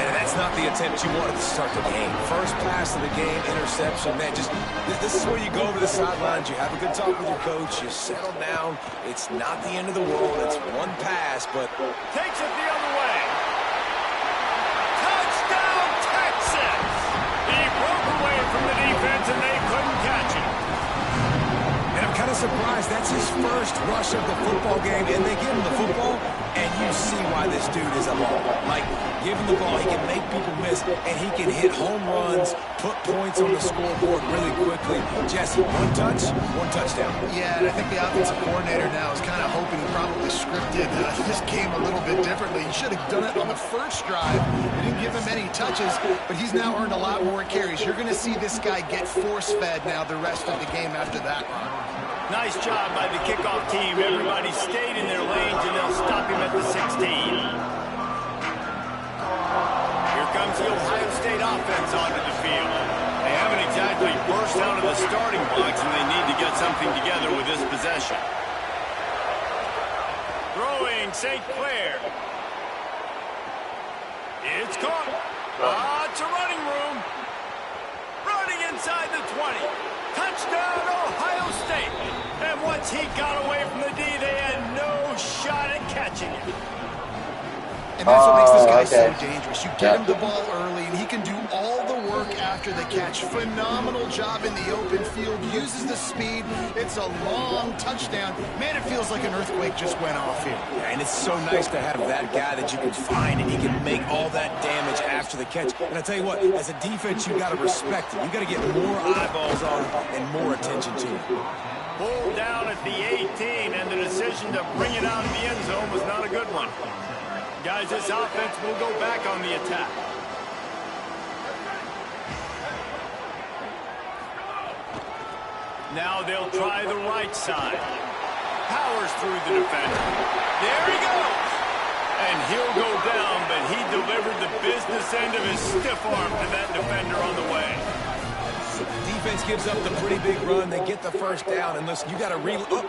And that's not the attempt you wanted to start the game. First pass of the game, interception. Man, this is where you go over the sidelines. You have a good talk with your coach. You settle down. It's not the end of the world. It's one pass, but... Takes it the other way. Touchdown, Texas! He broke away from the defense, and they couldn't catch him. And I'm kind of surprised. That's his first rush of the football game, and they give him the football, and you see why this dude is a baller. Like, give him the ball, he can make people miss, and he can hit home runs, put points on the scoreboard really quickly. Jesse, one touchdown. Yeah, and I think the offensive coordinator now is kind of hoping, probably scripted this game a little bit differently. He should have done it on the first drive. They didn't give him any touches, but he's now earned a lot more carries. You're going to see this guy get force-fed now the rest of the game after that run. Nice job by the kickoff team. Everybody stayed in their lanes, and they'll stop him at the 16. Here comes the Ohio State offense onto the field. They haven't exactly burst out of the starting blocks, and they need to get something together with this possession. Throwing St. Clair. It's caught. It's a running room. Running inside the 20. Touchdown, Ohio State. And once he got away from the D, they had no shot at catching him. And that's what makes this guy so dangerous. You get him the ball early, and he can do all the work after the catch. Phenomenal job in the open field. Uses the speed. It's a long touchdown. Man, it feels like an earthquake just went off here. Yeah, and it's so nice to have that guy that you can find, and he can make all that damage after the catch. And I tell you what, as a defense, you got to respect it. You got to get more eyeballs on him and more attention to him. Pulled down at the 18, and the decision to bring it out of the end zone was not a good one. Guys, this offense will go back on the attack. Now they'll try the right side. Powers through the defender. There he goes. And he'll go down, but he delivered the business end of his stiff arm to that defender on the way. Defense gives up the pretty big run. They get the first down, and listen, you got to reload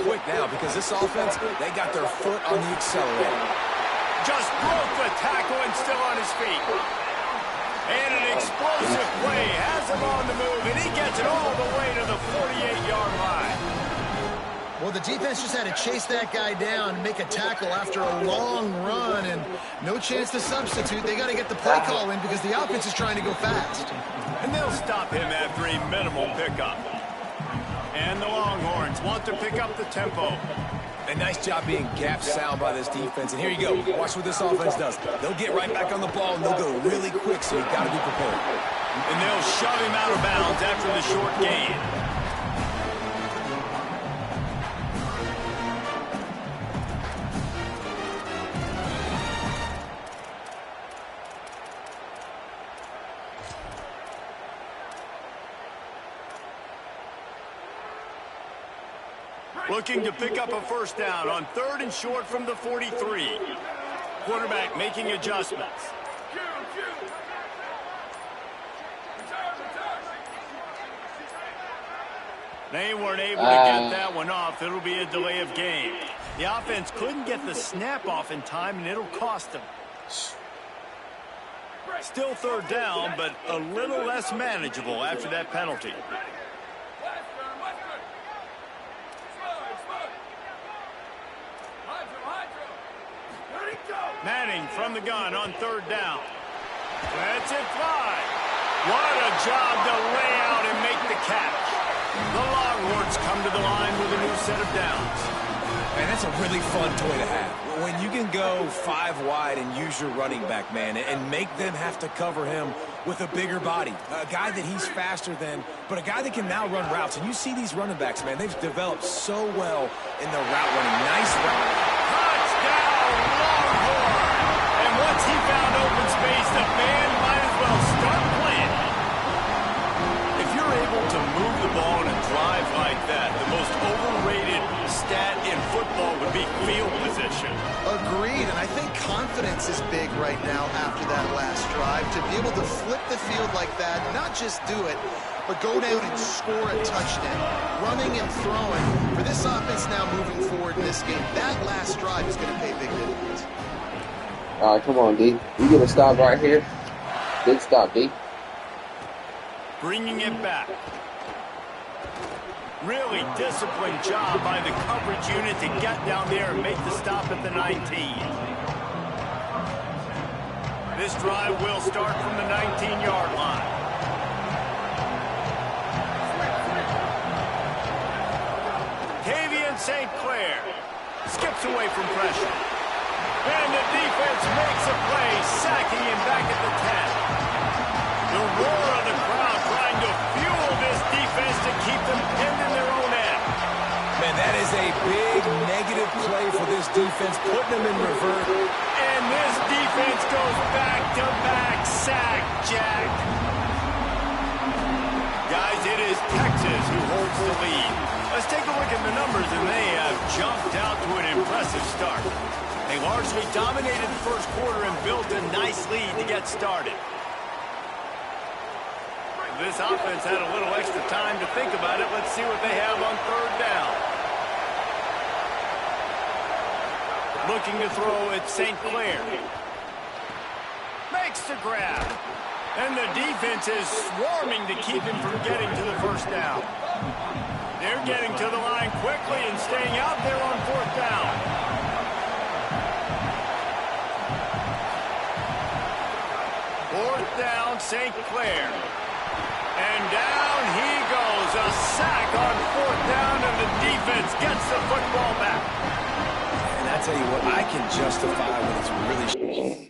quick now because this offense, they got their foot on the accelerator. Just broke the tackle and still on his feet. And an explosive play has him on the move, and he gets it all the way to the 48-yard line. Well, the defense just had to chase that guy down and make a tackle after a long run, and no chance to substitute. They got to get the play call in because the offense is trying to go fast. And they'll stop him after a minimal pickup. And the Longhorns want to pick up the tempo. A nice job being gap sound by this defense. And here you go. Watch what this offense does. They'll get right back on the ball, and they'll go really quick, so you got to be prepared. And they'll shove him out of bounds after the short gain. Looking to pick up a first down on 3rd and short from the 43. Quarterback making adjustments. They weren't able to get that one off. It'll be a delay of game. The offense couldn't get the snap off in time, and it'll cost them. Still 3rd down, but a little less manageable after that penalty. Manning from the gun on 3rd down. Lets it fly. What a job to lay out and make the catch. The Longhorns come to the line with a new set of downs. Man, that's a really fun toy to have. When you can go 5 wide and use your running back, man, and make them have to cover him with a bigger body. A guy that he's faster than, but a guy that can now run routes. And you see these running backs, man, they've developed so well in their route running. Nice route. Touchdown, Longhorn! And once he found open space, the band might as well start playing. If you're able to move the ball in a drive like that, the most overrated stat in football would be field position. Agreed, and I think confidence is big right now after that last drive. To be able to flip the field like that, not just do it, but go down and score a touchdown. Running and throwing. For this offense now moving forward in this game, that last drive is going to pay big dividends. All right, come on, D. You get a stop right here. Big stop, D. Bringing it back. Really disciplined job by the coverage unit to get down there and make the stop at the 19. This drive will start from the 19-yard line. St. Clair skips away from pressure. And the defense makes a play, sacking him back at the 10. The roar of the crowd trying to fuel this defense to keep them pinned in their own end. Man, that is a big negative play for this defense, putting them in reverse. And this defense goes back-to-back sack, Jack. Guys, it is Texas who holds the lead. Let's take a look at the numbers, and they have jumped out to an impressive start. They largely dominated the first quarter and built a nice lead to get started. This offense had a little extra time to think about it. Let's see what they have on third down. Looking to throw at St. Clair. Makes the grab. And the defense is swarming to keep him from getting to the first down. They're getting to the line quickly and staying out there on fourth down. Fourth down, St. Clair. And down he goes. A sack on fourth down, and the defense gets the football back. And I tell you what, I can justify when it's really...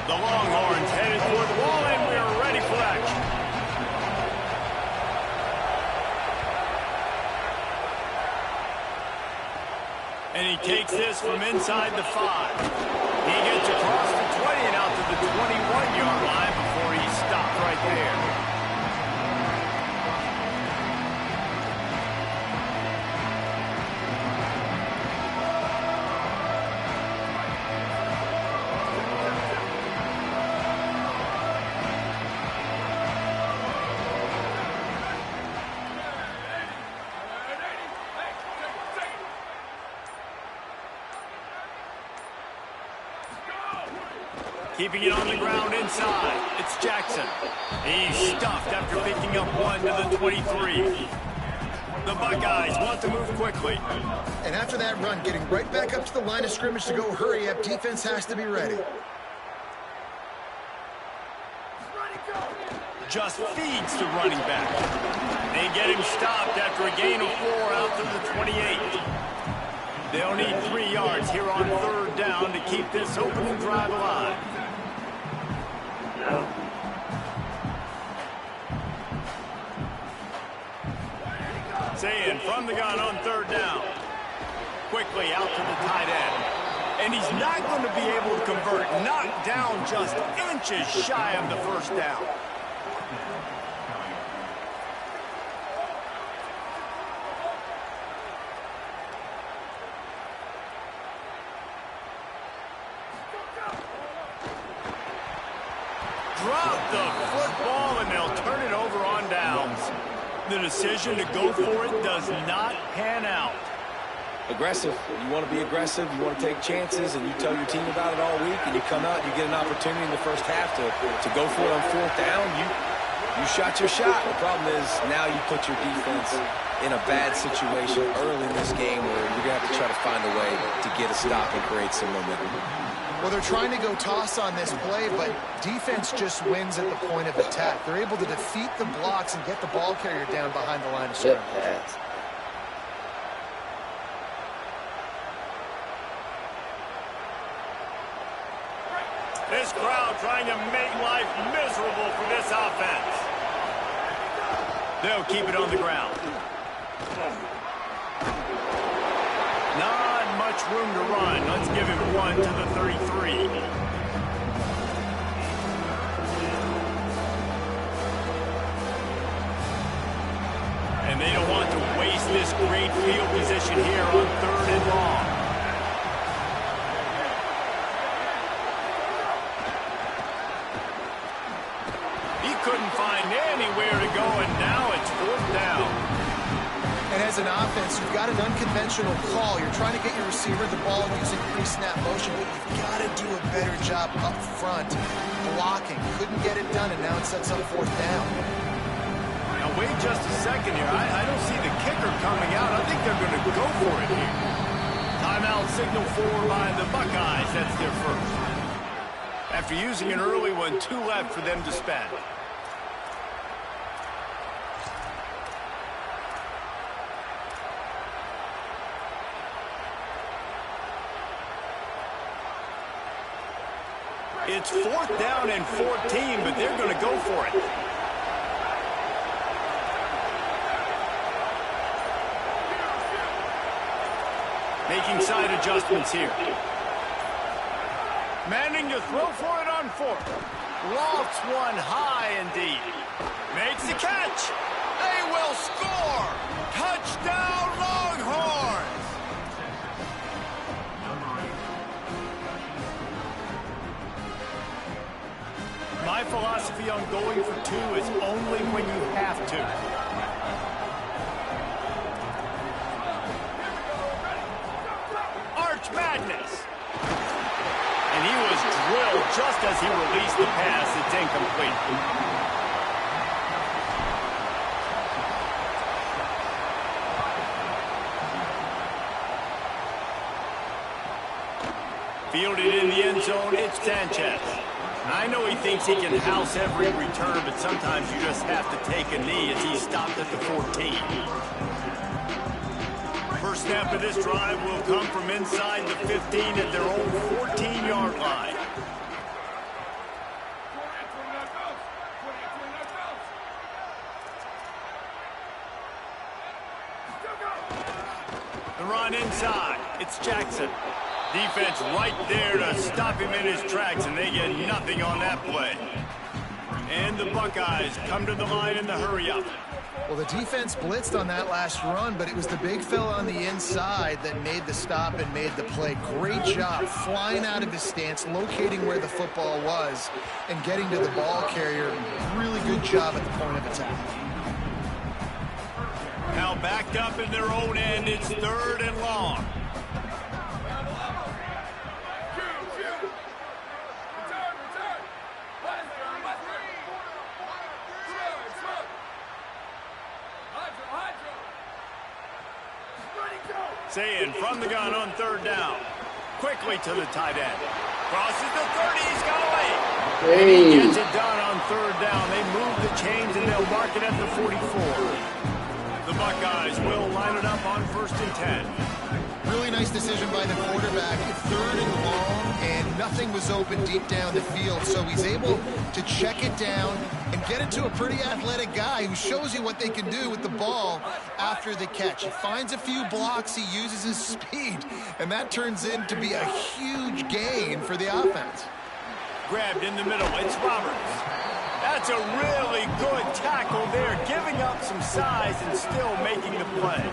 The Longhorns headed toward the ball, and we are ready for action. And he takes this from inside the 5. He gets across the 20 and out to the 21-yard line before he stopped right there. Keeping it on the ground inside. It's Jackson. He's stuffed after picking up one to the 23. The Buckeyes want to move quickly. And after that run, getting right back up to the line of scrimmage to go hurry up, defense has to be ready. Just feeds to running back. They get him stopped after a gain of 4 out to the 28. They'll need 3 yards here on third down to keep this opening drive alive. Saying from the gun on third down. Quickly out to the tight end. And he's not going to be able to convert. Knocked down just inches shy of the first down. Drop the football, and they'll turn it over on downs. The decision to go for it does not pan out. Aggressive. You want to be aggressive. You want to take chances, and you tell your team about it all week, and you come out and you get an opportunity in the first half to go for it on 4th down. You shot your shot. The problem is now you put your defense in a bad situation early in this game where you're going to have to try to find a way to get a stop and create some momentum. Well, they're trying to go toss on this play, but defense just wins at the point of attack. They're able to defeat the blocks and get the ball carrier down behind the line of scrimmage. This crowd trying to make life miserable for this offense. They'll keep it on the ground. Not much room to run. Let's give him 1 to the 33. And they don't want to waste this great field position here on 3rd and long. Couldn't find anywhere to go, and now it's 4th down. And as an offense, you've got an unconventional call. You're trying to get your receiver the ball using pre-snap motion, but you've got to do a better job up front blocking. Couldn't get it done, and now it sets up 4th down. Now, wait just a second here. I don't see the kicker coming out. I think they're going to go for it here. Timeout signal for by the Buckeyes. That's their first. After using an early one, 2 left for them to spend. It's 4th down and 14, but they're going to go for it. Making side adjustments here. Manning to throw for it on 4th. Lofts one high indeed. Makes the catch. They will score. Touchdown Longhorns. My philosophy on going for 2 is only when you have to. Arch Madness. And he was drilled just as he released the pass. It's incomplete. Fielded in the end zone, it's Sanchez. I know he thinks he can house every return, but sometimes you just have to take a knee as he stopped at the 14. First snap of this drive will come from inside the 15 at their own 14-yard line. The run inside. It's Jackson. Defense right there to stop him in his tracks, and they get nothing on that play. And the Buckeyes come to the line in the hurry-up. Well, the defense blitzed on that last run, but it was the big fella on the inside that made the stop and made the play. Great job flying out of his stance, locating where the football was, and getting to the ball carrier. Really good job at the point of attack. Now backed up in their own end, it's 3rd and long. Saying from the gun on 3rd down. Quickly to the tight end. Crosses the 30. He's got away. Hey. And he gets it done on 3rd down. They move the chains and they'll mark it at the 44. The Buckeyes will line it up on 1st and 10. Really nice decision by the quarterback. 3rd and long, and nothing was open deep down the field, so he's able to check it down and get it to a pretty athletic guy who shows you what they can do with the ball after the catch. He finds a few blocks, he uses his speed, and that turns into be a huge gain for the offense. Grabbed in the middle, it's Roberts. That's a really good tackle there, giving up some size and still making the play.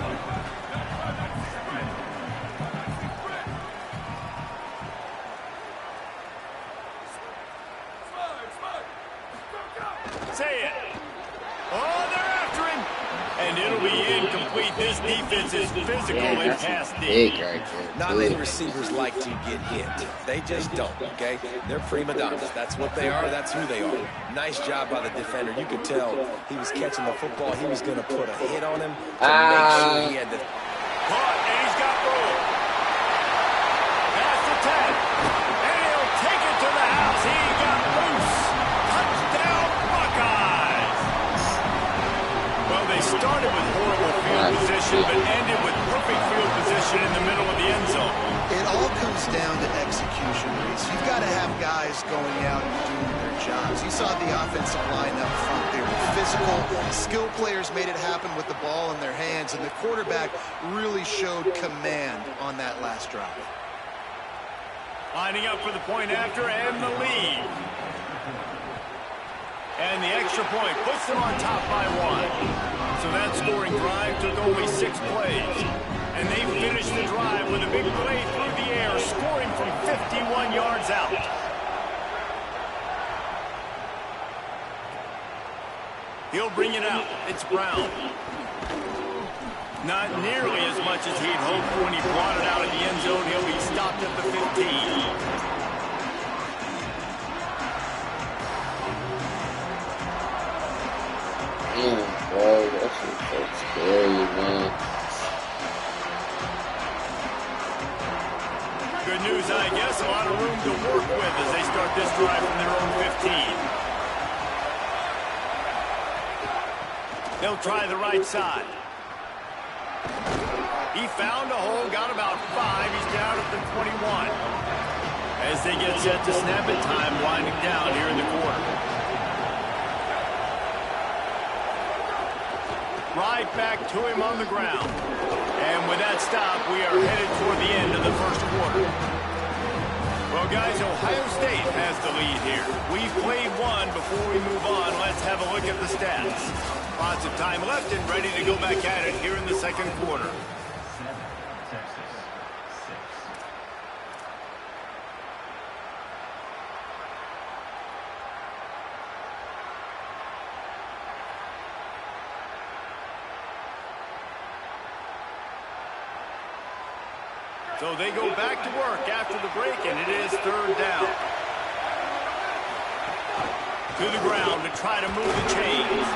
Say it. Oh, they're after him. defense is physical Man, and that's pass a deep. big right there. Not many receivers like to get hit. They just don't, okay? They're prima donnas. That's what they are. That's who they are. Nice job by the defender. You could tell he was catching the football. He was going to put a hit on him to make sure he had the... Caught, and he's got room. Pass to 10. And he'll take it to the house. He got loose. Touchdown, Buckeyes. Well, they started with horrible field position, but ended with perfect field position in the middle of the end zone. It all comes down to execution, Reese. You've got to have guys going out and doing their jobs. You saw the offensive line up front. They were physical. Skill players made it happen with the ball in their hands, and the quarterback really showed command on that last drive. Lining up for the point after and the lead. And the extra point puts them on top by 1. So that scoring drive took only 6 plays. And they finished the drive with a big play through the air, scoring from 51 yards out. He'll bring it out. It's Brown. Not nearly as much as he'd hoped when he brought it out of the end zone. He'll be stopped at the 15. Damn, bro, that shit's so scary, man. Good news, I guess. A lot of room to work with as they start this drive from their own 15. They'll try the right side. He found a hole, got about 5. He's down at the 21. As they get set to snap it, time winding down here in the quarter. Right back to him on the ground. And with that stop, we are headed toward the end of the first quarter. Well, guys, Ohio State has the lead here. We've played one before we move on. Let's have a look at the stats. Lots of time left and ready to go back at it here in the second quarter. So they go back to work after the break, and it is third down. To the ground to try to move the chains.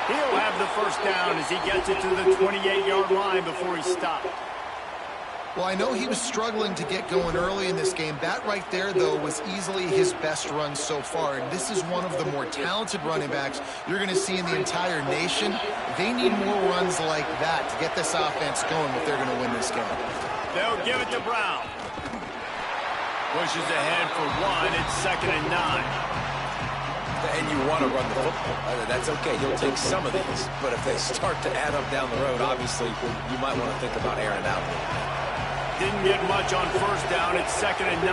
He'll have the first down as he gets it to the 28-yard line before he's stopped. Well, I know he was struggling to get going early in this game. That right there, though, was easily his best run so far. And this is one of the more talented running backs you're going to see in the entire nation. They need more runs like that to get this offense going if they're going to win this game. They'll give it to Brown. Pushes ahead for 1. It's 2nd and 9. And you want to run the football. That's okay. You'll take some of these. But if they start to add up down the road, obviously, you might want to think about airing out. Didn't get much on first down. It's 2nd and 9.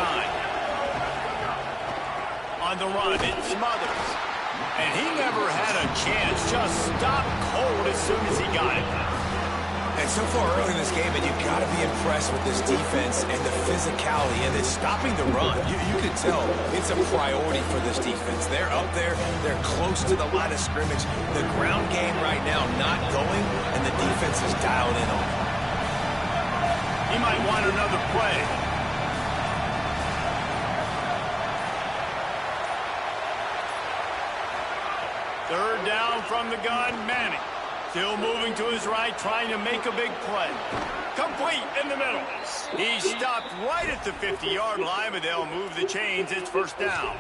On the run, it smothers. And he never had a chance. Just stopped cold as soon as he got it. And so far early in this game, and you've got to be impressed with this defense and the physicality and it's stopping the run. You can tell it's a priority for this defense. They're up there. They're close to the line of scrimmage. The ground game right now not going, and the defense is dialed in on it. He might want another play. Third down from the gun, Manning. Still moving to his right, trying to make a big play. Complete in the middle. He stopped right at the 50-yard line, but they'll move the chains. It's first down.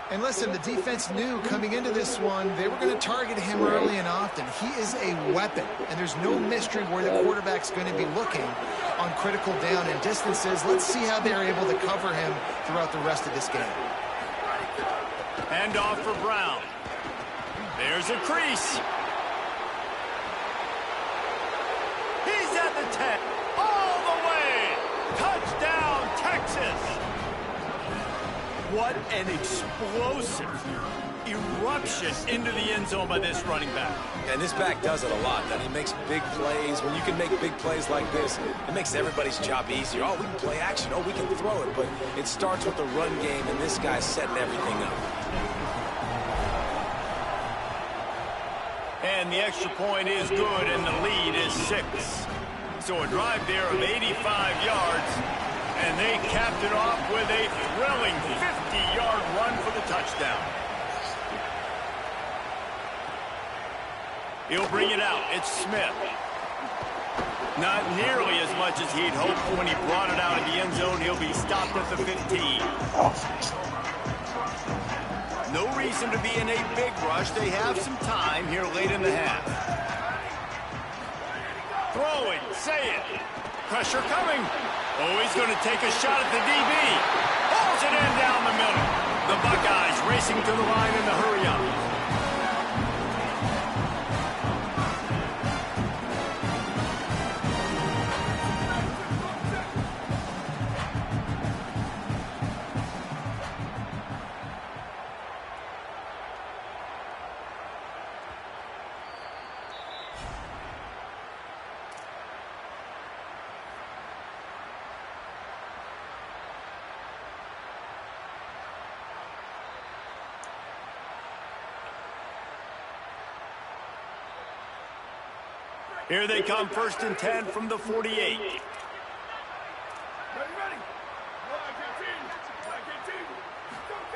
And listen, the defense knew coming into this one, they were going to target him early and often. He is a weapon, and there's no mystery where the quarterback's going to be looking on critical down and distances. Let's see how they're able to cover him throughout the rest of this game. Hand off for Brown. There's a crease. He's at the 10. All the way. Touchdown, Texas. What an explosive eruption into the end zone by this running back. And this back does it a lot. That he makes big plays. When you can make big plays like this, it makes everybody's job easier. Oh, we can play action. Oh, we can throw it. But it starts with the run game, and this guy's setting everything up. And And the extra point is good, and the lead is 6. So a drive there of 85 yards, and they capped it off with a thrilling 50-yard run for the touchdown. He'll bring it out. It's Smith. Not nearly as much as he'd hoped when he brought it out of the end zone. He'll be stopped at the 15. No reason to be in a big rush. They have some time here late in the half. Throwing, say it. Pressure coming. Oh, he's going to take a shot at the DB. Pulls it in down the middle. The Buckeyes racing to the line in the hurry-up. Here they come, 1st and 10 from the 48.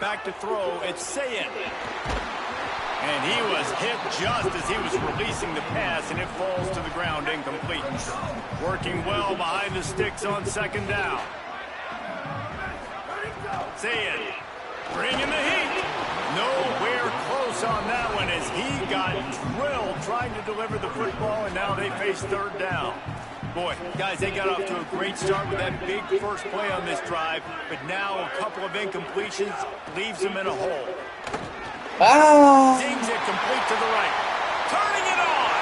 Back to throw, it's Ncaa. And he was hit just as he was releasing the pass, and it falls to the ground incomplete. Working well behind the sticks on 2nd down. Ncaa bringing the heat. Nowhere close on that one as he got drilled trying to deliver the football, and now they face 3rd down. Boy, guys, they got off to a great start with that big first play on this drive, but now a couple of incompletions leaves them in a hole. Zings it complete to the right. Turning it on.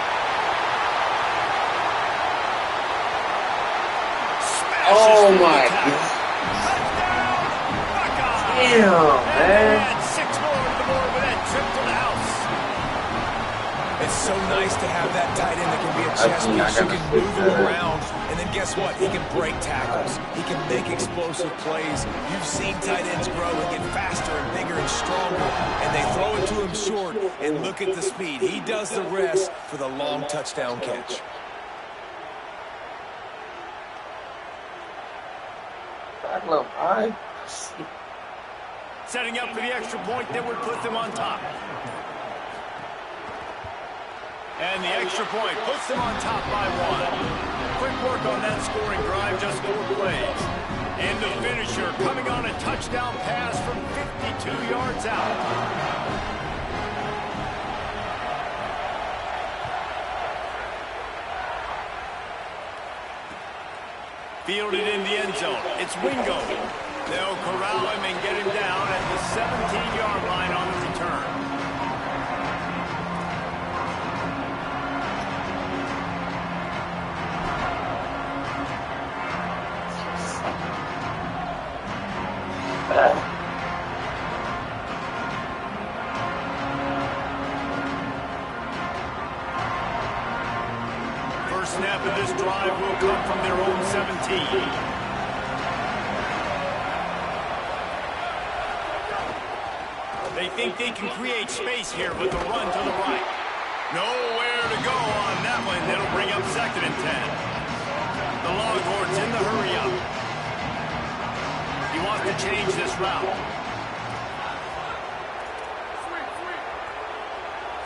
Oh my God. Damn, man. 6 more on the board with that trip to the house. It's so nice to have that tight end that can be a chess piece. You can move him around, and then guess what? He can break tackles. He can make explosive plays. You've seen tight ends grow and get faster and bigger and stronger, and they throw it to him short, and look at the speed. He does the rest for the long touchdown catch. Setting up for the extra point that would put them on top. And the extra point puts them on top by 1. Quick work on that scoring drive, just 4 plays. And the finisher coming on a touchdown pass from 52 yards out. Fielded in the end zone. It's Wingo. They'll corral him and get him down at the 17-yard line on the return. First snap of this drive will come from their own 17. They think they can create space here with the run to the right. Nowhere to go on that one. It'll bring up 2nd and 10. The Longhorns in the hurry-up. He wants to change this route.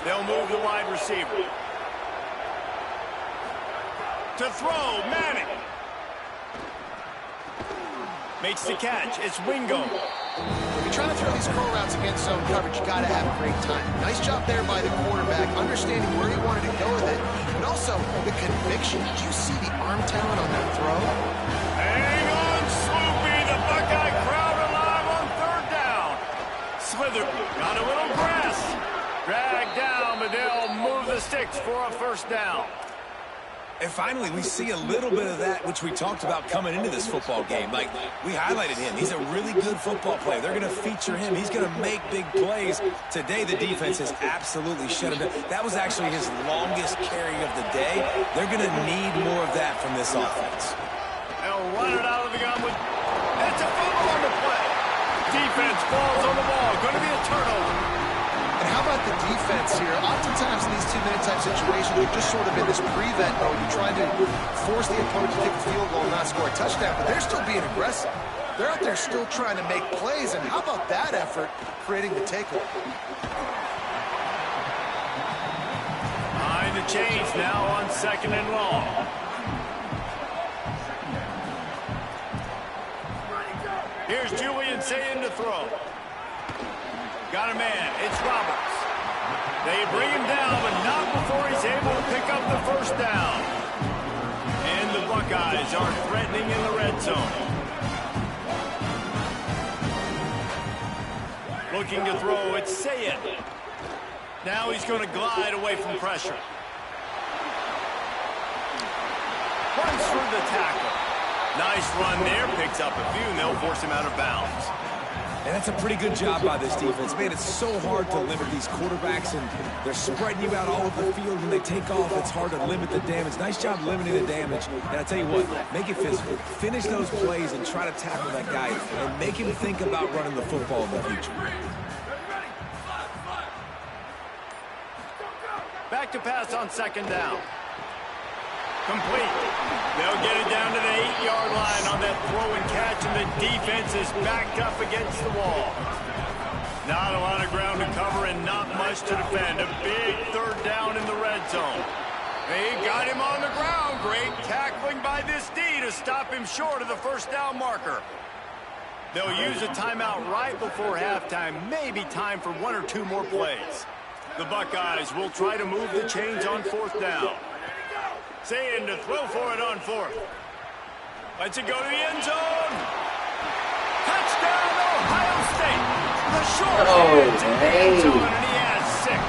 They'll move the wide receiver. To throw, Manning. Makes the catch. It's Wingo. When you're trying to throw these curl routes against zone coverage, you got to have great time. Nice job there by the quarterback, understanding where he wanted to go with it, but also the conviction. Did you see the arm talent on that throw? Hang on, Sloopy. The Buckeye crowd alive on 3rd down. Slither got a little grass. Dragged down, but they'll move the sticks for a 1st down. And finally, we see a little bit of that, which we talked about coming into this football game. Like, we highlighted him. He's a really good football player. They're going to feature him. He's going to make big plays. Today, the defense has absolutely shut him down. That was actually his longest carry of the day. They're going to need more of that from this offense. They'll run it out of the gun with... It's a fumble on the play. Defense falls on the ball. Going to be a turnover. And how about the defense here? Oftentimes in these 2-minute type situations, you're just sort of in this prevent mode. You're trying to force the opponent to kick a field goal and not score a touchdown, but they're still being aggressive. They're out there still trying to make plays, and how about that effort creating the takeaway? Behind the chains now on 2nd and long. Here's Julian saying to throw. Got a man. It's Roberts. They bring him down, but not before he's able to pick up the first down. And the Buckeyes are threatening in the red zone. Looking to throw, it's Sayed. Now he's going to glide away from pressure. Runs through the tackle. Nice run there, picks up a few, and they'll force him out of bounds. And that's a pretty good job by this defense. Man, it's so hard to limit these quarterbacks, and they're spreading you out all over the field. When they take off, it's hard to limit the damage. Nice job limiting the damage. And I tell you what, make it physical. Finish those plays and try to tackle that guy and make him think about running the football in the future. Back to pass on 2nd down. Complete. They'll get it down to the 8-yard line on that throw and catch, and the defense is backed up against the wall. Not a lot of ground to cover and not much to defend. A big 3rd down in the red zone. They got him on the ground. Great tackling by this D to stop him short of the 1st down marker. They'll use a timeout right before halftime. Maybe time for 1 or 2 more plays. The Buckeyes will try to move the chains on 4th down. Saying to throw for it on 4th. Lets it go to the end zone. Touchdown, Ohio State. The short hands in the end zone, and he has 6.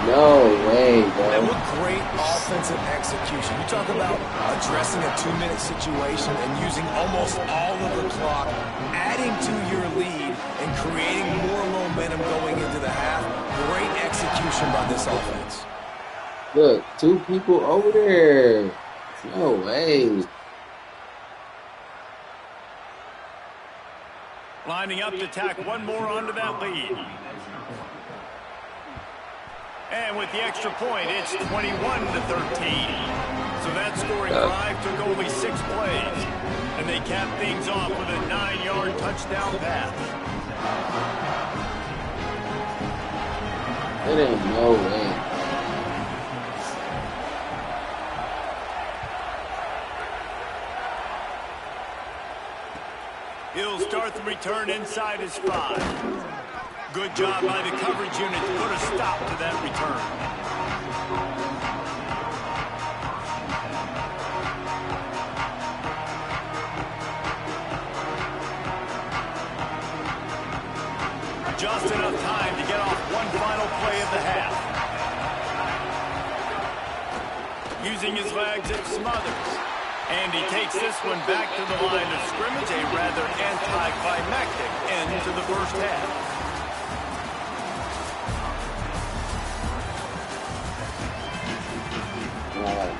No way, bro. And what great offensive execution. You talk about addressing a 2-minute situation and using almost all of the clock, adding to your lead, and creating more momentum going into the half. Great execution by this offense. Look, 2 people over there. No way. Lining up to tack 1 more onto that lead. And with the extra point, it's 21-13. So that scoring drive took only 6 plays. And they capped things off with a 9-yard touchdown pass. It ain't no way. He'll start the return inside his 5. Good job by the coverage unit to put a stop to that return. Just enough time to get off one final play of the half. Using his legs, it Smothers. And he takes this one back to the line of scrimmage, a rather anticlimactic end to the first half.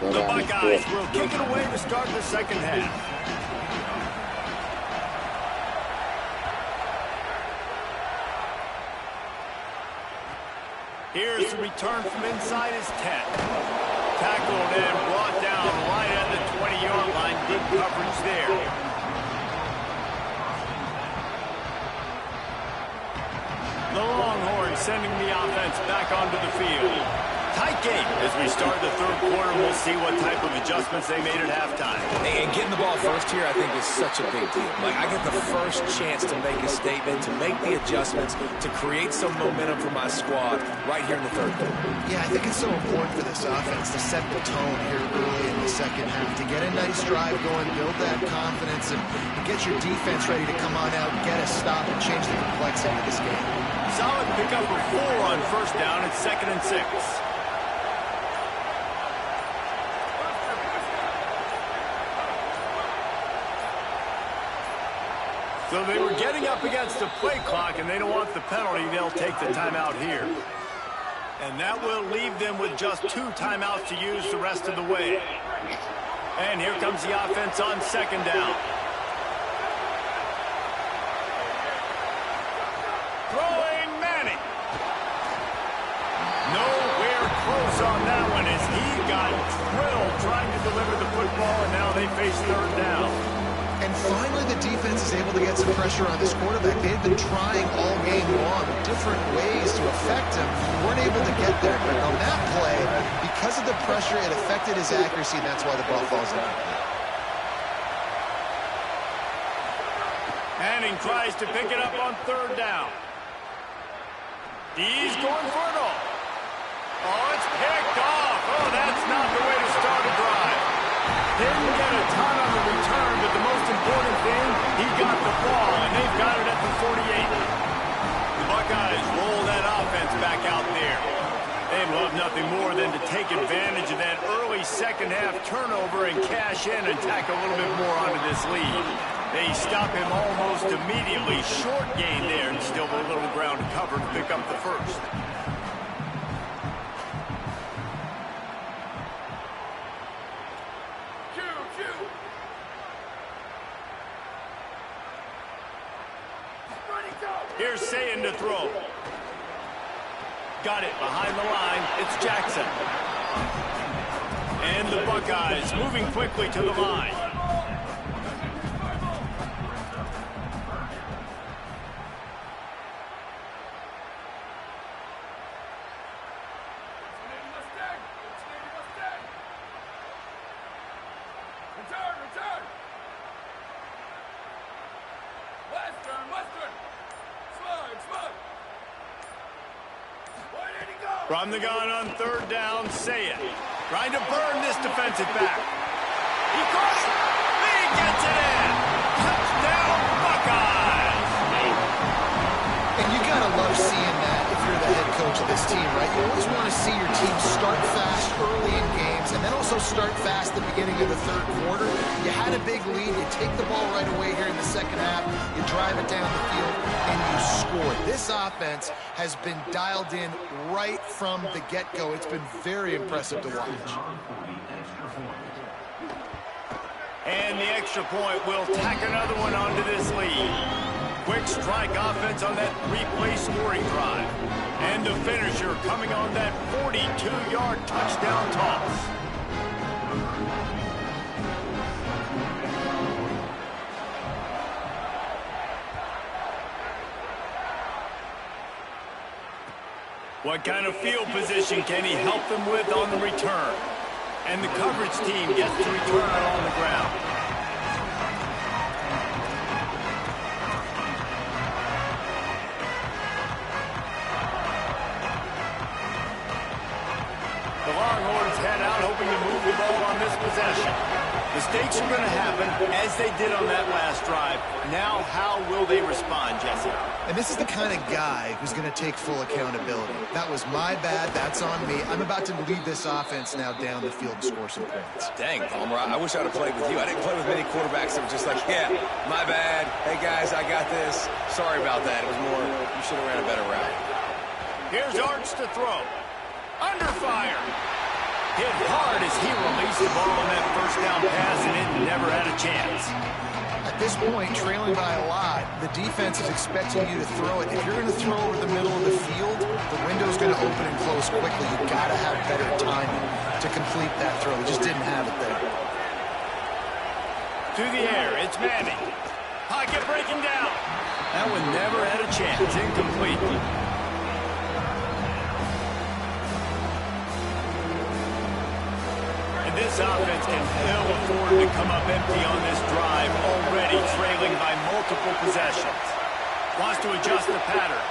The Buckeyes will kick it away to start the 2nd half. Here's the return from inside his 10. Tackled and brought down right at the 20-yard line. Good coverage there. The Longhorns sending the offense back onto the field. Tight game as we start the 3rd quarter. We'll see what type of adjustments they made at halftime. And getting the ball first here, I think, is such a big deal. Like, I get the first chance to make a statement, to make the adjustments, to create some momentum for my squad right here in the 3rd quarter. Yeah, I think it's so important for this offense to set the tone here early in the 2nd half, to get a nice drive going, build that confidence, and get your defense ready to come on out, get a stop, and change the complexity of this game. Solid pickup of 4 on 1st down at 2nd and 6. So they were getting up against the play clock, and they don't want the penalty. They'll take the timeout here. And that will leave them with just 2 timeouts to use the rest of the way. And here comes the offense on 2nd down. Throwing Manning. close on that one as he got drilled trying to deliver the football, and now they face third down. And finally, the defense is able to get some pressure on this quarterback. They've been trying all game long different ways to affect him. Weren't able to get there. But on that play, because of the pressure, it affected his accuracy, and that's why the ball falls incomplete. Manning tries to pick it up on third down. He's going for it all. Oh, it's picked off. Oh, that's not the way to start a drive. Didn't get a ton on the return, but the most important thing, he got the ball, and they've got it at the 48. The Buckeyes roll that offense back out there. They'd love nothing more than to take advantage of that early second-half turnover and cash in and tack a little bit more onto this lead. They stop him almost immediately. Short gain there, and still a little ground to cover to pick up the first. Here's Ncaa to throw. Got it behind the line. It's Jackson. And the Buckeyes moving quickly to the line. From the gun on third down, Ncaa trying to burn this defensive back. He caught it. He gets it in. Touchdown, Buckeyes. And you got to love seeing that if you're the head coach of this team, right? You always want to see your team start fast early in games and then also start fast at the beginning of the third quarter. You had a big lead. You take the ball right away here in the second half. You drive it down the field, and you score. This offense has been dialed in right from the get-go. It's been very impressive to watch. And the extra point will tack another one onto this lead. Quick strike offense on that three-play scoring drive. And the finisher coming on that 42-yard touchdown toss. What kind of field position can he help them with on the return? And the coverage team gets to return it on the ground. The Longhorns head out hoping to move the ball on this possession. Mistakes are going to happen, as they did on that last drive. Now, how will they respond, Jesse? And this is the kind of guy who's going to take full accountability. That was my bad. That's on me. I'm about to lead this offense now down the field and score some points. Dang, Palmer, I wish I'd have played with you. I didn't play with many quarterbacks that were just like, yeah, my bad. Hey, guys, I got this. Sorry about that. It was more, you should have ran a better route. Here's Arch to throw. Under fire. Hit hard as he released the ball on that first down pass, and it never had a chance. At this point, trailing by a lot, the defense is expecting you to throw it. If you're going to throw over the middle of the field, the window's going to open and close quickly. You've got to have better timing to complete that throw. He just didn't have it there. To the air, it's Manning. Pocket breaking down. That one never had a chance. Incomplete. This offense can ill afford to come up empty on this drive, already trailing by multiple possessions. Wants to adjust the pattern.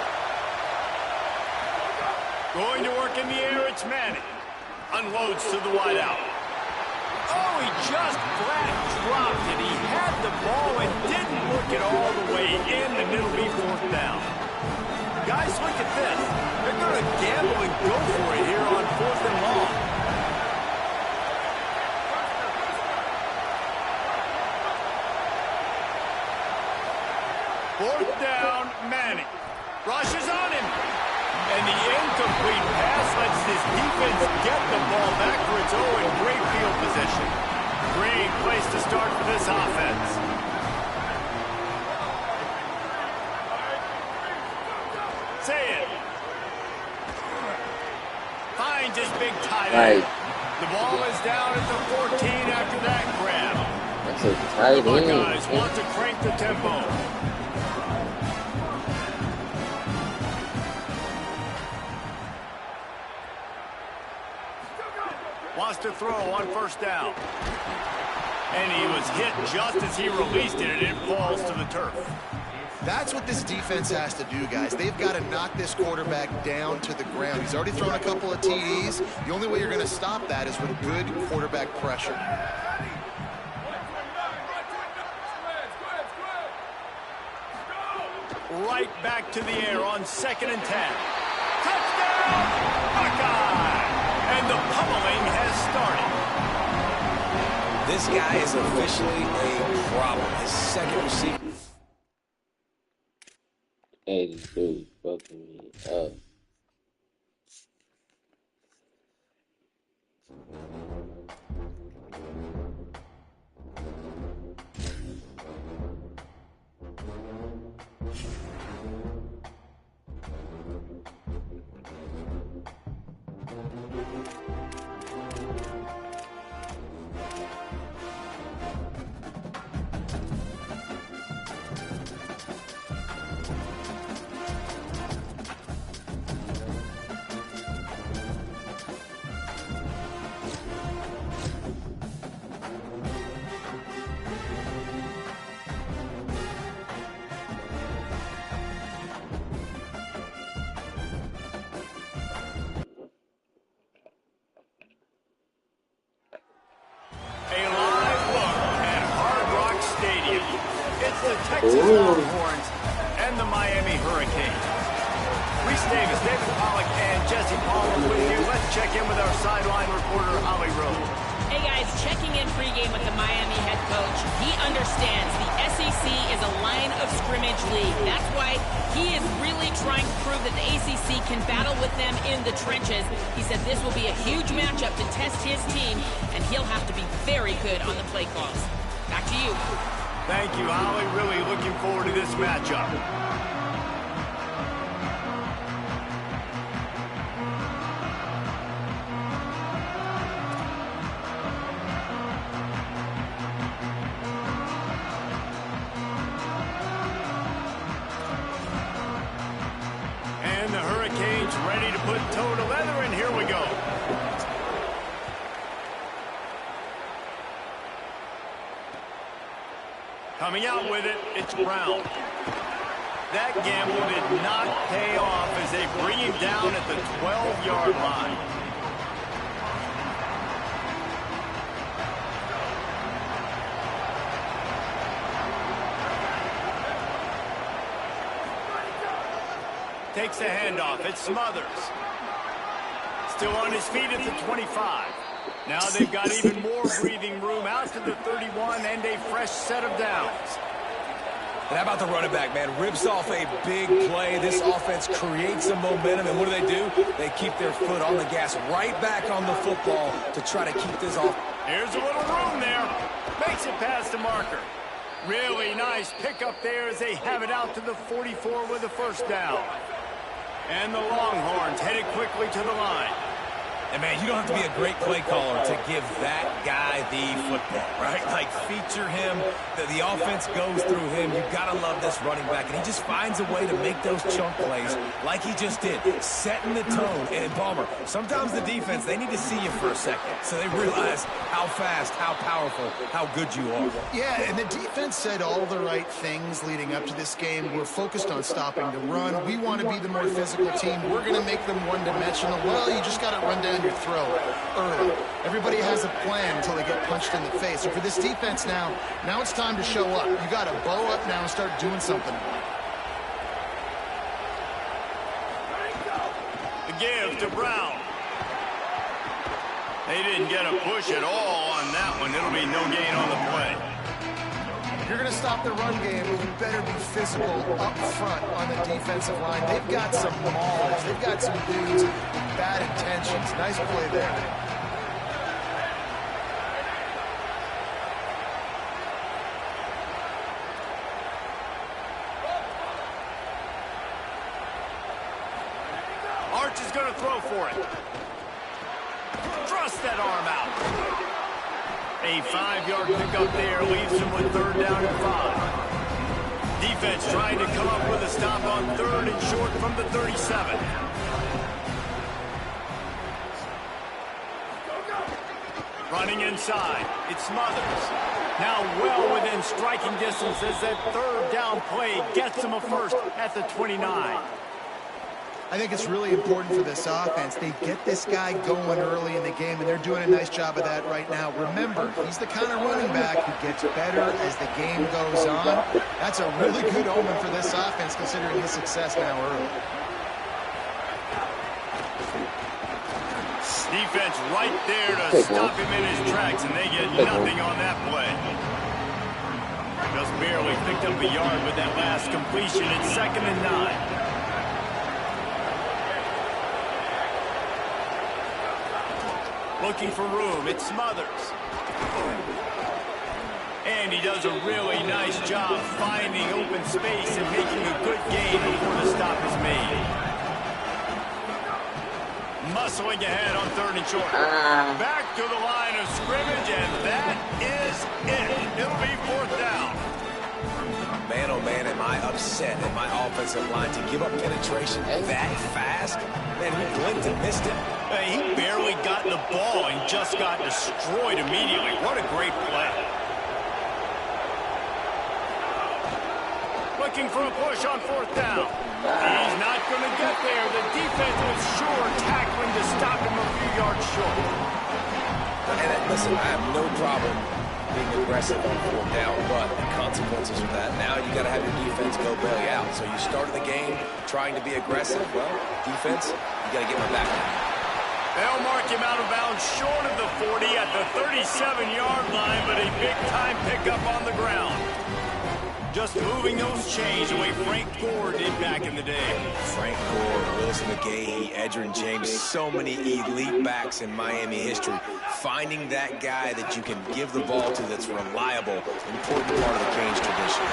Going to work in the air, it's Manning. Unloads to the wideout. Oh, he just flat dropped it. He had the ball and didn't work it all the way in, and it'll be fourth down. Guys, look at this. They're going to gamble and go for it here on fourth and long. Fourth down, Manning. Rushes on him. And the incomplete pass lets this defense get the ball back for its own in great field position. Great place to start for this offense. Say it. Finds his big tight Like, end. The ball is down at the 14 after that grab. that's a tight The end. Buckeyes want to crank the tempo. Wants to throw on first down. And he was hit just as he released it, and it falls to the turf. That's what this defense has to do, guys. They've got to knock this quarterback down to the ground. He's already thrown a couple of TDs. The only way you're going to stop that is with good quarterback pressure. Right back to the air on 2nd and 10. Touchdown, Buckeye! And the pummeling has started. This guy is officially a problem. His second receiver. Hey, this dude's fucking me up. The Texas Longhorns and the Miami Hurricanes. Reese Davis, David Pollack, and Jesse Palmer with you. Let's check in with our sideline reporter, Ollie Rose. Hey guys, checking in pregame with the Miami head coach. He understands the SEC is a line of scrimmage league. That's why he is really trying to prove that the ACC can battle with them in the trenches. He said this will be a huge matchup to test his team, and he'll have to be very good on the play calls. Back to you. Thank you, Ollie. Really looking forward to this matchup. And the Hurricanes ready to put toe to leather, and here we go. Coming out with it, it's Brown. That gamble did not pay off as they bring him down at the 12-yard line. Takes a handoff. It's Smothers. Still on his feet at the 25. Now they've got even more breathing room out to the 31 and a fresh set of downs. And how about the running back, man? Rips off a big play. This offense creates some momentum, and what do? They keep their foot on the gas, right back on the football to try to keep this off. Here's a little room there. Makes it past the marker. Really nice pickup there as they have it out to the 44 with a first down. And the Longhorns headed quickly to the line. And, man, you don't have to be a great play caller to give that guy the football, right? Like, feature him. The offense goes through him. You've got to love this running back. And he just finds a way to make those chunk plays like he just did, setting the tone. And, Palmer, sometimes the defense, they need to see you for a second so they realize how fast, how powerful, how good you are. Yeah, and the defense said all the right things leading up to this game. We're focused on stopping the run. We want to be the more physical team. We're going to make them one-dimensional. Well, you just got to run down your throat early. Everybody has a plan until they get punched in the face. So for this defense now it's time to show up. You got to bow up now and start doing something. The give to Brown. They didn't get a push at all on that one. It'll be no gain on the play. If you're going to stop the run game, you better be physical up front on the defensive line. They've got some maulers. They've got some dudes with bad intentions. Nice play there. Arch is going to throw for it. thrust that arm out. A 5-yard pickup there leaves him with 3rd down and 5. Defense trying to come up with a stop on 3rd and short from the 37. Running inside, it's Smothers. Now well within striking distance as that 3rd down play gets him a first at the 29. I think it's really important for this offense. They get this guy going early in the game, and they're doing a nice job of that right now. Remember, he's the kind of running back who gets better as the game goes on. That's a really good omen for this offense, considering his success now early. Defense right there to stop him in his tracks, and they get nothing on that play. Just barely picked up a yard with that last completion. It's 2nd and 9. Looking for room, it's Smothers. And he does a really nice job finding open space and making a good gain before the stop is made. Muscling ahead on 3rd and short. Back to the line of scrimmage, and that is it. It'll be 4th down. Man, oh man, am I upset at my offensive line to give up penetration that fast? Man, he blinked and missed it. Hey, he barely got the ball and just got destroyed immediately. What a great play. Looking for a push on 4th down. He's not going to get there. The defense was sure tackling to stop him a few yards short. And listen, I have no problem being aggressive on 4th down, but the consequences of that, now you got to have your defense go bail you out. So you started the game trying to be aggressive. Well, defense, you got to get my back now. They'll mark him out of bounds short of the 40 at the 37-yard line, but a big-time pickup on the ground. Just moving those chains the way Frank Gore did back in the day. Frank Gore, Wilson McGahee, Edgerrin James, so many elite backs in Miami history. Finding that guy that you can give the ball to that's reliable, important part of the Canes tradition.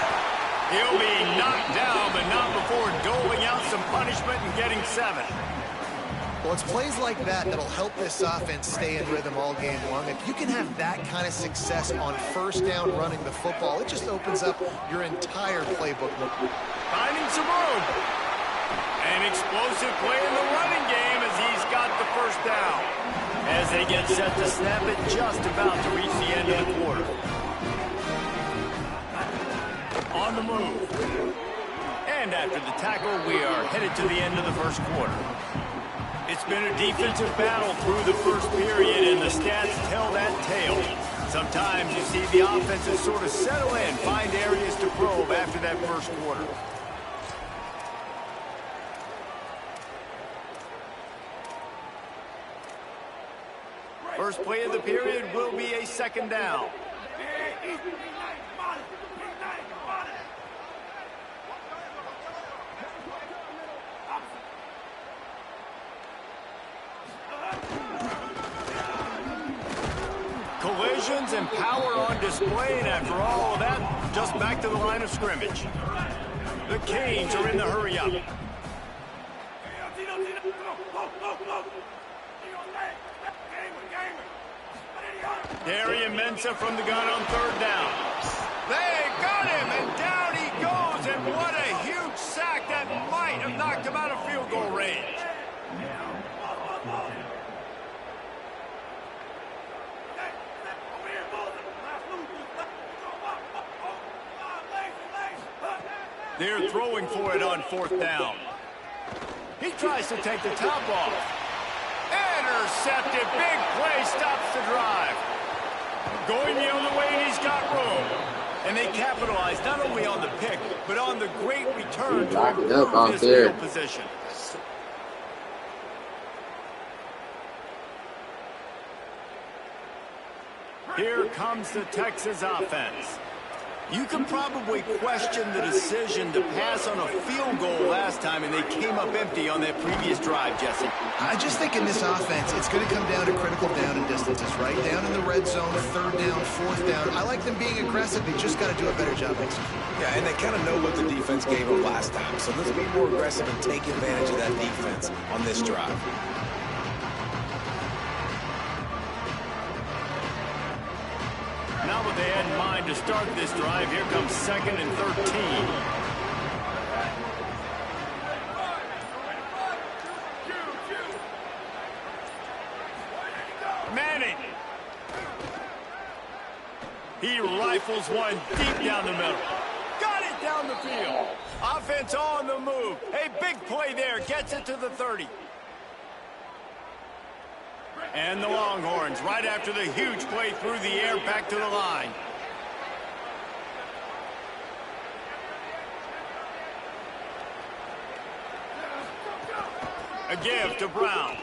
He'll be knocked down, but not before doling out some punishment and getting 7. Well, it's plays like that that'll help this offense stay in rhythm all game long. If you can have that kind of success on 1st down running the football, it just opens up your entire playbook. Finding some room. An explosive play in the running game as he's got the 1st down. As they get set to snap it, just about to reach the end of the quarter. On the move. And after the tackle, we are headed to the end of the 1st quarter. It's been a defensive battle through the 1st period, and the stats tell that tale. Sometimes you see the offenses sort of settle in, find areas to probe after that 1st quarter. First play of the period will be a 2nd down. Collisions and power on display, and after all of that, just back to the line of scrimmage. The Canes are in the hurry-up. Darian Mensah from the gun on 3rd down. They got him, and down he goes, and what a huge sack that might have knocked him out of field goal range. They're throwing for it on 4th down. He tries to take the top off. Intercepted. Big play stops the drive. Going the other way, and he's got room. And they capitalize not only on the pick, but on the great return to improve his field position. Here comes the Texas offense. You can probably question the decision to pass on a field goal last time, and they came up empty on that previous drive, Jesse. I just think in this offense, it's going to come down to critical down and distances, right? Down in the red zone, 3rd down, 4th down. I like them being aggressive. They just got to do a better job executing. Yeah, and they kind of know what the defense gave them last time. So let's be more aggressive and take advantage of that defense on this drive. start this drive. Here comes 2nd and 13. Manning. He rifles one deep down the middle. Got it down the field. Offense on the move. A big play there. Gets it to the 30. And the Longhorns right after the huge play through the air back to the line. A give to Brown.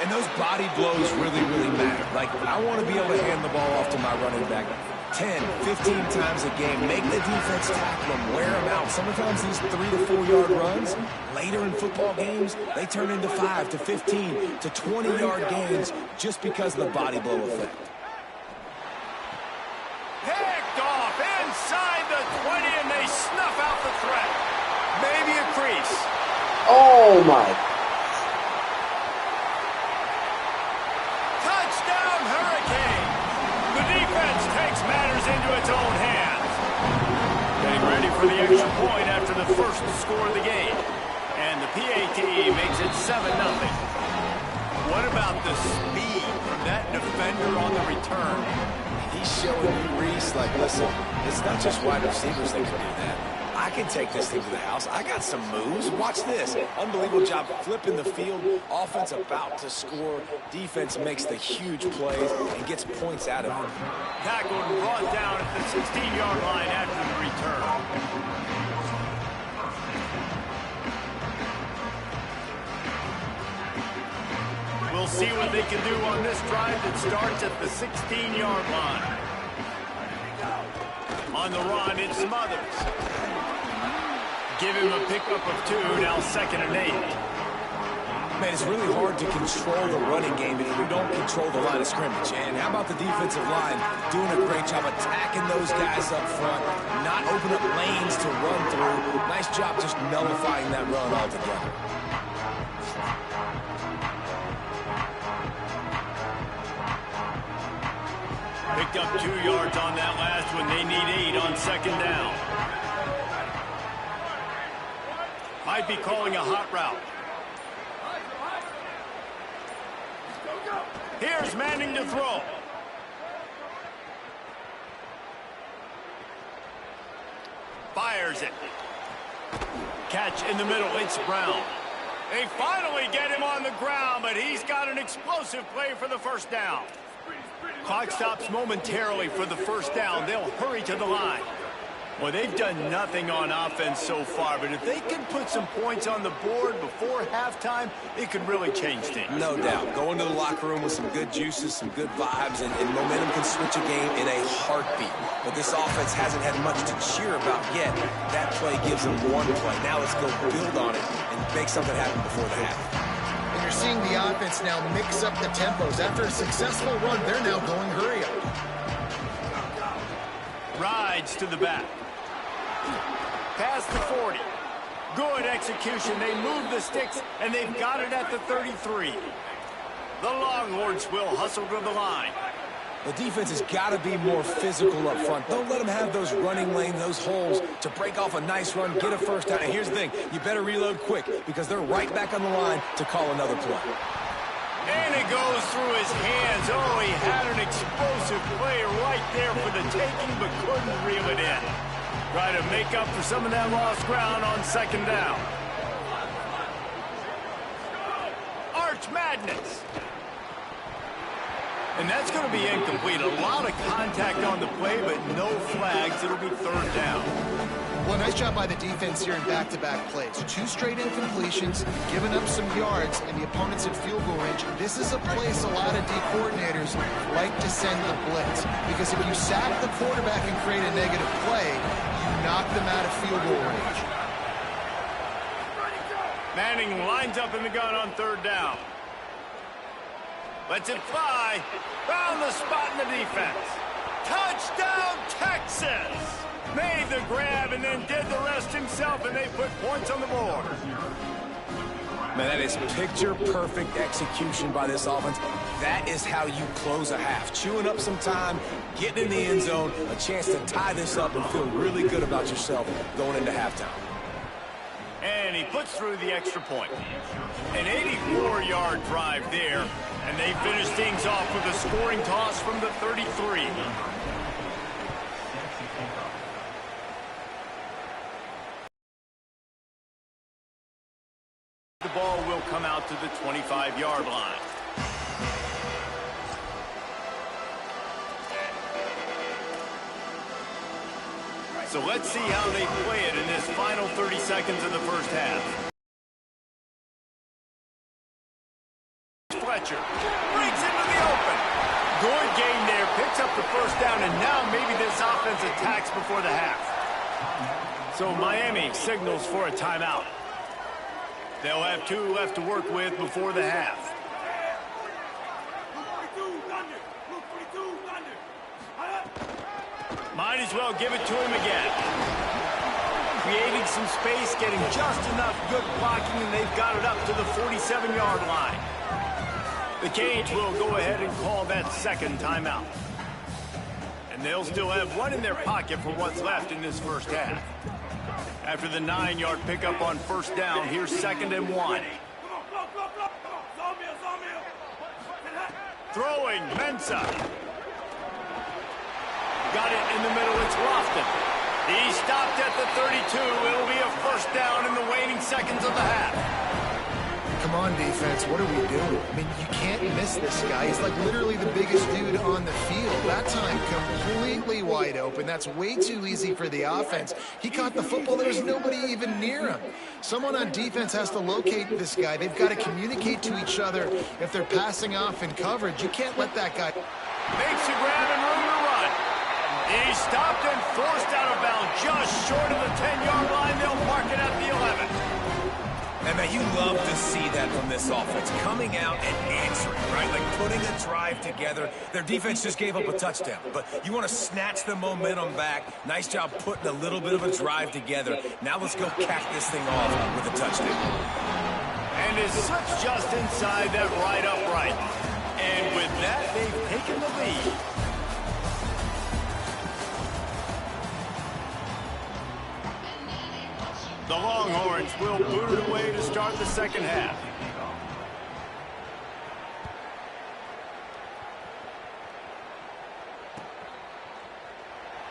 And those body blows really, really matter. Like, I want to be able to hand the ball off to my running back 10, 15 times a game. Make the defense tackle them, wear them out. Sometimes these 3 to 4 yard runs, later in football games, they turn into 5 to 15 to 20 yard gains just because of the body blow effect. Picked off inside the 20, and they snuff out the threat. Maybe a crease. Oh, my. Touchdown, Hurricane. The defense takes matters into its own hands. Getting ready for the extra point after the first score of the game. And the PAT makes it 7-0. What about the speed from that defender on the return? He's showing you, Reese, like, listen, it's not just wide receivers that can do that. I can take this thing to the house. I got some moves. Watch this. Unbelievable job flipping the field. Offense about to score. Defense makes the huge plays and gets points out of it. Tackled and brought down at the 16-yard line after the return. We'll see what they can do on this drive that starts at the 16-yard line. On the run, it's Smothers. Give him a pickup of 2, now 2nd and 8. Man, it's really hard to control the running game if you don't control the line of scrimmage. And how about the defensive line doing a great job attacking those guys up front, not open up lanes to run through. Nice job just nullifying that run altogether. Picked up 2 yards on that last one. They need 8 on 2nd down. Might be calling a hot route. Here's Manning to throw. Fires it. Catch in the middle. It's Brown. They finally get him on the ground, but he's got an explosive play for the first down. Clock stops momentarily for the first down. They'll hurry to the line. Well, they've done nothing on offense so far, but if they can put some points on the board before halftime, it could really change things. No doubt. Go into the locker room with some good juices, some good vibes, and momentum can switch a game in a heartbeat. But this offense hasn't had much to cheer about yet. That play gives them one play. Now let's go build on it and make something happen before the half. And you're seeing the offense now mix up the tempos. After a successful run, they're now going hurry up. Rides to the back. Past the 40. Good execution. They move the sticks, and they've got it at the 33. The Longhorns will hustle to the line. The defense has got to be more physical up front. Don't let them have those running lanes, those holes to break off a nice run, get a first down. And here's the thing, you better reload quick because they're right back on the line to call another play. And it goes through his hands. Oh, he had an explosive play right there for the taking, but couldn't reel it in. Try to make up for some of that lost ground on 2nd down. Arch Madness. And that's going to be incomplete. A lot of contact on the play, but no flags. It'll be 3rd down. Well, nice job by the defense here in back-to-back plays. 2 straight incompletions, giving up some yards, and the opponent's in field goal range. This is a place a lot of D coordinators like to send the blitz, because if you sack the quarterback and create a negative play, you knock them out of field goal range. Manning lines up in the gun on 3rd down. Lets it fly. Found the spot in the defense. Touchdown, Texas! Made the grab and then did the rest himself, and they put points on the board. Man, that is picture-perfect execution by this offense. That is how you close a half. Chewing up some time, getting in the end zone, a chance to tie this up and feel really good about yourself going into halftime. And he puts through the extra point. An 84-yard drive there, and they finish things off with a scoring toss from the 33. The ball will come out to the 25-yard line. So let's see how they play it in this final 30 seconds of the first half. Fletcher breaks into the open. Good game there, picks up the first down, and now maybe this offense attacks before the half. So Miami signals for a timeout. They'll have 2 left to work with before the half. Might as well give it to him again. Creating some space, getting just enough good blocking, and they've got it up to the 47-yard line. The Canes will go ahead and call that second timeout. And they'll still have one in their pocket for what's left in this first half. After the 9-yard pickup on first down, here's 2nd and 1. Throwing, Ncaa. Got it in the middle, it's Lofton. He stopped at the 32. It'll be a first down in the waning seconds of the half. Come on, defense, what are we doing? I mean, you can't miss this guy. He's like literally the biggest dude on the field. That time, completely wide open. That's way too easy for the offense. He caught the football. There was nobody even near him. Someone on defense has to locate this guy. They've got to communicate to each other if they're passing off in coverage. You can't let that guy... Makes a grab and room to run. He stopped and forced out of bounds just short of the 10-yard line. They'll mark it at the 11. And man, you love to see that from this offense, coming out and answering, right? Like putting a drive together. Their defense just gave up a touchdown, but you want to snatch the momentum back. Nice job putting a little bit of a drive together. Now let's go cap this thing off with a touchdown. And is slips just inside that right upright. And with that, they've taken the lead. The Longhorns will boot it away to start the second half.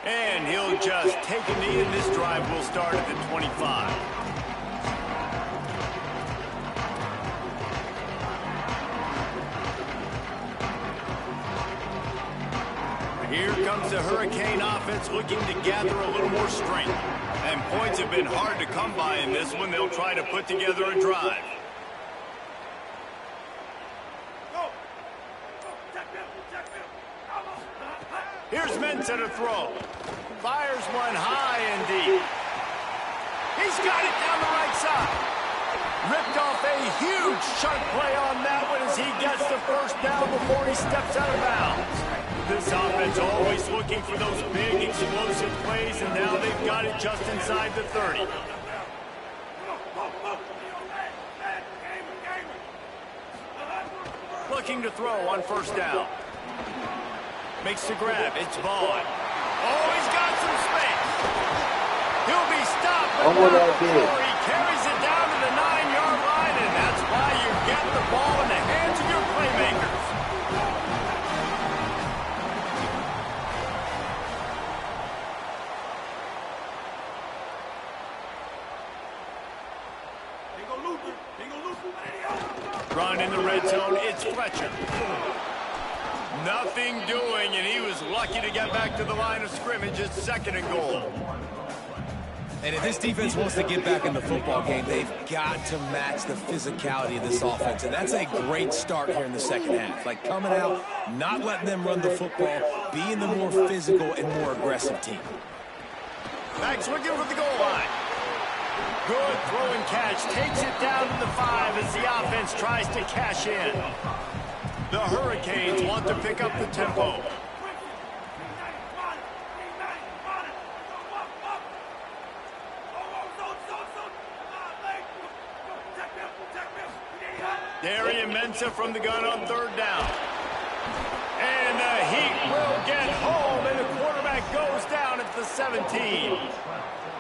And he'll just take a knee, and this drive will start at the 25. Here comes the Hurricane offense looking to gather a little more strength. And points have been hard to come by in this one. They'll try to put together a drive. Here's Ncaa to throw. Fires one high and deep. He's got it down the right side. Ripped off a huge chunk play on that one as he gets the first down before he steps out of bounds. This offense always looking for those big, explosive plays, and now they've got it just inside the 30. Looking to throw on first down. Makes the grab. It's Vaughn. Oh, he's got some space. He'll be stopped. He carries it down to the 9-yard line, and that's why you get the ball in the hands of your playmakers. Run in the red zone, it's Fletcher. Nothing doing, and he was lucky to get back to the line of scrimmage. It's 2nd and goal. And if this defense wants to get back in the football game, they've got to match the physicality of this offense. And that's a great start here in the second half. Like coming out, not letting them run the football, being the more physical and more aggressive team. Max looking for the goal line. Good throw and catch. Takes it down to the 5 as the offense tries to cash in. The Hurricanes want to pick up the tempo. Ncaa from the gun on third down. And the Heat will get home, and the quarterback goes down at the 17.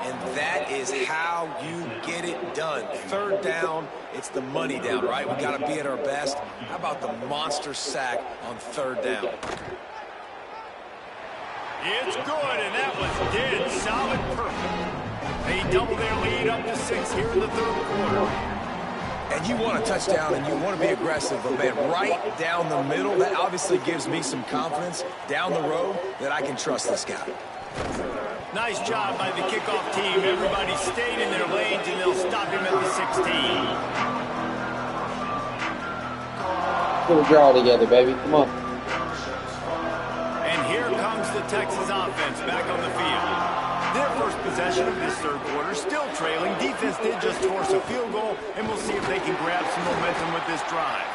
And that is how you get it done. Third down, it's the money down, right? We got to be at our best. How about the monster sack on third down? It's good, and that was dead solid perfect. They double their lead up to 6 here in the third quarter. And you want a touchdown and you want to be aggressive, but man, right down the middle, that obviously gives me some confidence down the road that I can trust this guy. Nice job by the kickoff team. Everybody stayed in their lanes, and they'll stop him at the 16. Put a draw together, baby. Come on. And here comes the Texas offense back on the field. Their first possession of this third quarter, still trailing. Defense did just force a field goal, and we'll see if they can grab some momentum with this drive.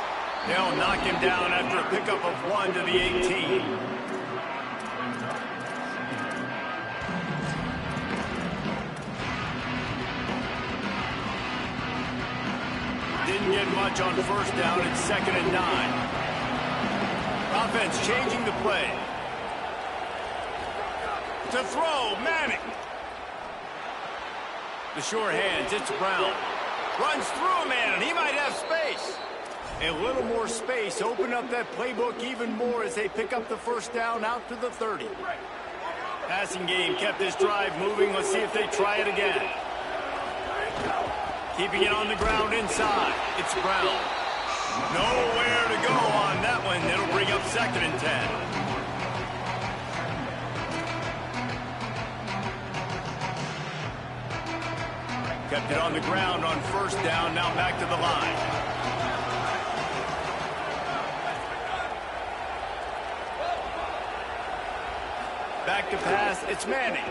They'll knock him down after a pickup of 1 to the 18. Didn't get much on first down. It's 2nd and 9. Offense changing the play. To throw, Manning. The short hands, it's Brown. Runs through a man, and he might have space. A little more space, open up that playbook even more as they pick up the first down out to the 30. Passing game kept this drive moving. Let's see if they try it again. Keeping it on the ground inside. It's Brown. Nowhere to go on that one. It'll bring up 2nd and 10. Kept it on the ground on first down. Now back to the line. Back to pass. It's Manning.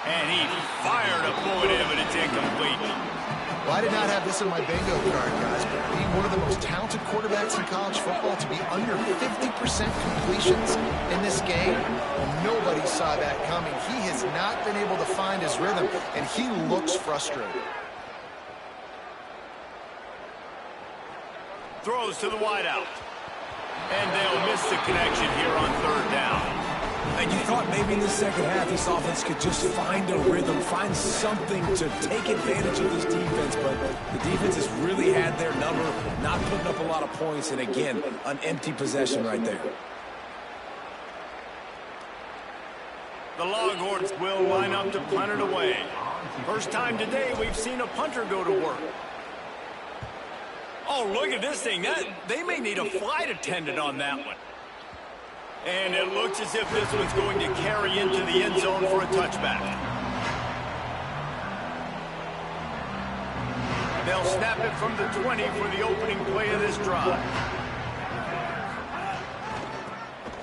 And he fired a bullet in, but it's incomplete. Well, I did not have this on my bingo card, guys, but being one of the most talented quarterbacks in college football, to be under 50% completions in this game, well, nobody saw that coming. He has not been able to find his rhythm, and he looks frustrated. Throws to the wideout. And they'll miss the connection here on third down. And you thought maybe in the second half this offense could just find a rhythm, find something to take advantage of this defense, but the defense has really had their number, not putting up a lot of points, and again, an empty possession right there. The Longhorns will line up to punt it away. First time today we've seen a punter go to work. Oh, look at this thing. They may need a flight attendant on that one. And it looks as if this one's going to carry into the end zone for a touchback. They'll snap it from the 20 for the opening play of this drive.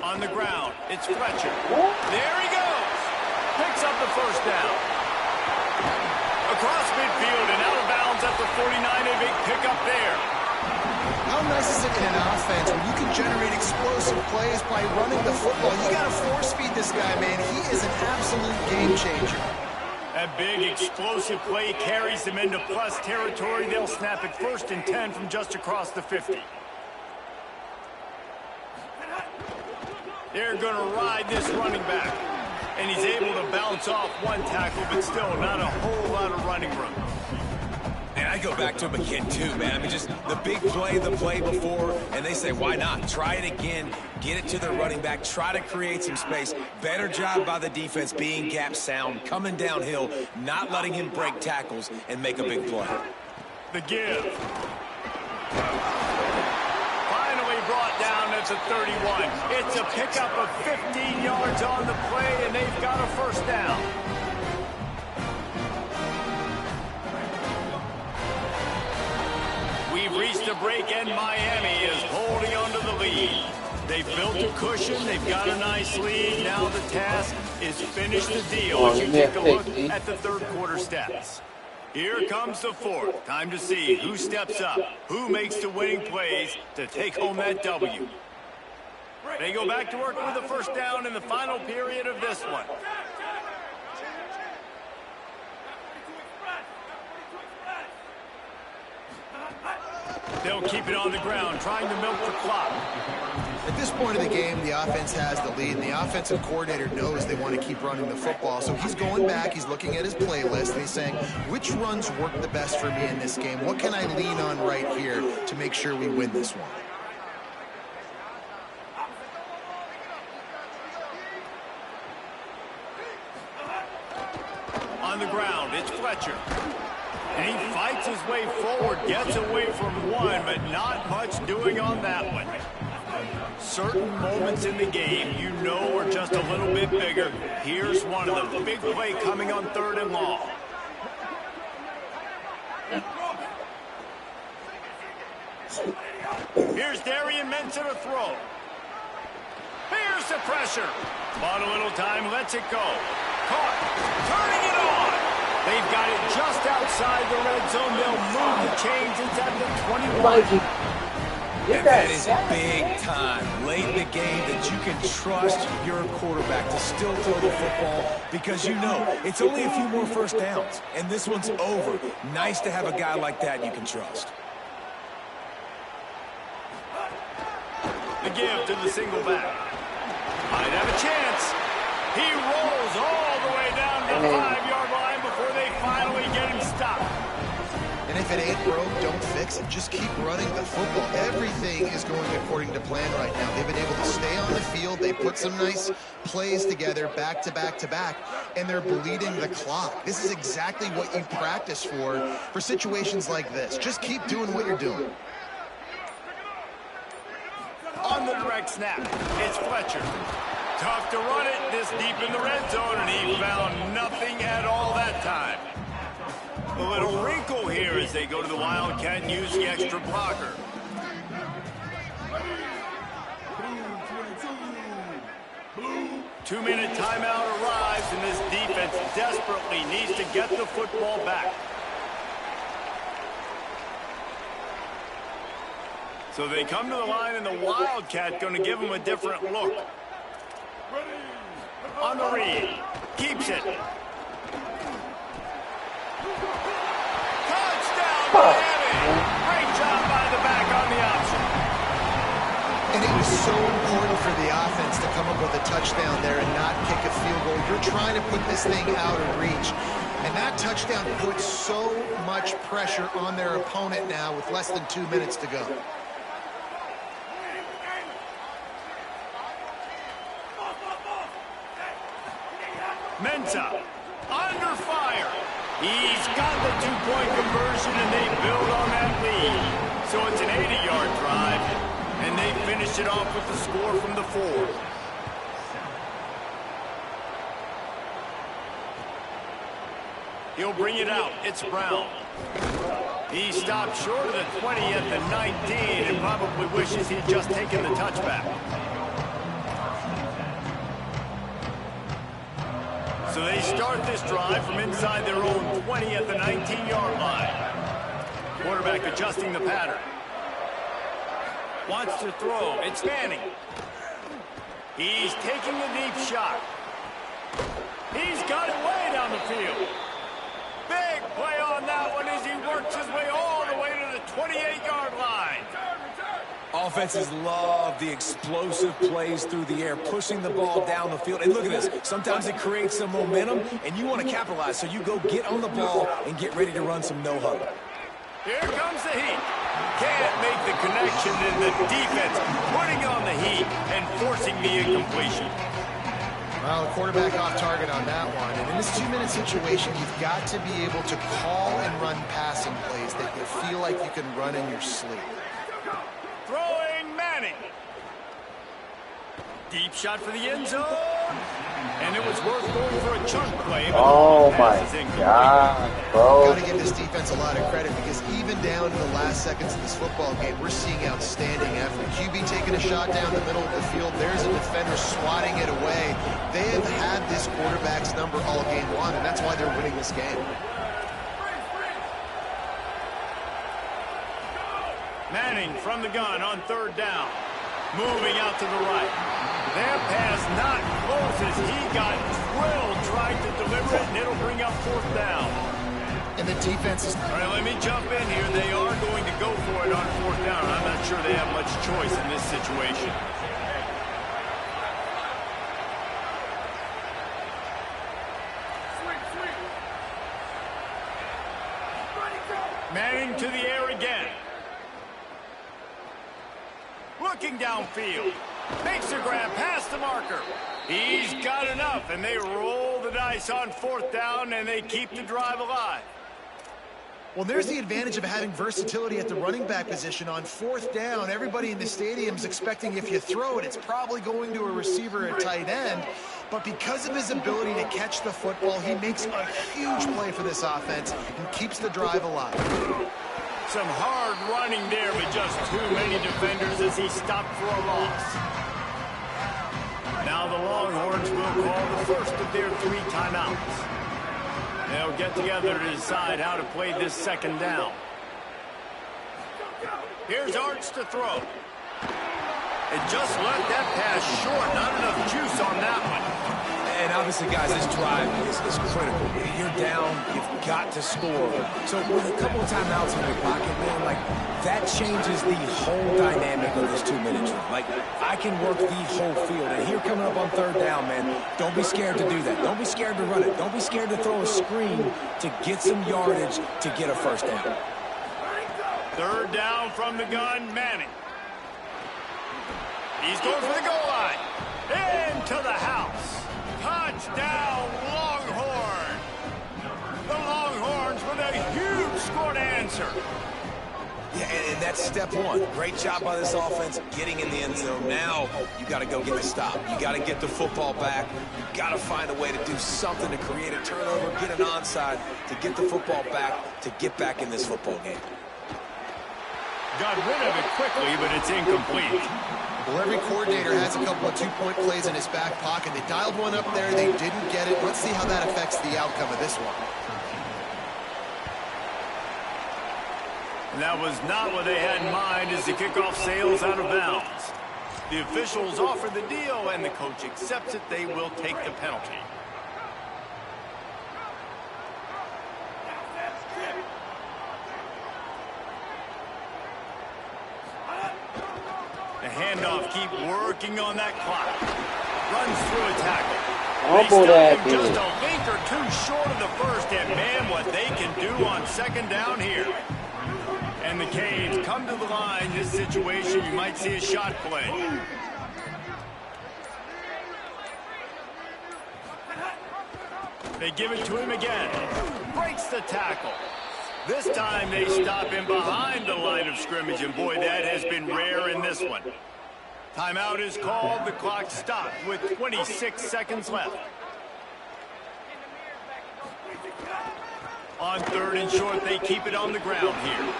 On the ground, it's Fletcher. There he goes. Picks up the first down. Across midfield and out of bounds at the 49. A big pickup there. How nice is it in an offense when you can generate explosive plays by running the football? You got to force feed this guy, man. He is an absolute game changer. That big explosive play carries them into plus territory. They'll snap it 1st and 10 from just across the 50. They're going to ride this running back. And he's able to bounce off one tackle, but still not a whole lot of running room. And I go back to him again, too, man. I mean, just the big play, the play before, and they say, why not? Try it again, get it to their running back, try to create some space. Better job by the defense being gap sound, coming downhill, not letting him break tackles and make a big play. The give. Finally brought down at the 31. It's a pickup of 15 yards on the play, and they've got a first down. We've reached a break, and Miami is holding on to the lead. They've built a cushion. They've got a nice lead. Now the task is finish the deal as you take a look at the third quarter stats. Here comes the fourth. Time to see who steps up, who makes the winning plays to take home that W. They go back to work with the first down in the final period of this one. They'll keep it on the ground, trying to milk the clock. At this point of the game, the offense has the lead, and the offensive coordinator knows they want to keep running the football. So he's going back, he's looking at his playlist, and he's saying, which runs work the best for me in this game? What can I lean on right here to make sure we win this one? On the ground, it's Fletcher. And he fights his way forward, gets away from one, but not much doing on that one. Certain moments in the game you know are just a little bit bigger. Here's one of them. Big play coming on 3rd and long. Here's Darian Ncaa to throw. Here's the pressure. Bought a little time, lets it go. Caught. Turning it on. They've got it just outside the red zone. They'll move the chains inside the 21. And that is big time, late in the game, that you can trust your quarterback to still throw the football because you know it's only a few more first downs, and this one's over. Nice to have a guy like that you can trust. The give to the single back. Might have a chance. He rolls all the way down the 5-yard line before they finally get him stopped. And if it ain't broke, don't fix it. Just keep running the football. Everything is going according to plan right now. They've been able to stay on the field. They put some nice plays together back to back to back, and they're bleeding the clock. This is exactly what you practice for situations like this. Just keep doing what you're doing. On the direct snap, it's Fletcher. Tough to run it this deep in the red zone, and he found nothing at all that time. A little wrinkle here as they go to the Wildcat and use the extra blocker. Two-minute timeout arrives, and this defense desperately needs to get the football back. So they come to the line, and the Wildcat going to give them a different look. On the read, keeps it. Great job by the back on the option. And it was so important for the offense to come up with a touchdown there and not kick a field goal. You're trying to put this thing out of reach. And that touchdown puts so much pressure on their opponent now with less than 2 minutes to go. Ncaa under fire. He's got the 2-point conversion, and they build on that lead. So it's an 80-yard drive, and they finish it off with the score from the 4. He'll bring it out. It's Brown. He stopped short of the 20 at the 19 and probably wishes he'd just taken the touchback. So they start this drive from inside their own 20 at the 19-yard line. Quarterback adjusting the pattern. Wants to throw. It's Manning. He's taking a deep shot. He's got it way down the field. Big play on that one as he works his way all the way to the 28-yard line. Offenses love the explosive plays through the air, pushing the ball down the field. And look at this. Sometimes it creates some momentum, and you want to capitalize. So you go get on the ball and get ready to run some no-huddle. Here comes the heat. Can't make the connection, and the defense putting on the heat and forcing the incompletion. Well, the quarterback off target on that one. And in this 2-minute situation, you've got to be able to call and run passing plays that you feel like you can run in your sleep. Throwing Manning. Deep shot for the end zone. And it was worth going for a chunk play. Oh my God, bro. Got to give this defense a lot of credit because even down to the last seconds of this football game, we're seeing outstanding effort. QB taking a shot down the middle of the field. There's a defender swatting it away. They have had this quarterback's number all game long, and that's why they're winning this game. Manning from the gun on 3rd down. Moving out to the right. Their pass not close as he got drilled trying to deliver it, and it'll bring up 4th down. And the defense is... All right, let me jump in here. They are going to go for it on 4th down. I'm not sure they have much choice in this situation. Manning to the air again. Looking downfield. Makes a grab past the marker. He's got enough, and they roll the dice on 4th down, and they keep the drive alive. Well, there's the advantage of having versatility at the running back position. On 4th down, everybody in the stadium's expecting if you throw it, it's probably going to a receiver at tight end. But because of his ability to catch the football, he makes a huge play for this offense and keeps the drive alive. Some hard running there, but just too many defenders as he stopped for a loss. Now the Longhorns will call the first of their 3 timeouts. They'll get together to decide how to play this 2nd down. Here's Arch to throw. And just let that pass short. Not enough juice on that one. And obviously, guys, this drive is critical. You're down, you've got to score. So with a couple of timeouts in your pocket, man, like, that changes the whole dynamic of this 2-minute drive. Like, I can work the whole field. And here coming up on 3rd down, man, don't be scared to do that. Don't be scared to run it. Don't be scared to throw a screen to get some yardage to get a 1st down. 3rd down from the gun, Manning. He's going for the goal line. Into the house. Touchdown, Longhorn. The Longhorns with a huge score to answer. Yeah, and that's step 1. Great job by this offense getting in the end zone. Now you got to go get the stop. You got to get the football back. You got to find a way to do something to create a turnover, get an onside, to get the football back, to get back in this football game. Got rid of it quickly, but it's incomplete. Well, every coordinator has a couple of 2-point plays in his back pocket. They dialed one up there. They didn't get it. Let's see how that affects the outcome of this one. And that was not what they had in mind as the kickoff sails out of bounds. The officials offer the deal, and the coach accepts it. They will take the penalty. The handoff, keep working on that clock. Runs through a tackle. They stop him just a link or 2 short of the first, and man, what they can do on 2nd down here. And the Canes come to the line. This situation, you might see a shot play. They give it to him again. Breaks the tackle. This time they stop him behind the line of scrimmage, and boy, that has been rare in this one. Timeout is called. The clock stopped with 26 seconds left. On 3rd and short, they keep it on the ground here.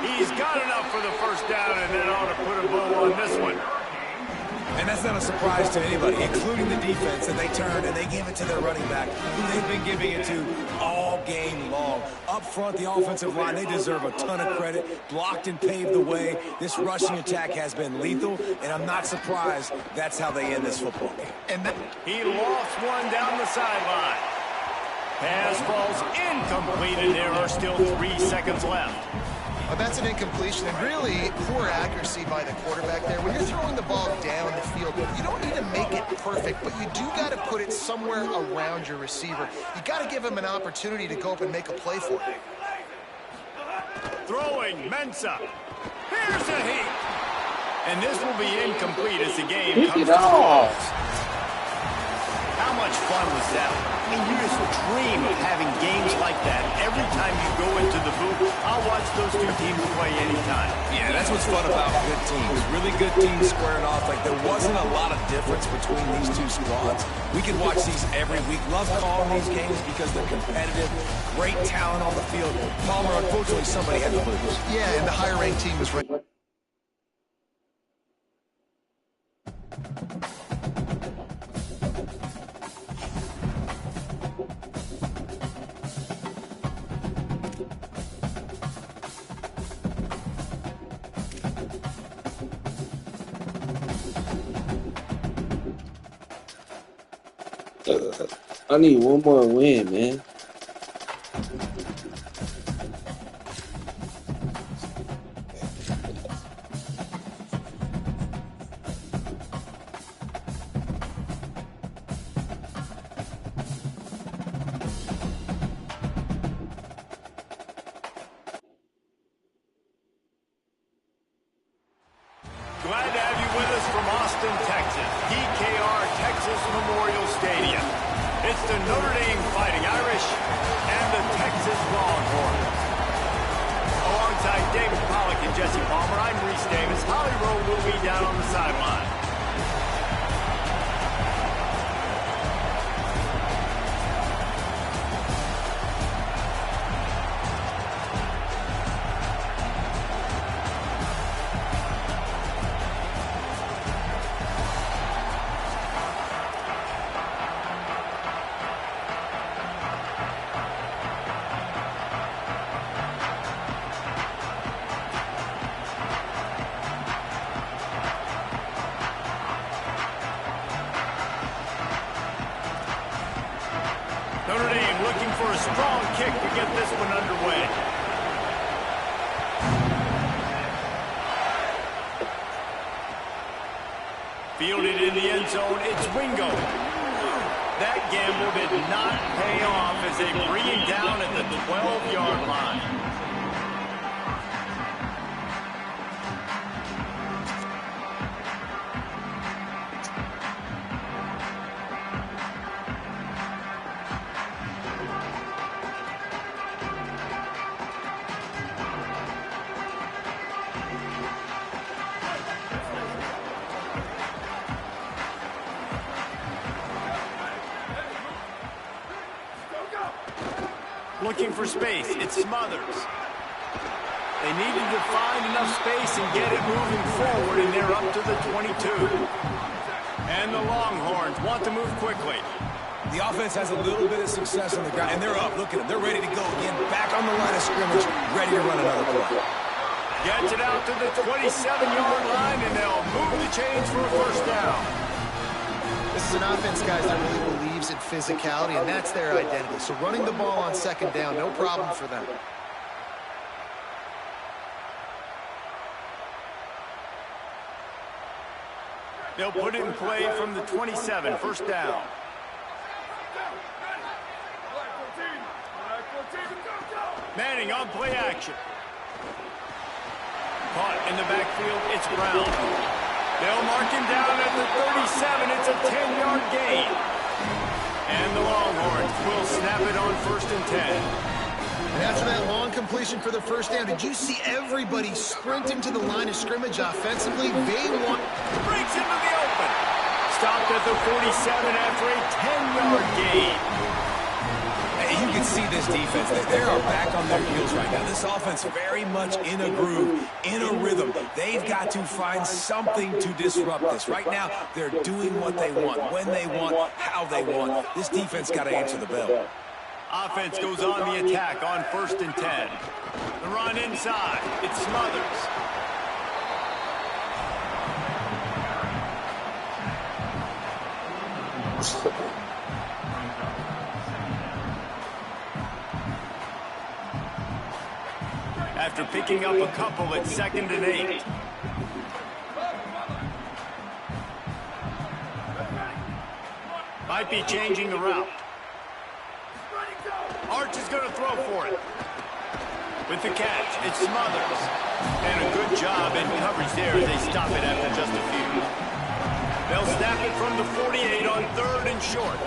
He's got enough for the 1st down, and that ought to put a bow on this one. And that's not a surprise to anybody, including the defense, that they turned and they gave it to their running back, who they've been giving it to all game long. Up front, the offensive line, they deserve a ton of credit. Blocked and paved the way. This rushing attack has been lethal, and I'm not surprised that's how they end this football game. And he lost one down the sideline. Pass falls incomplete, and there are still 3 seconds left. Well, that's an incompletion, and really poor accuracy by the quarterback there. When you're throwing the ball down the field, you don't need to make it perfect, but you do got to put it somewhere around your receiver. You got to give him an opportunity to go up and make a play for it. Throwing, Ncaa. Here's a heat. And this will be incomplete as the game comes to a close. How much fun was that? I mean, you just dream of having games like that every time you go into the booth. I'll watch those 2 teams play anytime. Yeah, that's what's fun about good teams. Really good teams squaring off. Like, there wasn't a lot of difference between these 2 squads. We could watch these every week. Love calling these games because they're competitive. Great talent on the field. Palmer, unfortunately, somebody had to lose. Yeah, and the higher-ranked team was right. I need one more win, man. Glad to have you with us from Austin, Texas, DKR Texas Memorial Stadium. It's the Notre Dame Fighting Irish and the Texas Longhorns. Alongside David Pollack and Jesse Palmer, I'm Reese Davis. Holly Rowe will be down on the sideline. Notre Dame looking for a strong kick to get this one underway. Fielded in the end zone, it's Wingo. That gamble did not pay off as they bring him down at the 12-yard line. Looking for space, it's Smothers. They needed to find enough space and get it moving forward, and they're up to the 22. And the Longhorns want to move quickly. The offense has a little bit of success on the ground, and they're up. Look at them. They're ready to go again. Back on the line of scrimmage, ready to run another play. Gets it out to the 27-yard line, and they'll move the chains for a first down. This is an offense, guys, that really believes in physicality, and that's their identity. So running the ball on second down, no problem for them. They'll put it in play from the 27, first down. Manning on play action. Caught in the backfield, it's Brown. They'll mark him down at the 37. It's a 10-yard gain. And the Longhorns will snap it on 1st and 10. And after that long completion for the first down, did you see everybody sprinting to the line of scrimmage offensively? They want... Breaks into the open. Stopped at the 47 after a 10-yard gain. You can see this defense. They are back on their heels right now. This offense very much in a groove, in a rhythm. They've got to find something to disrupt this. Right now, they're doing what they want, when they want, how they want. This defense got to answer the bell. Offense goes on the attack on 1st and 10. The run inside. It's Smothers. After picking up a couple at 2nd and 8. Might be changing the route. Arch is going to throw for it. With the catch, it's Smothers. And a good job in coverage there as they stop it after just a few. They'll snap it from the 48 on 3rd and short.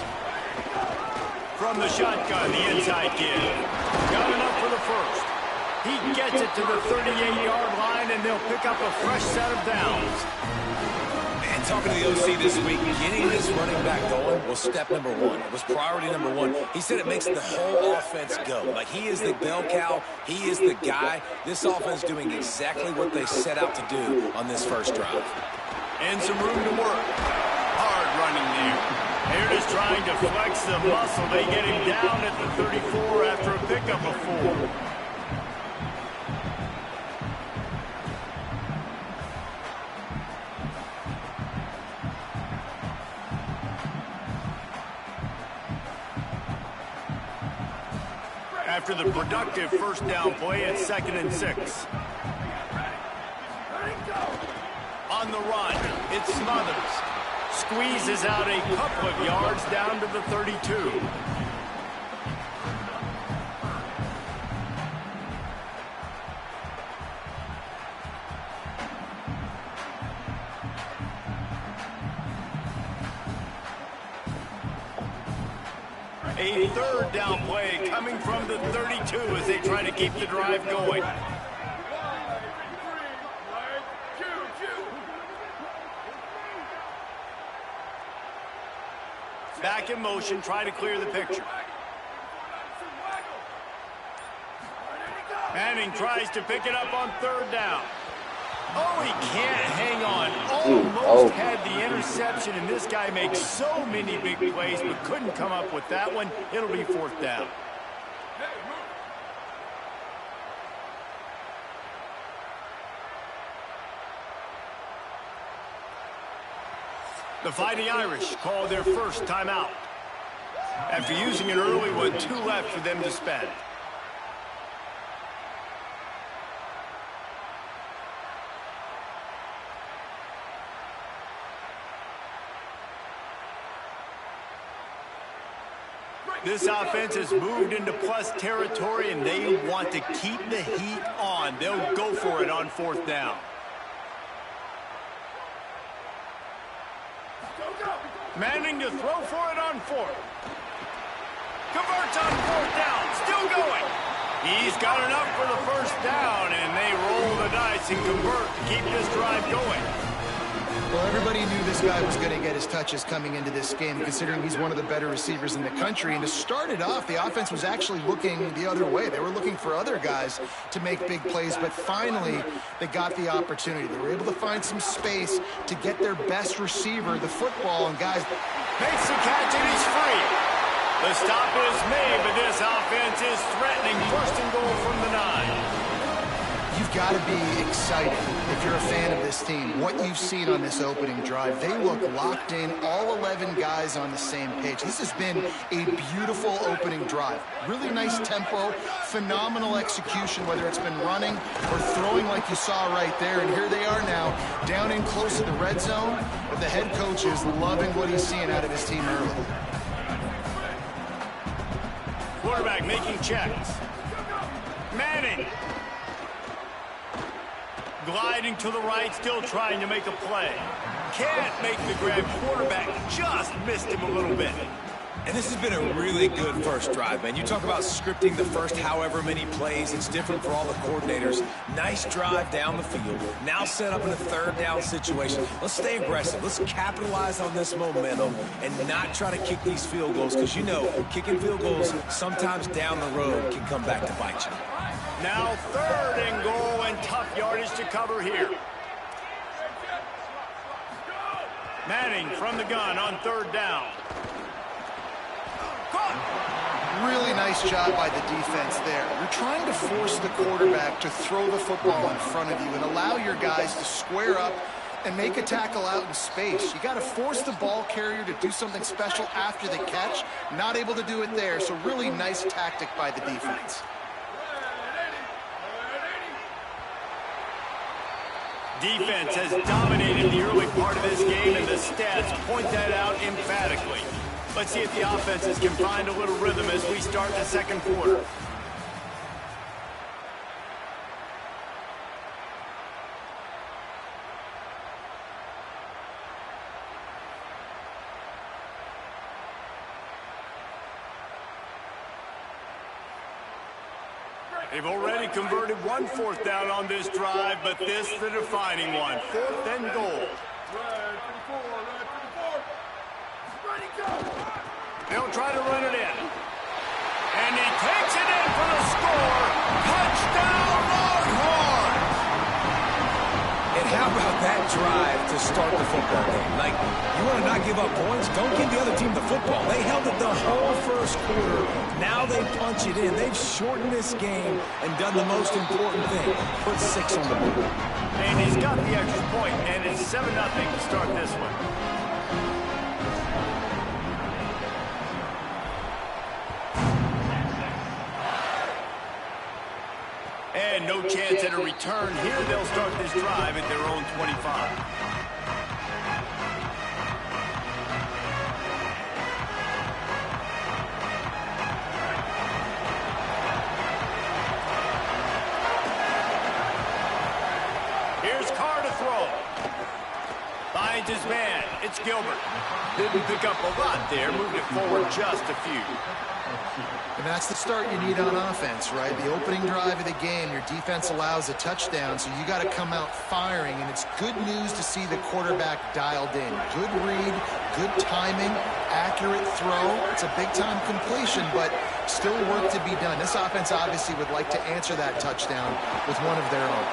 From the shotgun, the inside kid. Got enough for the first. He gets it to the 38-yard line, and they'll pick up a fresh set of downs. And talking to the OC this week, getting this running back going was step number one. It was priority number one. He said it makes the whole offense go. Like, he is the bell cow. He is the guy. This offense doing exactly what they set out to do on this first drive. And some room to work. Hard running there. They're just trying to flex the muscle. They get him down at the 34 after a pickup of 4. After the productive first down play at 2nd and 6. On the run, it's Smothers. Squeezes out a couple of yards down to the 32. A third down play coming from the 32 as they try to keep the drive going. Back in motion, try to clear the picture. Manning tries to pick it up on third down. Oh, he can't hang on. Almost had the interception, and this guy makes so many big plays, but couldn't come up with that one. It'll be fourth down. The Fighting Irish call their first timeout. After using an early one, 2 left for them to spend. This offense has moved into plus territory, and they want to keep the heat on. They'll go for it on fourth down. Manning to throw for it on fourth. Converts on fourth down. Still going. He's got enough for the first down, and they roll the dice and convert to keep this drive going. Well, everybody knew this guy was going to get his touches coming into this game, considering he's one of the better receivers in the country. And to start it off, the offense was actually looking the other way. They were looking for other guys to make big plays, but finally they got the opportunity. They were able to find some space to get their best receiver the football, and guys... Makes the catch, and he's free. The stop is made, but this offense is threatening first and goal from the 9. You've got to be excited if you're a fan of this team. What you've seen on this opening drive, they look locked in, all 11 guys on the same page. This has been a beautiful opening drive. Really nice tempo, phenomenal execution, whether it's been running or throwing like you saw right there. And here they are now, down in close to the red zone, but the head coach is loving what he's seeing out of his team early. Quarterback making checks. Manning. Gliding to the right, still trying to make a play. Can't make the grab. Quarterback just missed him a little bit. And this has been a really good first drive, man. You talk about scripting the first however many plays. It's different for all the coordinators. Nice drive down the field. Now set up in a third down situation. Let's stay aggressive. Let's capitalize on this momentum and not try to kick these field goals, because you know kicking field goals sometimes down the road can come back to bite you. Now third and goal, and tough yardage to cover here. Manning from the gun on third down. Really nice job by the defense there. You're trying to force the quarterback to throw the football in front of you and allow your guys to square up and make a tackle out in space. You got to force the ball carrier to do something special after the catch. Not able to do it there, so really nice tactic by the defense. Defense has dominated the early part of this game, and the stats point that out emphatically. Let's see if the offenses can find a little rhythm as we start the second quarter. They've already converted one fourth down on this drive, but this the defining one. Fourth and goal. They'll try to run it in. And he takes it in for the score. Touchdown, Longhorns! And how about that drive to start the football game? Like, you want to not give up points? Don't give the other team the football. They held it the whole first quarter. Now they punch it in. They've shortened this game and done the most important thing. Put 6 on the board. And he's got the extra point, and it's 7-0 to start this one. And no chance at a return here. They'll start this drive at their own 25. Here's Carr to throw. Finds his man. It's Gilbert. Didn't pick up a lot there. Moved it forward just a few. And that's the start you need on offense, right? The opening drive of the game, your defense allows a touchdown, so you got to come out firing, and it's good news to see the quarterback dialed in. Good read, good timing, accurate throw. It's a big-time completion, but still work to be done. This offense obviously would like to answer that touchdown with one of their own.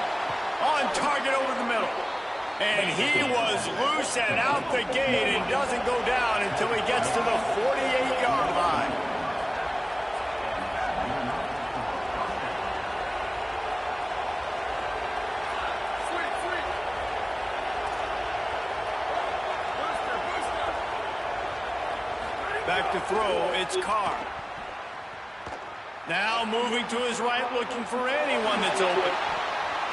On target over the middle. And he was loose and out the gate and doesn't go down until he gets to the 48-yard line. Back to throw, it's Carr. Now moving to his right, looking for anyone that's open.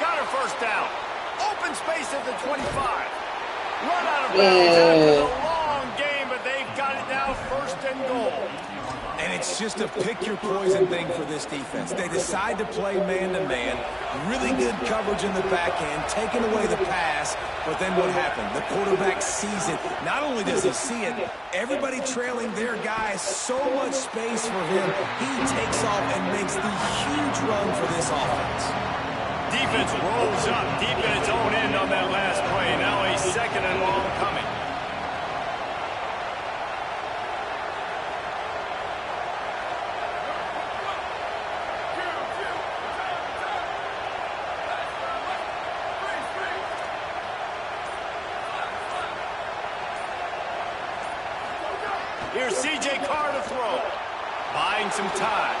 Got a first down. Open space at the 25. Run out of bounds after the long game, but they've got it now first and goal. And it's just a pick-your-poison thing for this defense. They decide to play man-to-man. Really good coverage in the back end, taking away the pass. But then what happened? The quarterback sees it. Not only does he see it, everybody trailing their guy, so much space for him. He takes off and makes the huge run for this offense. Defense rolls up deep in its own end on that last play. Now a second and long coming. Here's C.J. Carr to throw. Buying some time.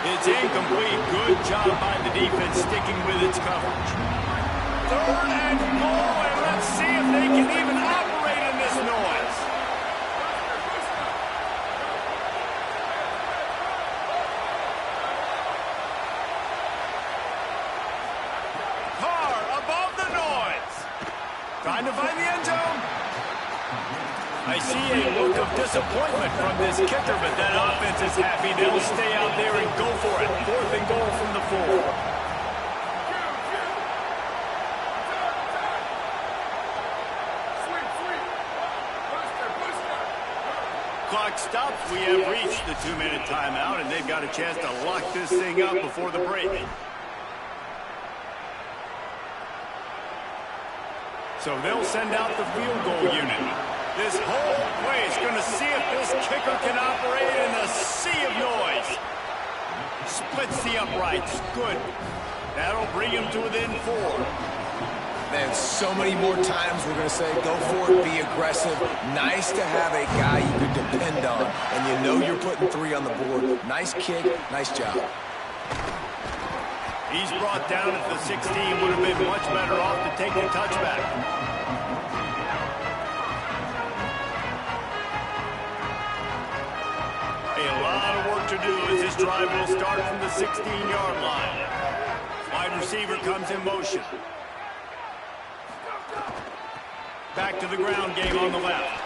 It's incomplete. Good job by the defense sticking with its coverage. Third and goal, and let's see if they can even operate in this noise. Carr above the noise. Trying to find the end zone. I see a look of disappointment from this kicker, but that offense is happy. They'll stay out there and go for it. Fourth and goal from the 4. Clock stops. We have reached the 2-minute timeout, and they've got a chance to lock this thing up before the break. So they'll send out the field goal unit. This whole play is going to see if this kicker can operate in a sea of noise. Splits the uprights. Good. That'll bring him to within 4. Man, so many more times we're going to say, go for it, be aggressive. Nice to have a guy you can depend on, and you know you're putting 3 on the board. Nice kick, nice job. He's brought down at the 16. Would have been much better off to take the touchback. A lot of work to do as this drive will start from the 16-yard line. Wide receiver comes in motion. Back to the ground game on the left.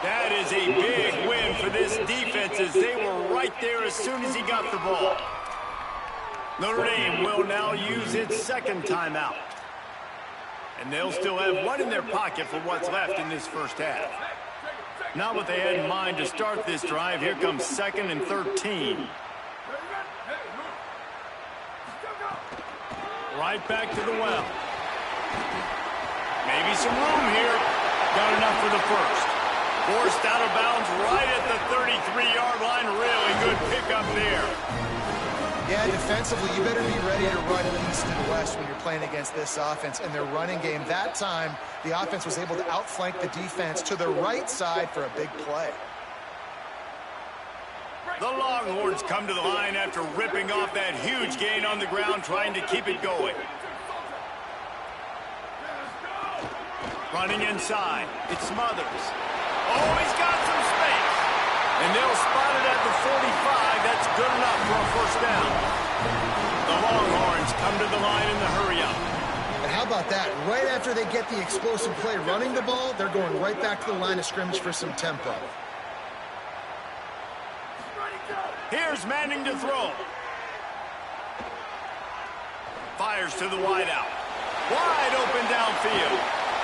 That is a big win for this defense as they were right there as soon as he got the ball. Notre Dame will now use its second timeout. And they'll still have one in their pocket for what's left in this first half. Not what they had in mind to start this drive. Here comes 2nd and 13. Right back to the well. Maybe some room here. Got enough for the first. Forced out of bounds right at the 33-yard line. Really good pickup there. Yeah, defensively, you better be ready to run east and west when you're playing against this offense and their running game. That time, the offense was able to outflank the defense to the right side for a big play. The Longhorns come to the line after ripping off that huge gain on the ground, trying to keep it going. Running inside. It's Smothers. Oh, he's got some space. And they'll spot it at the 45. That's good enough for a first down. The Longhorns come to the line in the hurry-up. And how about that? Right after they get the explosive play running the ball, they're going right back to the line of scrimmage for some tempo. Here's Manning to throw. Fires to the wideout. Wide open downfield.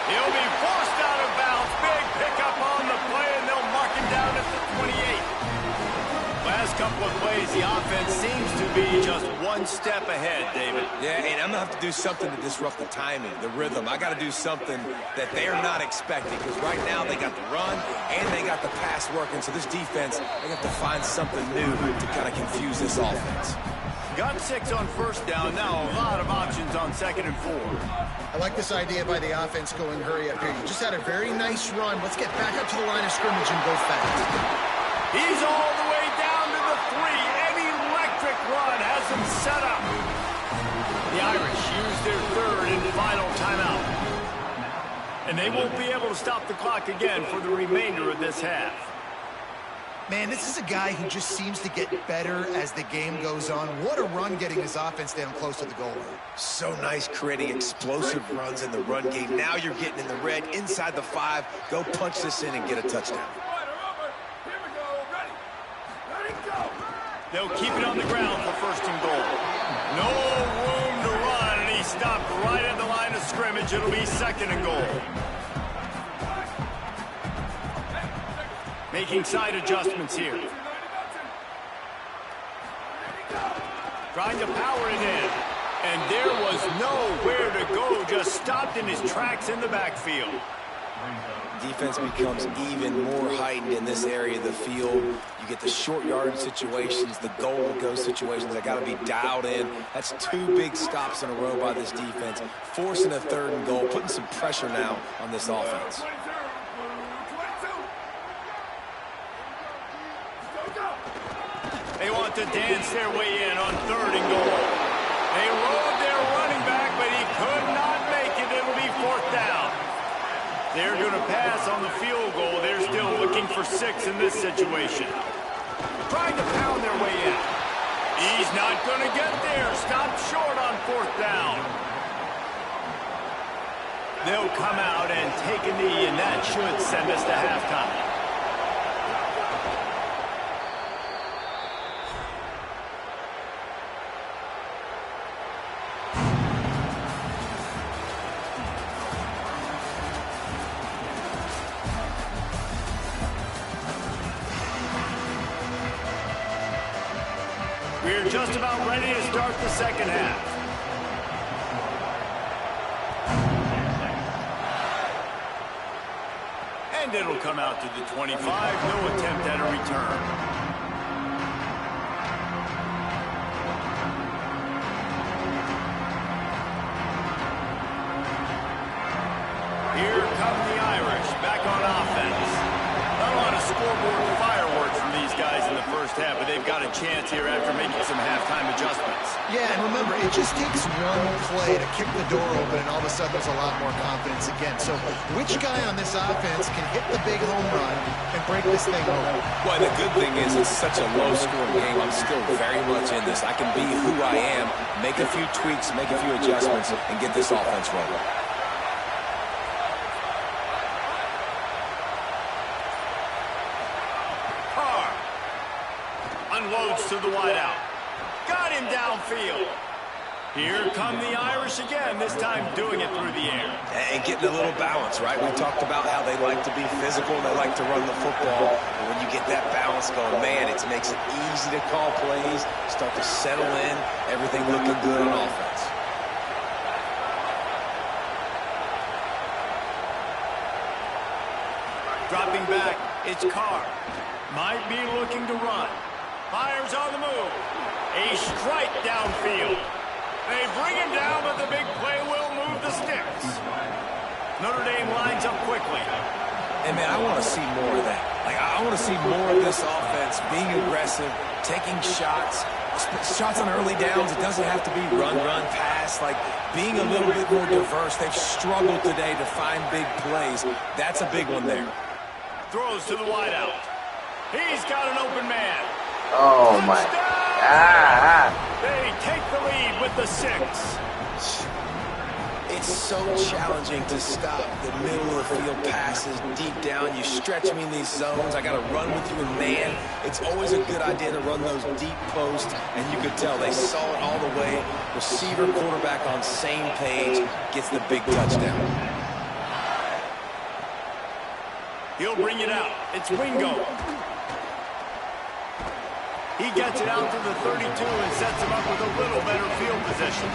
He'll be forced out of bounds. Big pickup on the play, and they'll mark him down at the 28. Last couple of plays, the offense seems to be just one step ahead, David. Yeah, and I'm going to have to do something to disrupt the timing, the rhythm. I got to do something that they are not expecting, because right now they got the run and they got the pass working. So this defense, they have to find something new to kind of confuse this offense. Got 6 on first down. Now a lot of options on 2nd and 4. I like this idea by the offense going hurry up here. You just had a very nice run. Let's get back up to the line of scrimmage and go fast. He's all the way down to the 3. An electric run has him set up. The Irish use their 3rd and final timeout. And they won't be able to stop the clock again for the remainder of this half. Man, this is a guy who just seems to get better as the game goes on. What a run getting his offense down close to the goal line. So nice creating explosive runs in the run game. Now you're getting in the red, inside the 5. Go punch this in and get a touchdown. They'll keep it on the ground for 1st and goal. No room to run, and he stopped right at the line of scrimmage. It'll be 2nd and goal. Making side adjustments here. Trying to power it in. And there was nowhere to go. Just stopped in his tracks in the backfield. Defense becomes even more heightened in this area of the field. You get the short yardage situations, the goal-to-go situations that got to be dialed in. That's 2 big stops in a row by this defense, forcing a 3rd and goal, putting some pressure now on this offense. They want to dance their way in on 3rd and goal. They rode their running back, but he could not make it. It'll be 4th down. They're going to pass on the field goal. They're still looking for 6 in this situation. Trying to pound their way in. He's not going to get there. Stopped short on 4th down. They'll come out and take a knee, and that should send us to halftime. We're just about ready to start the 2nd half. And it'll come out to the 25. No attempt at a return. Here come the Irish back on offense. Not a lot of scoreboard fireworks from these guys in the first half, but they've got a chance here after making some halftime adjustments. Yeah, and remember, it just takes one play to kick the door open, and all of a sudden there's a lot more confidence again. So which guy on this offense can hit the big home run and break this thing open? Well, the good thing is it's such a low-scoring game. I'm still very much in this. I can be who I am, make a few tweaks, make a few adjustments, and get this offense rolling. Unloads to the wideout. Got him downfield. Here come the Irish again, this time doing it through the air. And getting a little balance, right? We talked about how they like to be physical and they like to run the football. But when you get that balance going, man, it makes it easy to call plays, start to settle in, everything looking good on offense. Dropping back, it's Carr. Might be looking to run. Fires on the move. A strike downfield. They bring him down, but the big play will move the sticks. Notre Dame lines up quickly. And, man, I want to see more of that. Like, I want to see more of this offense being aggressive, taking shots on early downs. It doesn't have to be run, pass. Like, being a little bit more diverse. They've struggled today to find big plays. That's a big one there. Throws to the wideout. He's got an open man. Oh, my God. They take the lead with the 6. It's so challenging to stop the middle of the field passes deep down. You stretch me in these zones. I got to run with you in man. It's always a good idea to run those deep posts, and you could tell they saw it all the way. Receiver, quarterback on same page, gets the big touchdown. He'll bring it out. It's Wingo. He gets it out to the 32 and sets him up with a little better field position.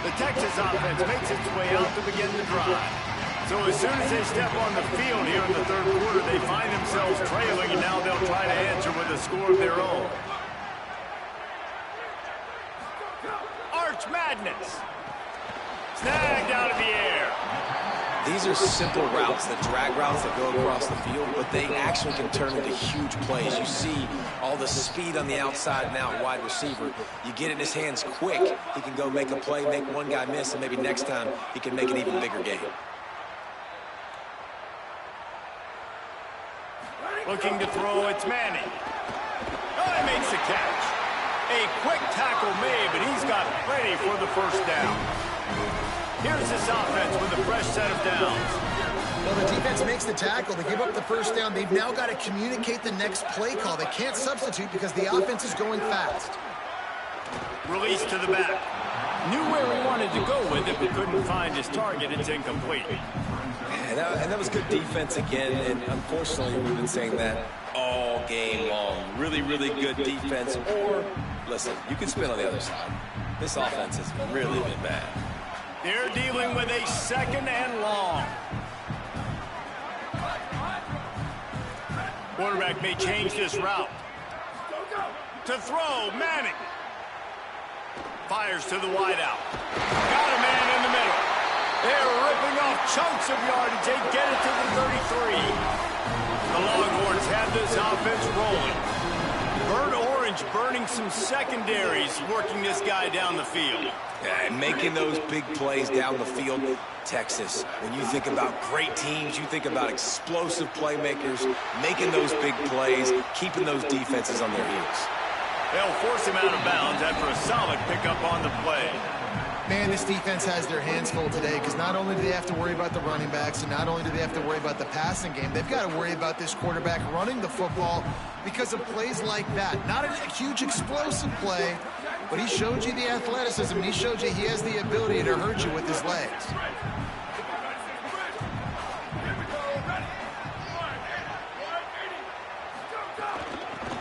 The Texas offense makes its way out to begin the drive. So as soon as they step on the field here in the third quarter, they find themselves trailing, and now they'll try to answer with a score of their own. Arch Madness. Snagged out of the air. These are simple routes, the drag routes that go across the field, but they actually can turn into huge plays. You see all the speed on the outside now, wide receiver. You get it in his hands quick, he can go make a play, make one guy miss, and maybe next time he can make an even bigger game. Looking to throw, it's Manning. Oh, he makes the catch. A quick tackle made, but he's got plenty for the first down. Here's this offense with a fresh set of downs. Well, the defense makes the tackle. They give up the first down. They've now got to communicate the next play call. They can't substitute because the offense is going fast. Release to the back. Knew where he wanted to go with it, but couldn't find his target. It's incomplete. And that was good defense again, and unfortunately we've been saying that all game long. Really, really good defense. Or, listen, you can spin on the other side. This offense has really been bad. They're dealing with a second and long. Quarterback may change this route. To throw, Manning. Fires to the wideout. Got a man in the middle. They're ripping off chunks of yardage. They get it to the 33. The Longhorns have this offense rolling. Burnt Orange burning some secondaries, working this guy down the field. Yeah, and making those big plays down the field. Texas, when you think about great teams, you think about explosive playmakers, making those big plays, keeping those defenses on their heels. They'll force him out of bounds after a solid pickup on the play. Man, this defense has their hands full today because not only do they have to worry about the running backs and not only do they have to worry about the passing game, they've got to worry about this quarterback running the football because of plays like that. Not a huge explosive play, but he showed you the athleticism. And he showed you he has the ability to hurt you with his legs.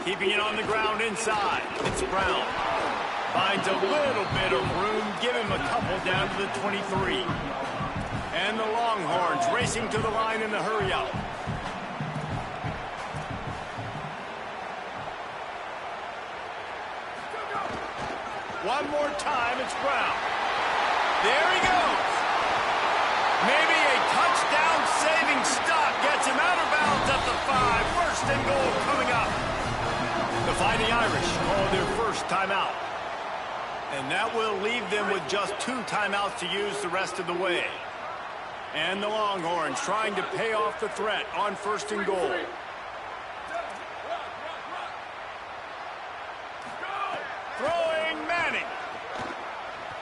Keeping it on the ground inside. It's Brown. Finds a little bit of room. Give him a couple down to the 23. And the Longhorns racing to the line in the hurry up. One more time, it's Brown. There he goes. Maybe a touchdown-saving stop gets him out of bounds at the 5. First and goal coming up. The Fighting Irish call their first timeout. And that will leave them with just 2 timeouts to use the rest of the way. And the Longhorns trying to pay off the threat on first and goal. Throwing Manning.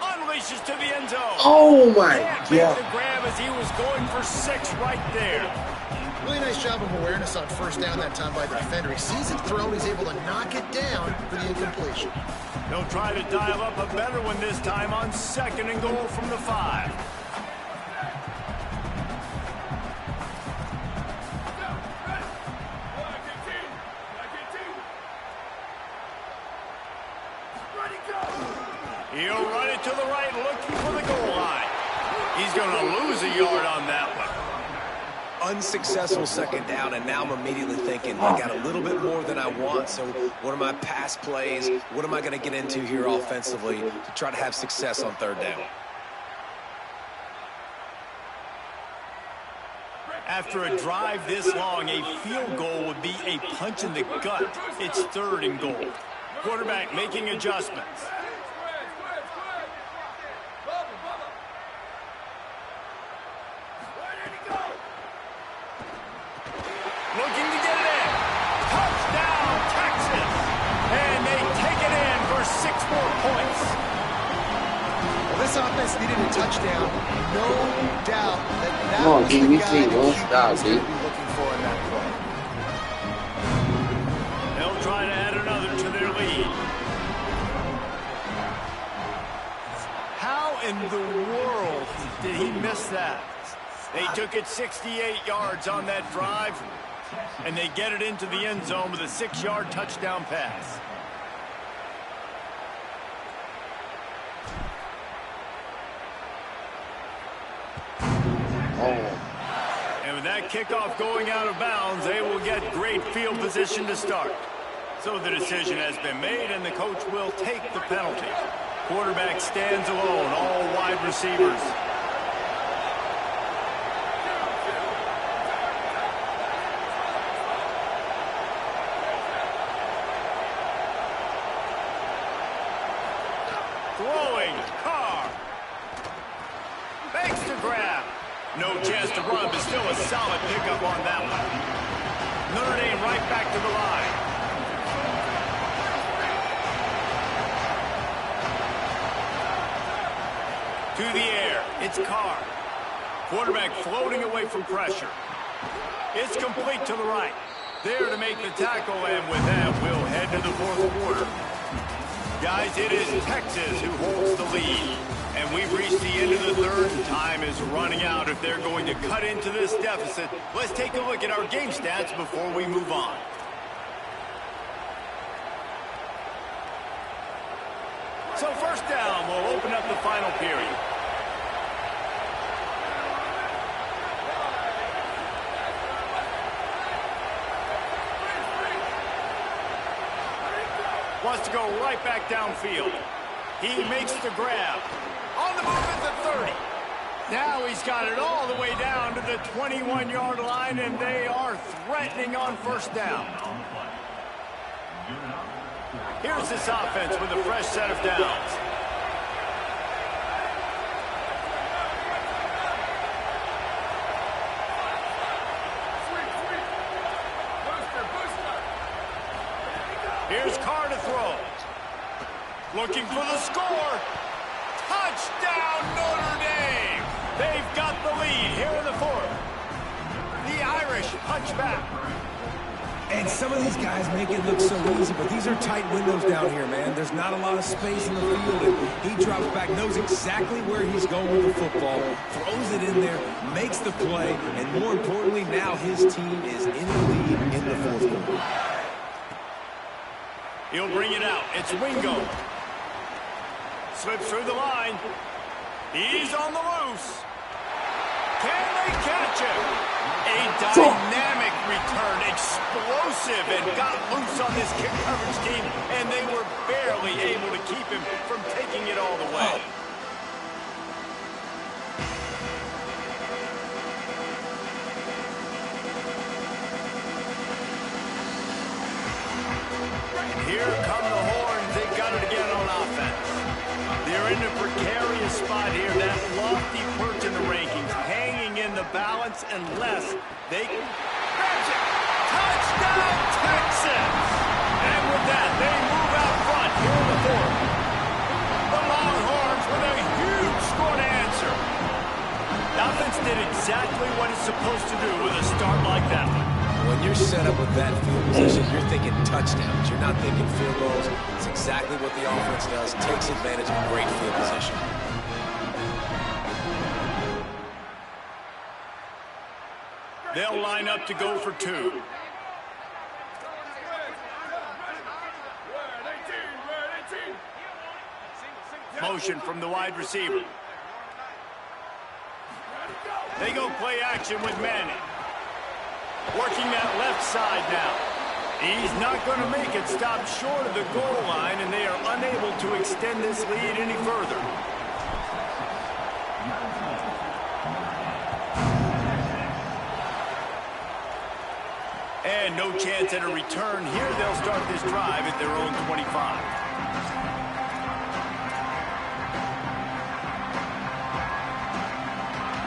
Unleashes to the end zone. Oh, my Can't make God. the grab as he was going for 6 right there. Really nice job of awareness on first down that time by the defender. He sees it thrown. He's able to knock it down for the incompletion. They'll try to dial up a better one this time on second and goal from the 5. He'll run it to the right, looking for the goal line. He's going to lose a yard on that one. Unsuccessful second down, and now I'm immediately thinking, I got a little bit more than I want, so what are my pass plays? What am I going to get into here offensively to try to have success on third down? After a drive this long, a field goal would be a punch in the gut. It's third and goal. Quarterback making adjustments. Looking to get it in. Touchdown, Texas. And they take it in for 6 more points. Well, This offense needed a touchdown. No doubt that Come on, was G, the we guy see that one QB stop, was G. going to be looking for in that play. They'll try to add another to their lead. How in the world did he miss that? They took it 68 yards on that drive, and they get it into the end zone with a 6-yard touchdown pass. And with that kickoff going out of bounds, they will get great field position to start. So the decision has been made, and the coach will take the penalty. Quarterback stands alone, all wide receivers. Throwing, Carr. Makes the grab. No chance to run, but still a solid pickup on that one. Notre Dame right back to the line. To the air, it's Carr. Quarterback floating away from pressure. It's complete to the right. There to make the tackle, and with that, we'll head to the fourth quarter. Guys, it is Texas who holds the lead. And we've reached the end of the third, and time is running out if they're going to cut into this deficit. Let's take a look at our game stats before we move on. So first down, we'll open up the final period. Wants to go right back downfield. He makes the grab. On the move at the 30. Now he's got it all the way down to the 21-yard line, and they are threatening on first down. Here's this offense with a fresh set of downs. Here's Carr to throw. Looking for the score. Touchdown, Notre Dame! They've got the lead here in the fourth. The Irish punch back. And some of these guys make it look so easy, but these are tight windows down here, man. There's not a lot of space in the field, and he drops back, knows exactly where he's going with the football, throws it in there, makes the play, and more importantly, now his team is in the lead in the fourth quarter. He'll bring it out. It's Wingo. Slips through the line. He's on the loose. Can they catch him? A dynamic return, explosive, and got loose on this kick coverage team, and they were barely able to keep him from taking it all the way. Here come the horns. They've got it again on offense. They're in a precarious spot here. That lofty perch in the rankings, hanging in the balance unless they can catch it. Touchdown, Texas! And with that, they move out front here in the fourth. The Longhorns with a huge score to answer. The offense did exactly what it's supposed to do with a start like that one. When you're set up with that field position, you're thinking touchdowns. You're not thinking field goals. It's exactly what the offense does. Takes advantage of great field position. They'll line up to go for two. Motion from the wide receiver. They go play action with Manning. Working that left side now. He's not going to make it. Stop short of the goal line, and they are unable to extend this lead any further. And no chance at a return here. They'll start this drive at their own 25.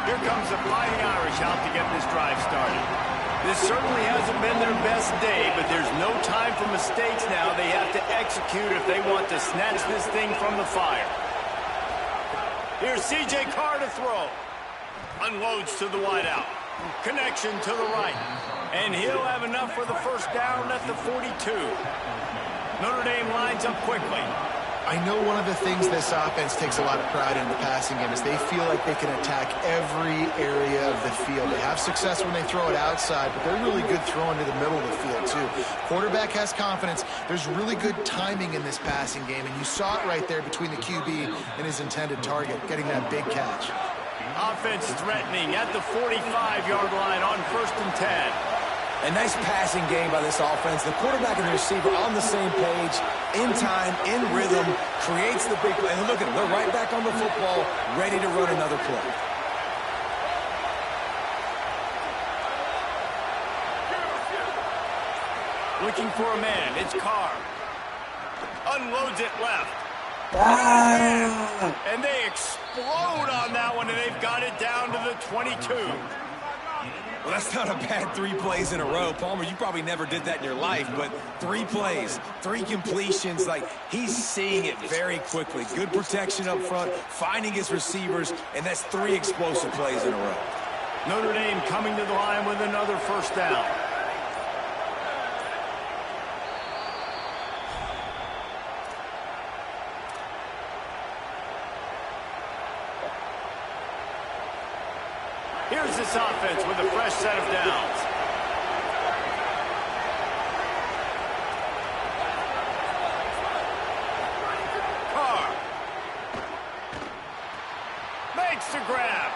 Here comes the Fighting Irish out to get this drive started. This certainly hasn't been their best day, but there's no time for mistakes now. They have to execute if they want to snatch this thing from the fire. Here's C.J. Carr to throw. Unloads to the wideout. Connection to the right. And he'll have enough for the first down at the 42. Notre Dame lines up quickly. I know one of the things this offense takes a lot of pride in the passing game is they feel like they can attack every area of the field. They have success when they throw it outside, but they're really good throwing to the middle of the field, too. Quarterback has confidence. There's really good timing in this passing game, and you saw it right there between the QB and his intended target, getting that big catch. Offense threatening at the 45-yard line on 1st and 10. A nice passing game by this offense. The quarterback and the receiver on the same page, in time, in rhythm, creates the big play. And look at them. They're right back on the football, ready to run another play. Looking for a man. It's Carr. Unloads it left. And they explode on that one, and they've got it down to the 22. Well, that's not a bad 3 plays in a row. Palmer, you probably never did that in your life, but 3 plays, 3 completions, like he's seeing it very quickly. Good protection up front, finding his receivers, and that's 3 explosive plays in a row. Notre Dame coming to the line with another first down. Here's this offense with a fresh set of downs. Carr makes the grab.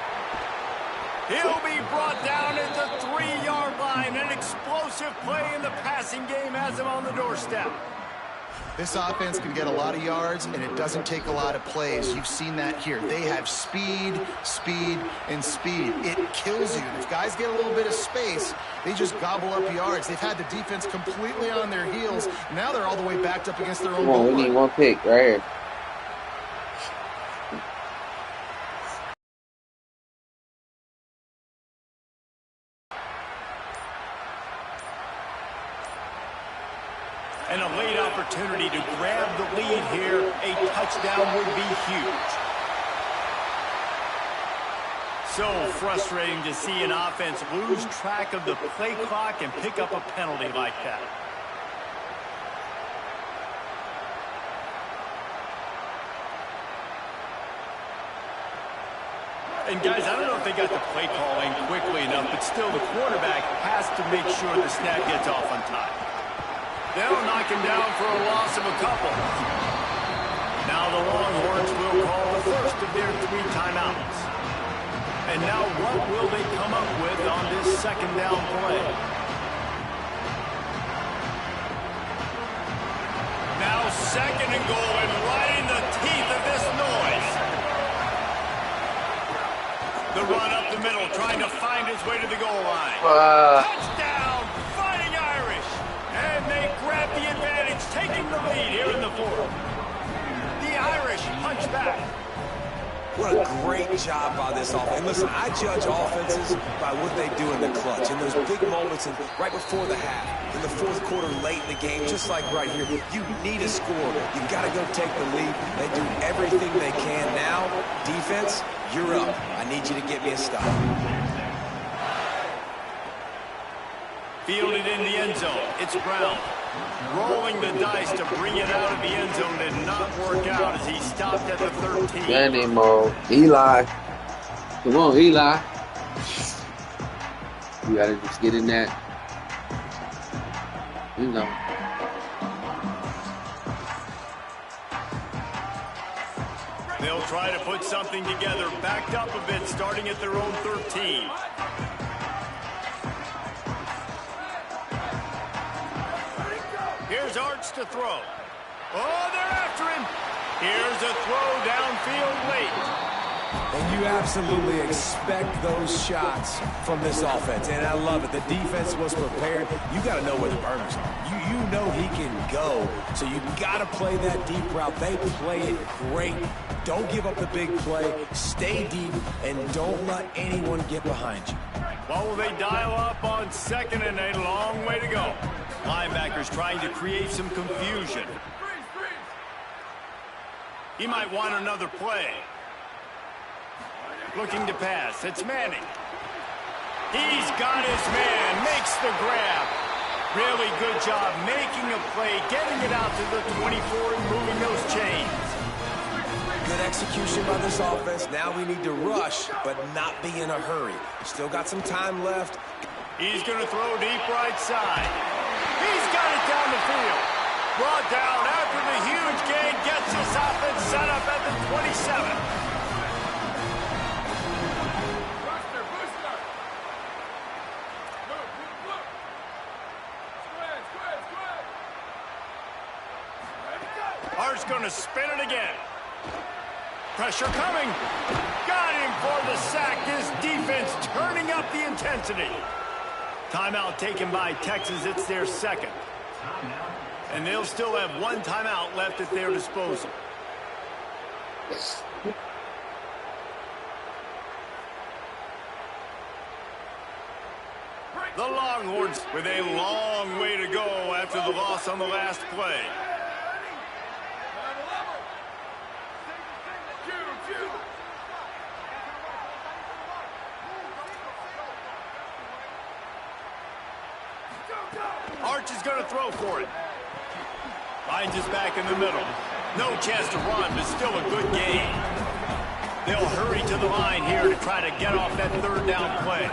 He'll be brought down at the 3-yard line. An explosive play in the passing game has him on the doorstep. This offense can get a lot of yards, and it doesn't take a lot of plays. You've seen that here. They have speed, speed, and speed. It kills you. If guys get a little bit of space, they just gobble up yards. They've had the defense completely on their heels. Now they're all the way backed up against their own goal line. We need 1 pick right here. And a late opportunity to grab the lead here. A touchdown would be huge. So frustrating to see an offense lose track of the play clock and pick up a penalty like that. And guys, I don't know if they got the play call in quickly enough, but still the quarterback has to make sure the snap gets off on time. They'll knock him down for a loss of a couple. Now the Longhorns will call the first of their 3 timeouts. And now what will they come up with on this 2nd down play? Now 2nd and goal, and right in the teeth of this noise. The run up the middle, trying to find his way to the goal line. Touchdown, Fighting Irish. And they grab the advantage, taking the lead here in the 4th. The Irish punch back. What a great job by this offense. And listen, I judge offenses by what they do in the clutch. In those big moments and right before the half, in the 4th quarter, late in the game, just like right here, you need a score. You've got to go take the lead. They do everything they can. Now, defense, you're up. I need you to get me a stop. Fielded in the end zone. It's Brown. Rolling the dice to bring it out of the end zone did not work out as he stopped at the 13. Anymore. Eli. Come on, Eli. You gotta just get in that. You know. They'll try to put something together, backed up a bit, starting at their own 13. Here's Arch to throw. Oh, they're after him. Here's a throw downfield late. And you absolutely expect those shots from this offense. And I love it. The defense was prepared. You got to know where the burners are. You know he can go. So you got to play that deep route. They play it great. Don't give up the big play. Stay deep and don't let anyone get behind you. Well, will they dial up on 2nd and a long way to go? Linebackers trying to create some confusion. He might want another play. Looking to pass. It's Manning. He's got his man. Makes the grab. Really good job making a play, getting it out to the 24 and moving those chains. Good execution by this offense. Now we need to rush, but not be in a hurry. Still got some time left. He's going to throw deep right side. He's got it down the field. Brought down after the huge gain. Gets this offense set up at the 27. Art's going to spin it again. Pressure coming. Got him for the sack. This defense turning up the intensity. Timeout taken by Texas. It's their second. And they'll still have one timeout left at their disposal. The Longhorns with a long way to go after the loss on the last play. Arch is going to throw for it. Finds his back in the middle. No chance to run, but still a good gain. They'll hurry to the line here to try to get off that third down play.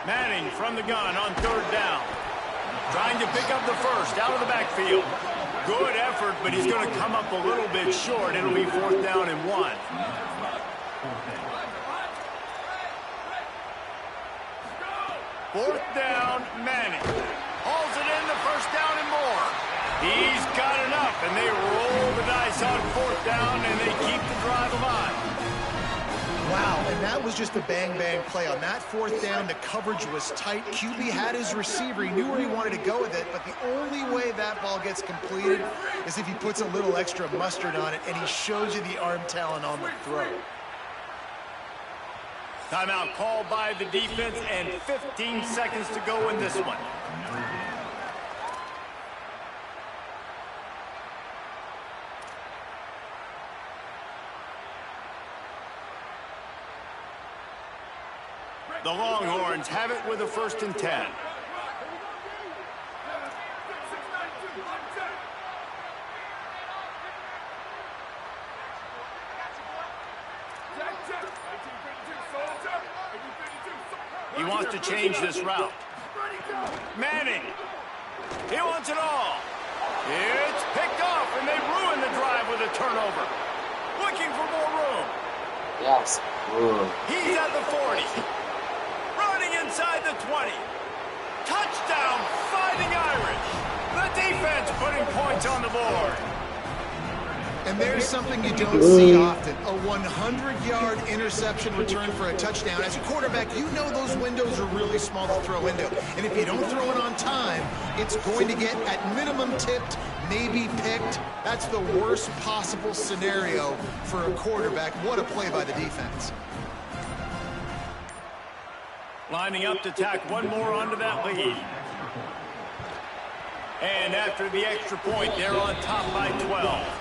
Manning from the gun on third down. Trying to pick up the first out of the backfield. Good effort, but he's going to come up a little bit short. It'll be 4th down and 1. Fourth down, Manning. Hauls it in, the first down and more. He's got enough, and they roll the dice on 4th down, and they keep the drive alive. Wow, and that was just a bang-bang play. On that 4th down, the coverage was tight. QB had his receiver. He knew where he wanted to go with it, but the only way that ball gets completed is if he puts a little extra mustard on it, and he shows you the arm talent on the throw. Timeout called by the defense, and 15 seconds to go in this one. The Longhorns have it with a 1st and 10. He wants to change this route. Manning. He wants it all. It's picked off, and they ruin the drive with a turnover. Looking for more room. Yes. He's at the 40. Running inside the 20. Touchdown, Fighting Irish. The defense putting points on the board. And there's something you don't see often, a 100-yard interception return for a touchdown. As a quarterback, you know those windows are really small to throw into. And if you don't throw it on time, it's going to get at minimum tipped, maybe picked. That's the worst possible scenario for a quarterback. What a play by the defense. Lining up to tack one more onto that lead. And after the extra point, they're on top by 12.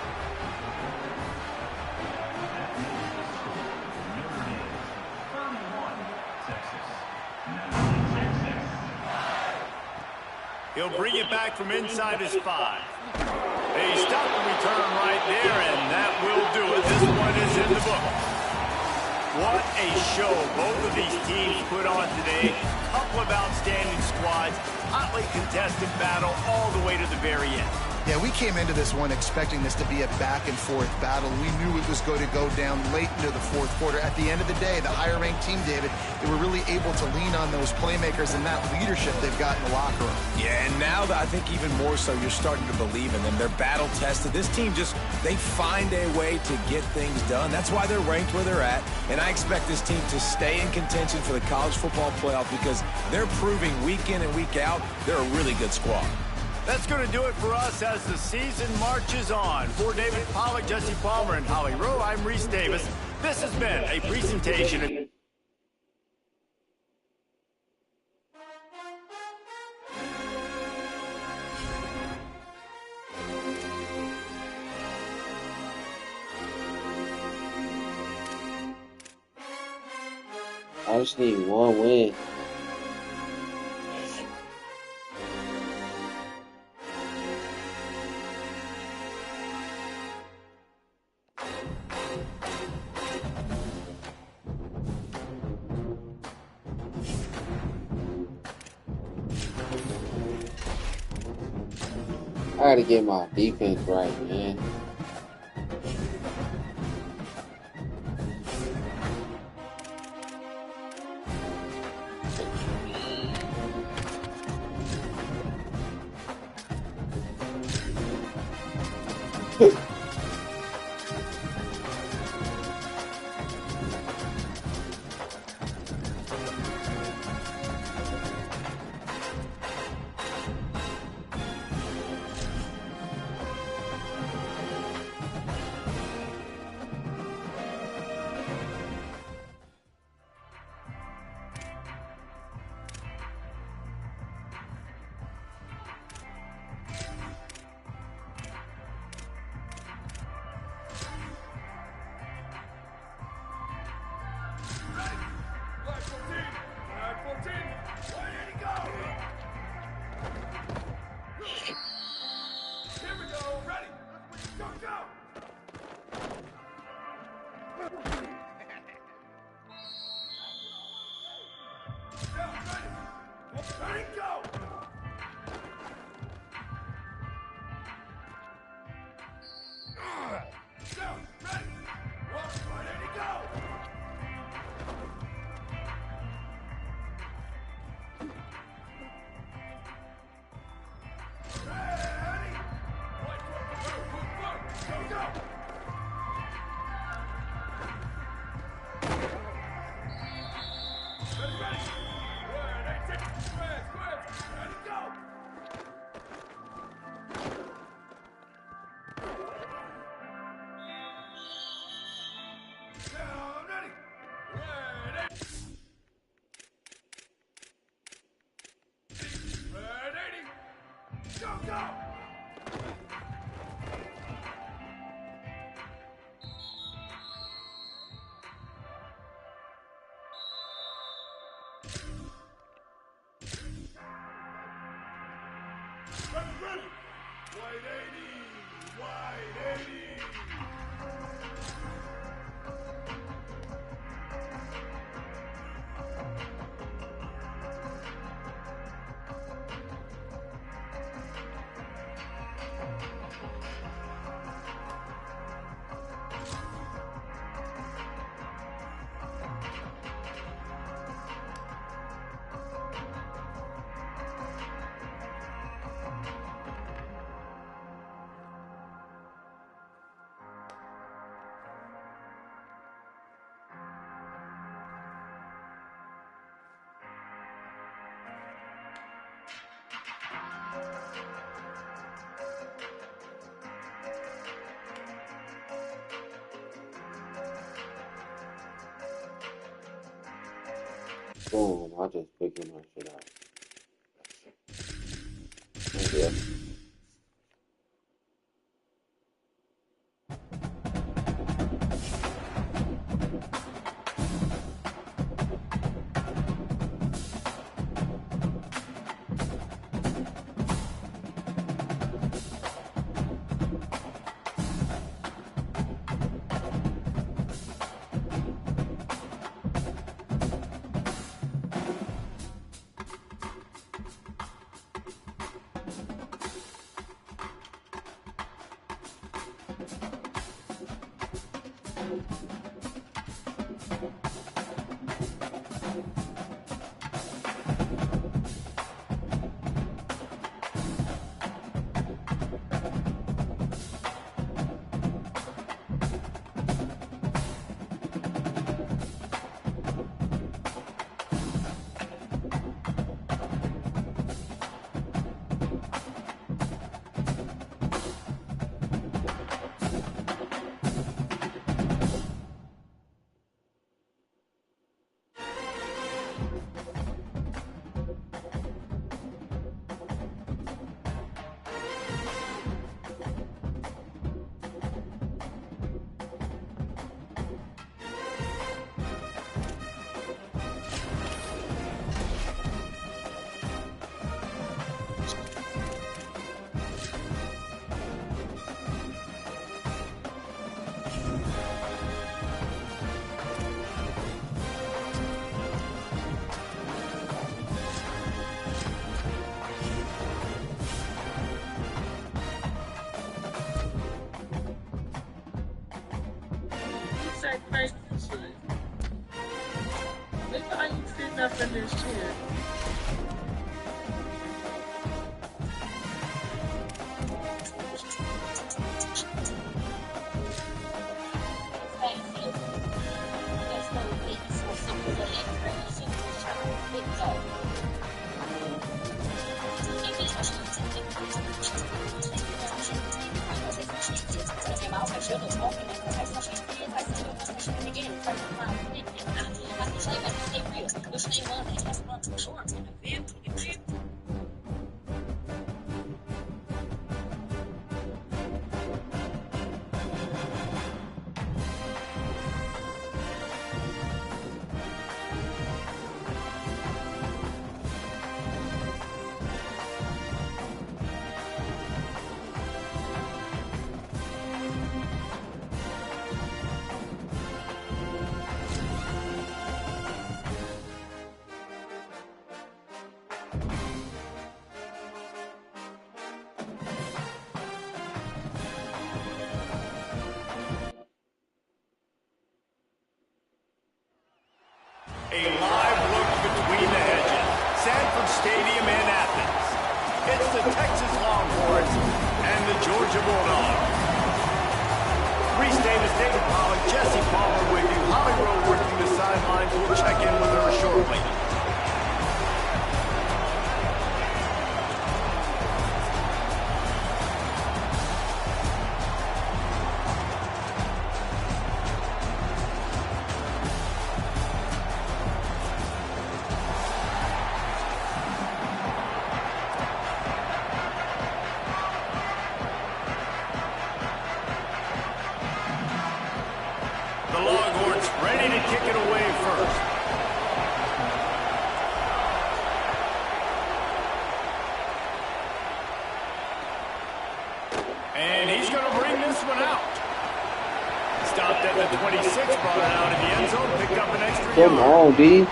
He'll bring it back from inside his 5. They stop the return right there, and that will do it. This one is in the book. What a show both of these teams put on today. Couple of outstanding squads, hotly contested battle all the way to the very end. Yeah, we came into this one expecting this to be a back-and-forth battle. We knew it was going to go down late into the 4th quarter. At the end of the day, the higher-ranked team, David, they were really able to lean on those playmakers and that leadership they've got in the locker room. Yeah, and now I think even more so, you're starting to believe in them. They're battle-tested. This team they find a way to get things done. That's why they're ranked where they're at. And I expect this team to stay in contention for the college football playoff because they're proving week in and week out they're a really good squad. That's going to do it for us as the season marches on. For David Pollack, Jesse Palmer, and Holly Rowe, I'm Reese Davis. This has been a presentation. I just need one win. I gotta get my defense right, man. Boom, I just picking my shit out. Yeah. under his chair. A live look between the hedges. Sanford Stadium in Athens. It's the Texas Longhorns and the Georgia Bulldogs. Reese Davis, David Pollack, Jesse Palmer with you. Holly Rowe working the sidelines. We'll check in with her shortly. The Longhorns ready to kick it away first. And he's going to bring this one out. Stopped at the 26, brought it out in the end zone, picked up an extra yard. Come on, D.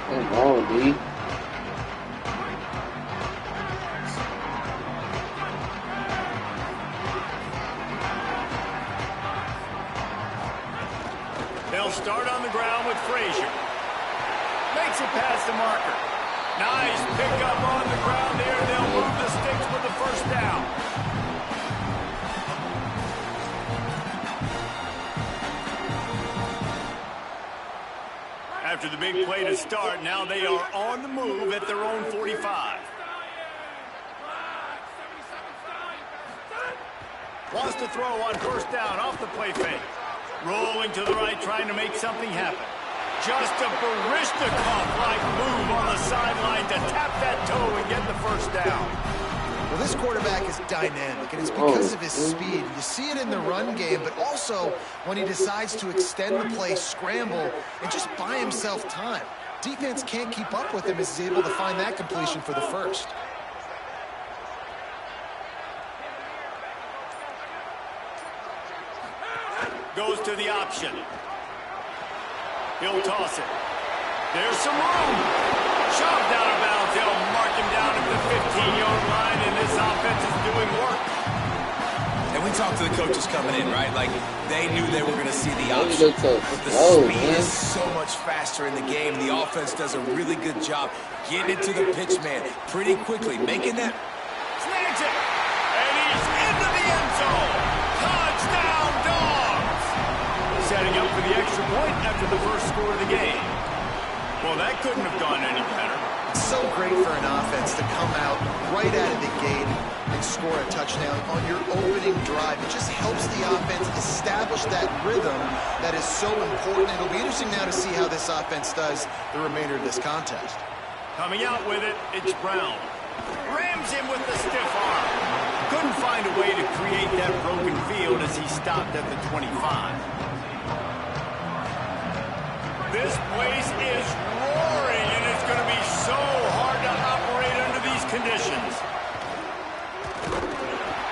Come on, D. They'll start on the ground with Frazier. Makes it past the marker. Nice pickup on the ground there. They'll move the sticks with the first down. After the big play to start, now they are on the move at their own 45. Wants to throw on first down off the play fake. Rolling to the right, trying to make something happen. Just a Barishnikov-like move on the sideline to tap that toe and get the first down. Well, this quarterback is dynamic, and it's because of his speed. You see it in the run game, but also when he decides to extend the play, scramble, and just buy himself time. Defense can't keep up with him as he's able to find that completion for the first. Goes to the option. He'll toss it. There's some room. Shoved out of bounds. They'll mark him down at the 15-yard line, and this offense is doing work. And we talked to the coaches coming in, right? Like, they knew they were going to see the option. But the speed is so much faster in the game. The offense does a really good job getting it to the pitch man pretty quickly, making that. Snags it. And he's into the end zone. Touchdown, Dogs. Setting up for the extra point after the first score of the game. Well, that couldn't have gone any better. It's so great for an offense to come out right out of the gate and score a touchdown on your opening drive. It just helps the offense establish that rhythm that is so important. It'll be interesting now to see how this offense does the remainder of this contest. Coming out with it, it's Brown. Rams him with the stiff arm. Couldn't find a way to create that broken field as he stopped at the 25. This place is roaring, and it's going to be so hard to operate under these conditions.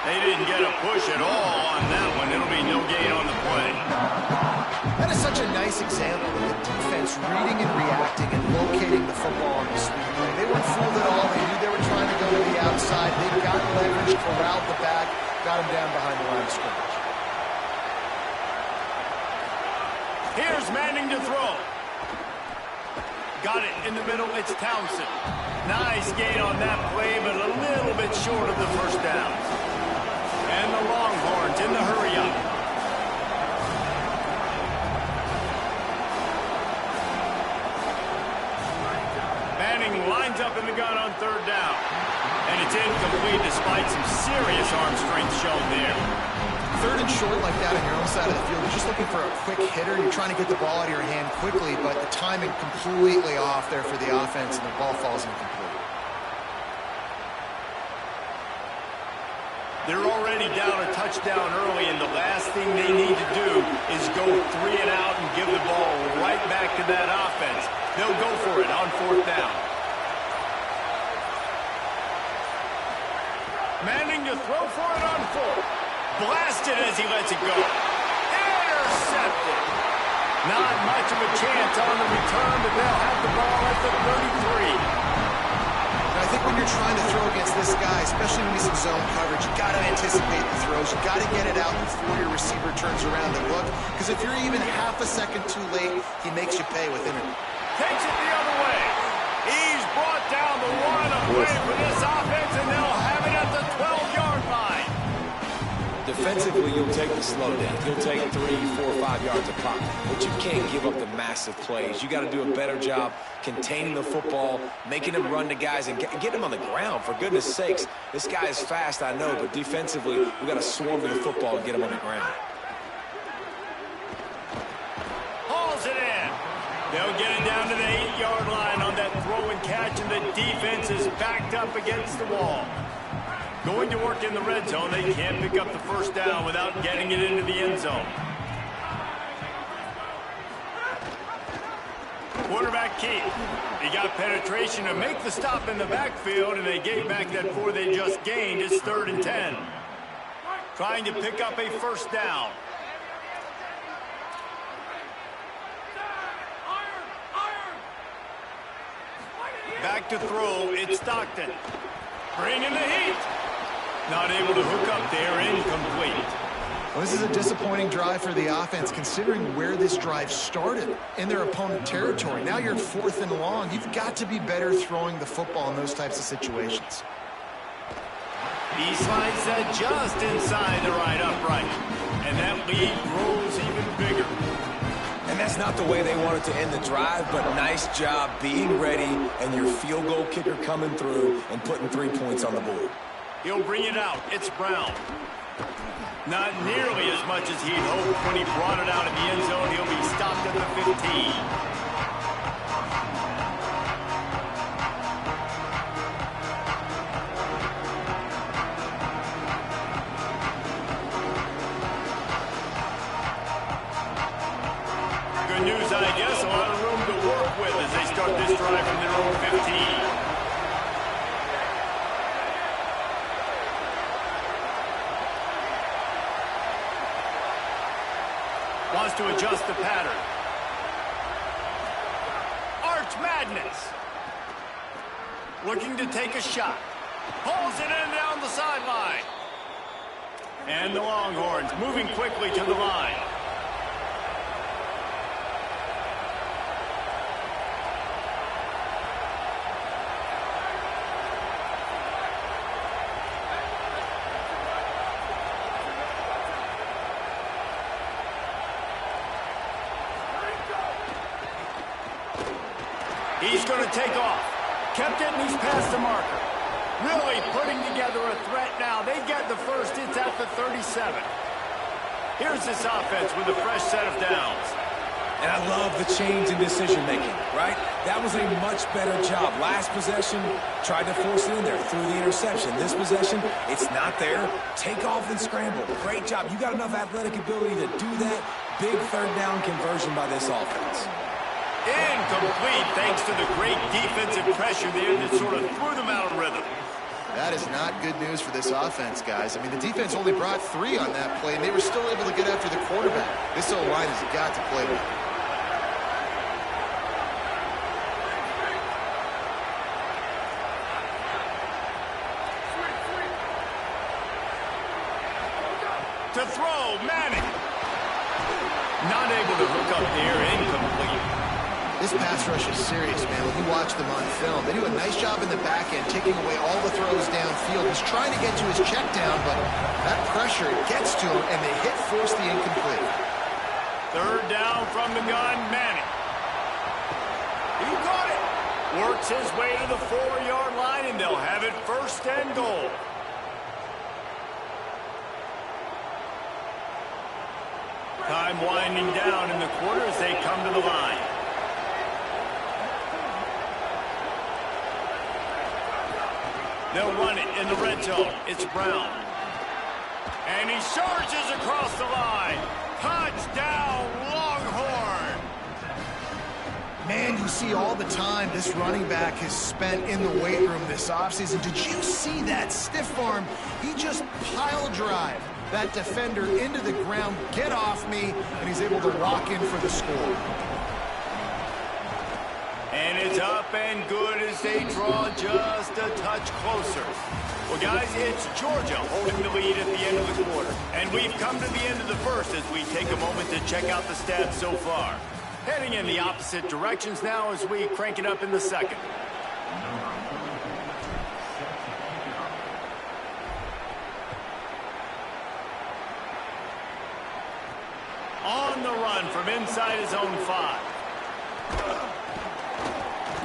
They didn't get a push at all on that one. It'll be no gain on the play. That is such a nice example of the defense reading and reacting and locating the football on the sweep play. They weren't fooled at all. They knew they were trying to go to the outside. They got leverage, corralled the back, got him down behind the line of scrimmage. Here's Manning to throw. Got it in the middle. It's Townsend. Nice gain on that play, but a little bit short of the first down. And the Longhorns in the hurry-up. Manning lines up in the gun on third down. And it's incomplete despite some serious arm strength shown there. Third and short like that on your own side of the field, you're just looking for a quick hitter. You're trying to get the ball out of your hand quickly, but the timing completely off there for the offense, and the ball falls incomplete. They're already down a touchdown early, and the last thing they need to do is go 3 and out and give the ball right back to that offense. They'll go for it on fourth down. Manning to throw for it on fourth. Blasted as he lets it go. Intercepted. Not much of a chance on the return, but they'll have the ball at the 33. I think when you're trying to throw against this guy, especially when he's in zone coverage, you got to anticipate the throws. You got to get it out before your receiver turns around to look. Because if you're even half a second too late, he makes you pay with it. Takes it the other way. He's brought down the one away for this offense, and they'll have it at the 12-yard line. Defensively, you'll take the slow down. You'll take 3, 4, 5 yards of pop, but you can't give up the massive plays. You got to do a better job containing the football, making him run to guys, and get him on the ground. For goodness sakes, this guy is fast, I know, but defensively, we got to swarm to the football and get him on the ground. Hauls it in. They'll get it down to the 8-yard line on that throw and catch, and the defense is backed up against the wall. Going to work in the red zone, they can't pick up the first down without getting it into the end zone. Quarterback keep. He got penetration to make the stop in the backfield, and they gave back that 4 they just gained. It's 3rd and 10. Trying to pick up a first down. Back to throw, it's Stockton. Bringing the heat. Not able to hook up there, incomplete. Well, this is a disappointing drive for the offense, considering where this drive started in their opponent territory. Now you're 4th and long. You've got to be better throwing the football in those types of situations. He slides that just inside the right upright. And that lead grows even bigger. And that's not the way they wanted to end the drive, but nice job being ready and your field goal kicker coming through and putting 3 points on the board. He'll bring it out. It's Brown. Not nearly as much as he'd hoped when he brought it out in the end zone. He'll be stopped at the 15. Good news, I guess. A lot of room to work with as they start this drive from their own 15. Wants to adjust the pattern. Arch Madness. Looking to take a shot. Pulls it in down the sideline. And the Longhorns moving quickly to the line. He's going to take off. Kept it, and he's past the marker. Really putting together a threat now. They get the first. It's at the 37. Here's this offense with a fresh set of downs. And I love the change in decision-making, right? That was a much better job. Last possession, tried to force it in there through the interception. This possession, it's not there. Take off and scramble. Great job. You got enough athletic ability to do that. Big third down conversion by this offense. Incomplete thanks to the great defensive pressure there that sort of threw them out of rhythm. That is not good news for this offense, guys. I mean, the defense only brought 3 on that play, and they were still able to get after the quarterback. This O-line has got to play well. To throw, Manning. Not able to hook up there, incomplete. This pass rush is serious, man. When you watch them on film, they do a nice job in the back end, taking away all the throws downfield. He's trying to get to his check down, but that pressure gets to him, and they force the incomplete. Third down from the gun, Manning. He got it. Works his way to the 4-yard line, and they'll have it first and goal. Time winding down in the quarter as they come to the line. They'll run it in the red zone. It's Brown. And he charges across the line. Touchdown, Longhorn. Man, you see all the time this running back has spent in the weight room this offseason. Did you see that stiff arm? He just pile drive that defender into the ground, get off me, and he's able to walk in for the score. And it's up and good as they draw just a touch closer. Well, guys, it's Georgia holding the lead at the end of the quarter. And we've come to the end of the first as we take a moment to check out the stats so far. Heading in the opposite directions now as we crank it up in the second. On the run from inside his own 5.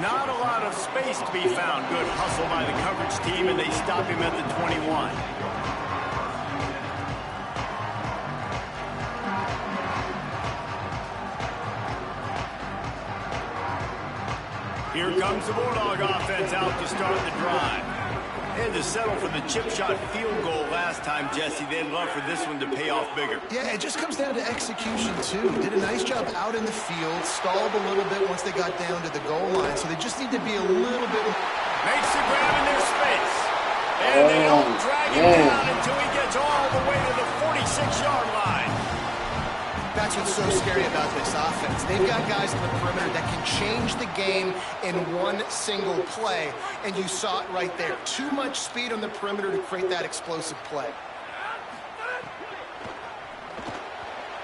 Not a lot of space to be found. Good hustle by the coverage team, and they stop him at the 21. Here comes the Bulldog offense out to start the drive. They had to settle for the chip shot field goal last time, Jesse. They'd love for this one to pay off bigger. Yeah, it just comes down to execution, too. Did a nice job out in the field, stalled a little bit once they got down to the goal line, so they just need to be a little bit... Makes the grab in their space. And they don't drag him down until he gets all the way to the 46-yard line. That's what's so scary about this offense. They've got guys in the perimeter that can change the game in one single play, and you saw it right there. Too much speed on the perimeter to create that explosive play.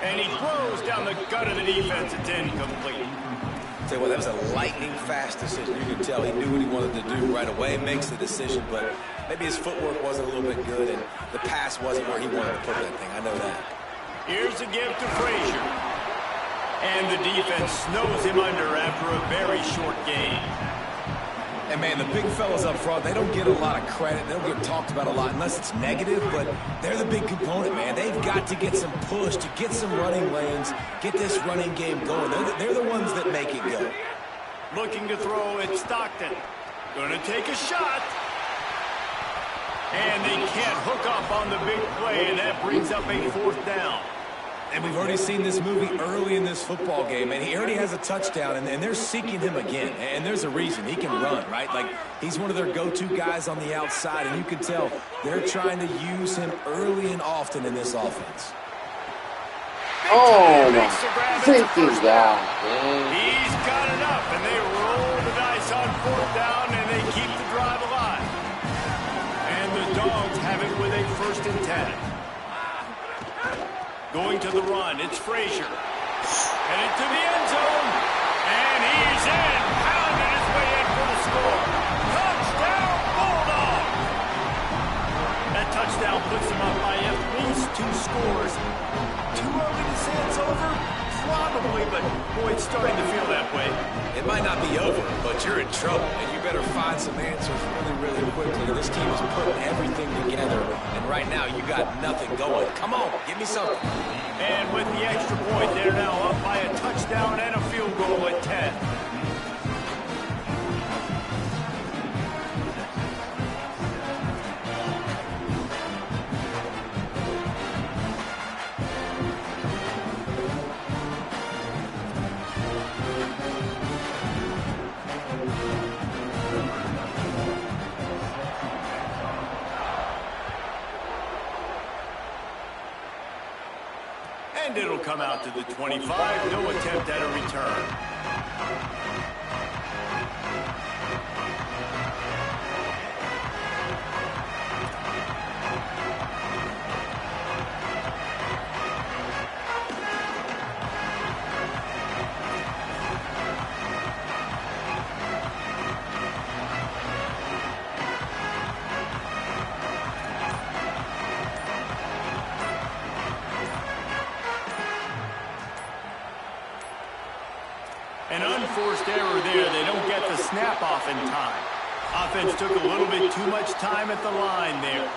And he throws down the gut of the defense. It's incomplete. Tell you what, that was a lightning-fast decision. You can tell he knew what he wanted to do right away, makes the decision, but maybe his footwork wasn't a little bit good, and the pass wasn't where he wanted to put that thing. I know that. Here's a give to Frazier. And the defense snows him under after a very short game. And, man, the big fellas up front, they don't get a lot of credit. They don't get talked about a lot unless it's negative, but they're the big component, man. They've got to get some push, to get some running lanes, get this running game going. They're the ones that make it go. Looking to throw at Stockton. Going to take a shot. And they can't hook up on the big play, and that brings up a 4th down. And we've already seen this movie early in this football game, and he already has a touchdown, and they're seeking him again. And there's a reason. He can run, right? Like, he's one of their go-to guys on the outside, and you can tell they're trying to use him early and often in this offense. Oh, my freaking God, man. He's got enough, and they roll the dice on 4th down, and they keep the drive alive. And the Dogs have it with a 1st and 10. Going to the run, it's Frazier. Headed to the end zone, and he's in, pounding his way in for the score. Touchdown, Bulldog! That touchdown puts him up by at least 2 scores. Too early to say it's over? Probably, but boy, it's starting to feel that way. It might not be over, but you're in trouble, and you better find some answers really, really quickly. This team is putting everything together, and right now you got nothing going. Come on, give me something. And with the extra point, they're now up by a touchdown and a field goal at 10. And it'll come out to the 25. No attempt at a return. An unforced error there. They don't get the snap off in time. Offense took a little bit too much time at the line there.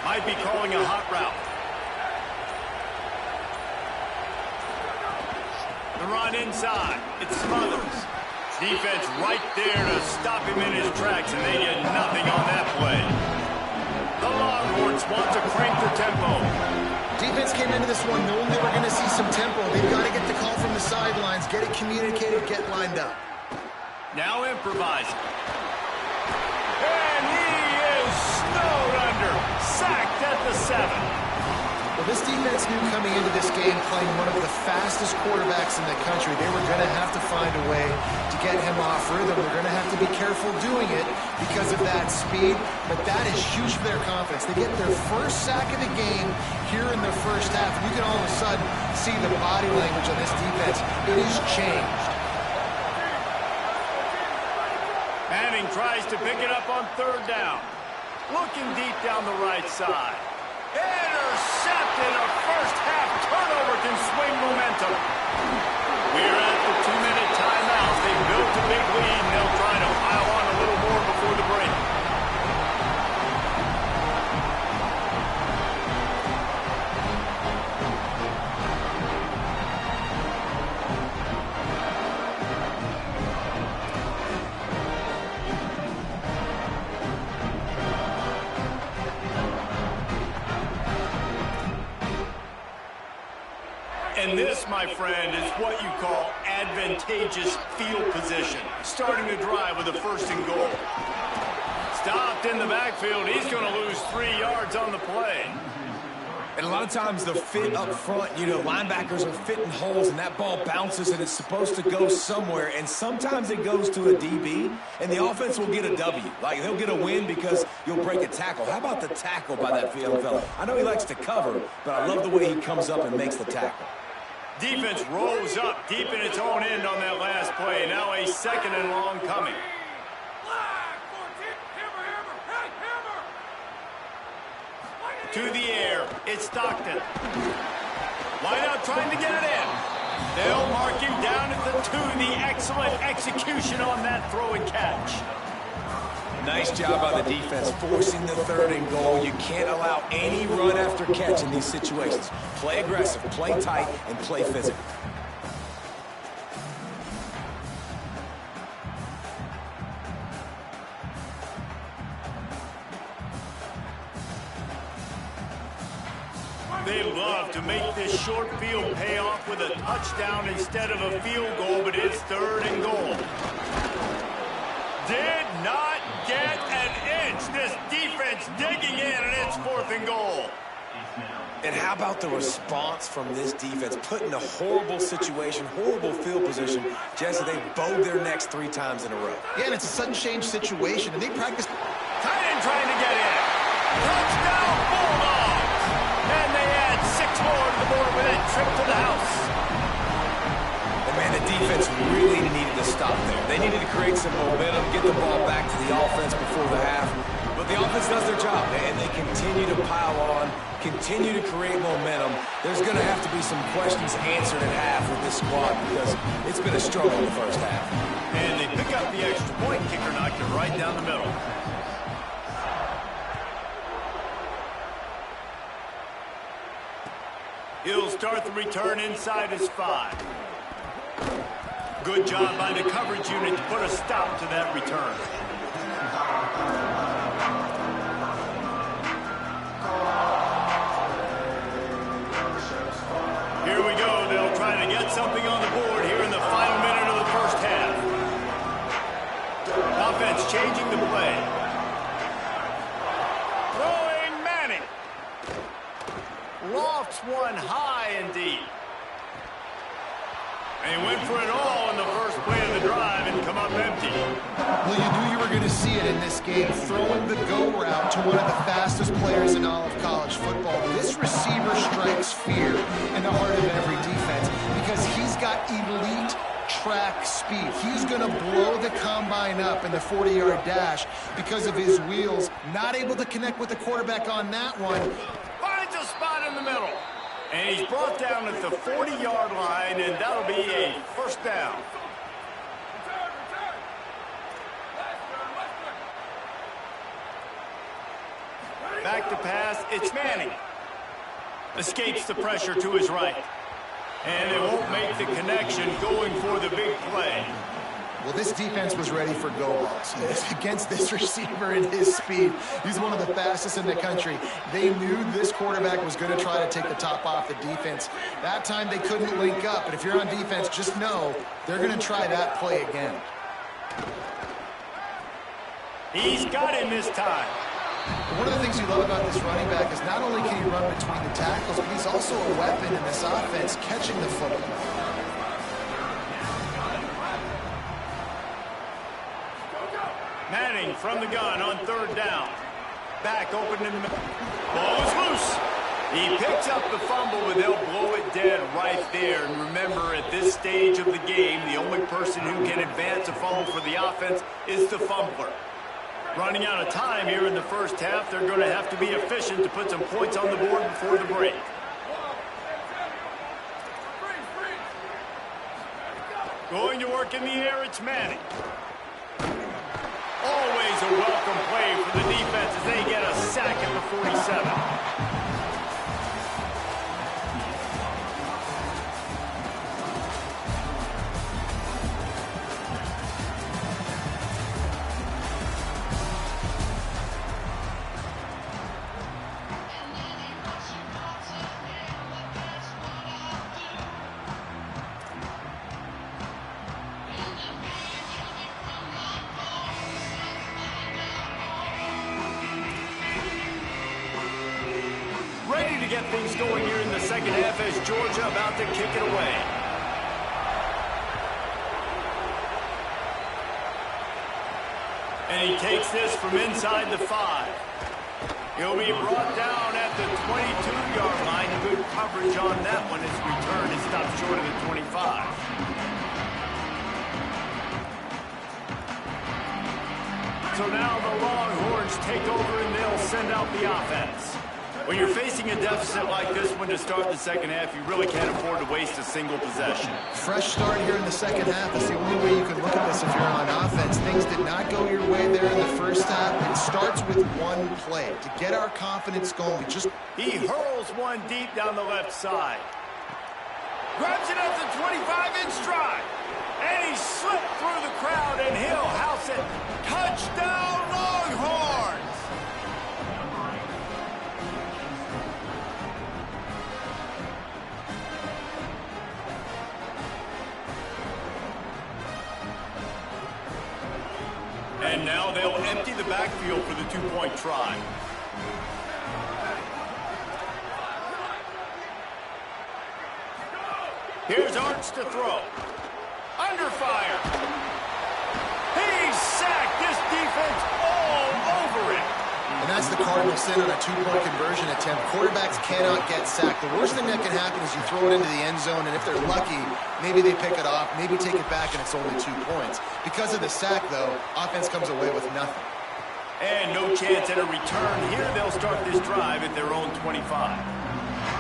Might be calling a hot route. The run inside. It smothers. Defense right there to stop him in his tracks, and they get nothing on that play. The Longhorns want to crank the tempo. Defense came into this one knowing they were going to see some tempo. They've got to get the call from the sidelines, get it communicated, get lined up. Now improvising. And he is snowed under. Sacked at the 7. Well, this defense knew coming into this game, playing one of the fastest quarterbacks in the country, they were going to have to find a way to get him off rhythm. They're going to have to be careful doing it because of that speed, but that is huge for their confidence. They get their first sack of the game here in the first half, and you can all of a sudden see the body language on this defense. It has changed. Manning tries to pick it up on 3rd down. Looking deep down the right side. Intercepted. A first-half turnover can swing momentum. We're at the 2-minute timeout. They built a big lead, and they'll try to pile on a little more before the break. And this, my friend, is what you call advantageous field position. Starting the drive with a 1st and goal. Stopped in the backfield. He's going to lose 3 yards on the play. And a lot of times the fit up front, you know, linebackers are fitting holes and that ball bounces and it's supposed to go somewhere. And sometimes it goes to a DB and the offense will get a W. Like they'll get a win because you'll break a tackle. How about the tackle by that field fella? I know he likes to cover, but I love the way he comes up and makes the tackle. Defense rolls up deep in its own end on that last play. Now a 2nd and long coming. To the air. It's Stockton. Wide out trying to get it in. They'll mark him down at the 2. The excellent execution on that throw and catch. Nice job by the defense forcing the 3rd and goal. You can't allow any run after catch in these situations. Play aggressive, play tight, and play physical. They love to make this short field pay off with a touchdown instead of a field goal, but it's 3rd and goal. Did not get an inch. This defense digging in, and it's 4th and goal. And how about the response from this defense? Put in a horrible situation, horrible field position. Jesse, they bowed their necks 3 times in a row. Yeah, and it's a sudden change situation, and they practice. Tight end trying to get in. Touchdown, Bulldogs. And they add 6 more to the board with that trip to the house. And man, the defense really needed to stop there. They needed to create some momentum, get the ball back to the offense before the half. But the offense does their job, and they continue to pile on, continue to create momentum. There's going to have to be some questions answered at half with this squad because it's been a struggle in the first half. And they pick up the extra point. Kicker knocked it right down the middle. He'll start the return inside his 5. Good job by the coverage unit to put a stop to that return. Here we go. They'll try to get something on the board here in the final minute of the first half. Offense changing the play. Throwing Manning. Lofts one high and deep. And he went for it all in the first play of the drive and come up empty. Well, you knew you were going to see it in this game, throwing the go route to one of the fastest players in track speed. He's going to blow the combine up in the 40-yard dash because of his wheels. Not able to connect with the quarterback on that one. Finds a spot in the middle. And he's brought down at the 40-yard line, and that'll be a first down. Back to pass, it's Manning. Escapes the pressure to his right. And they won't make the connection going for the big play. Well, this defense was ready for go balls. Against this receiver and his speed, he's one of the fastest in the country. They knew this quarterback was going to try to take the top off the defense. That time they couldn't link up, but if you're on defense, just know they're going to try that play again. He's got him this time. One of the things you love about this running back is not only can he run between the tackles, but he's also a weapon in this offense, catching the football. Manning from the gun on third down. Back open in the middle. Ball is loose. He picks up the fumble, but they'll blow it dead right there. And remember, at this stage of the game, the only person who can advance a fumble for the offense is the fumbler. Running out of time here in the first half, they're going to have to be efficient to put some points on the board before the break. Going to work in the air, it's Manning. Always a welcome play for the defense as they get a sack at the 47. To get things going here in the second half as Georgia about to kick it away. And he takes this from inside the 5. He'll be brought down at the 22-yard line. Good coverage on that one. His return is stopped short of the 25. So now the Longhorns take over and they'll send out the offense. When you're facing a deficit like this one to start the second half, you really can't afford to waste a single possession. Fresh start here in the second half. That's the only way you can look at this if you're on offense. Things did not go your way there in the first half. It starts with one play. To get our confidence going, He hurls one deep down the left side. Grabs it at the 25-inch stride. And he slipped through the crowd, and he'll house it. Touchdown, Longhorns! And now they'll empty the backfield for the two-point try. Here's Arch to throw. Under fire. He's sacked. This defense all over it. And that's the cardinal sin on a two-point conversion attempt. Quarterbacks cannot get sacked. The worst thing that can happen is you throw it into the end zone, and if they're lucky, maybe they pick it off, maybe take it back, and it's only 2 points. Because of the sack, though, offense comes away with nothing. And no chance at a return. Here they'll start this drive at their own 25.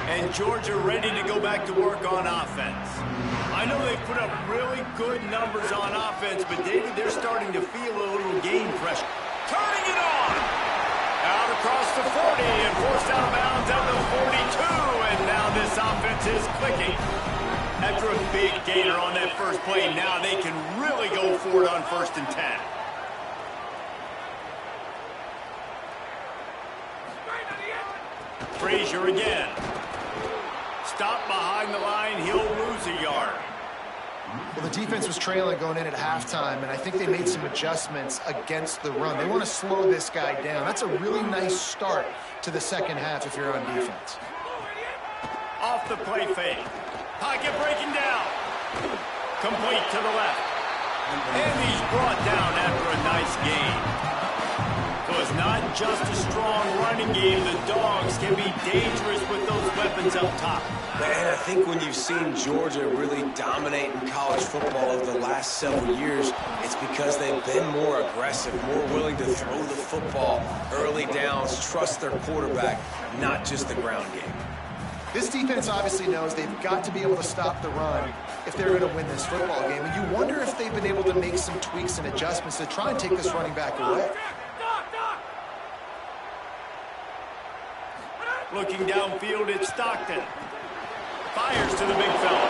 And Georgia ready to go back to work on offense. I know they've put up really good numbers on offense, but David, they're starting to feel a little game pressure. Turning it on! Out across the 40 and forced out of bounds at the 42. And now this offense is clicking. After a big gainer on that first play, now they can really go for it on 1st and 10. Frazier again. Stop behind the line. He'll lose a yard. Well, the defense was trailing going in at halftime, and I think they made some adjustments against the run. They want to slow this guy down. That's a really nice start to the second half if you're on defense. Off the play fake. Pocket breaking down. Complete to the left. And he's brought down after a nice gain. So it's not just a strong running game. The Dogs can be dangerous with those weapons up top. And I think when you've seen Georgia really dominate in college football over the last several years, it's because they've been more aggressive, more willing to throw the football, early downs, trust their quarterback, not just the ground game. This defense obviously knows they've got to be able to stop the run if they're going to win this football game. And you wonder if they've been able to make some tweaks and adjustments to try and take this running back away. Looking downfield, it's Stockton. Fires to the big fella.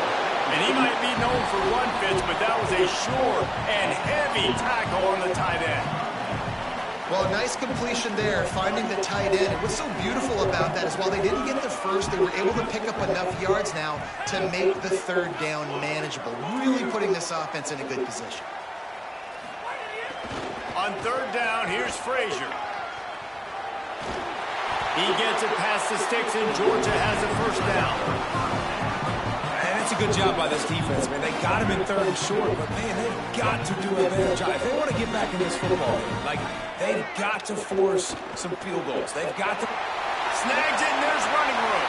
And he might be known for run fits, but that was a sure and heavy tackle on the tight end. Well, a nice completion there, finding the tight end. And what's so beautiful about that is while they didn't get the first, they were able to pick up enough yards now to make the third down manageable, really putting this offense in a good position. On third down, here's Frazier. He gets it past the sticks, and Georgia has a first down. And it's a good job by this defense, man. They got him in third and short, but, man, they've got to do a better job. If they want to get back in this football game, like, they've got to force some field goals. They've got to... Snags it, and there's running room.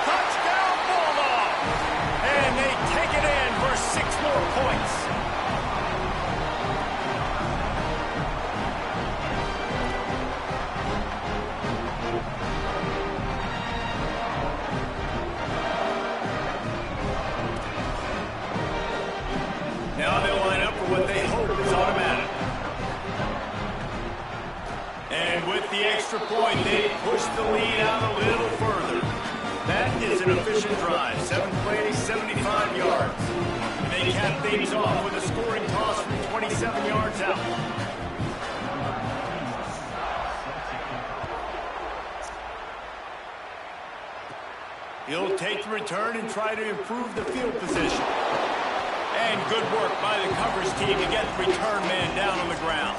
Touchdown, Bulldogs! And they take it in for 6 more points. Now they line up for what they hope is automatic. And with the extra point, they push the lead out a little further. That is an efficient drive. 7 plays, 75 yards. And they cap things off with a scoring toss from 27 yards out. He'll take the return and try to improve the field position. And good work by the coverage team to get the return man down on the ground.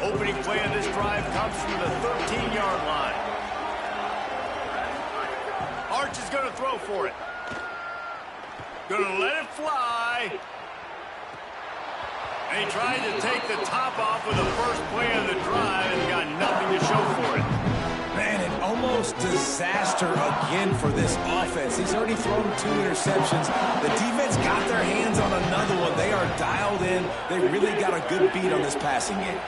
Opening play of this drive comes from the 13-yard line. Arch is going to throw for it. Going to let it fly. And he tried to take the top off with the first play of the drive and got nothing to show for it. Man, an almost disaster again for this offense. He's already thrown 2 interceptions. The defense got their hands on another one. They are dialed in. They really got a good beat on this passing game.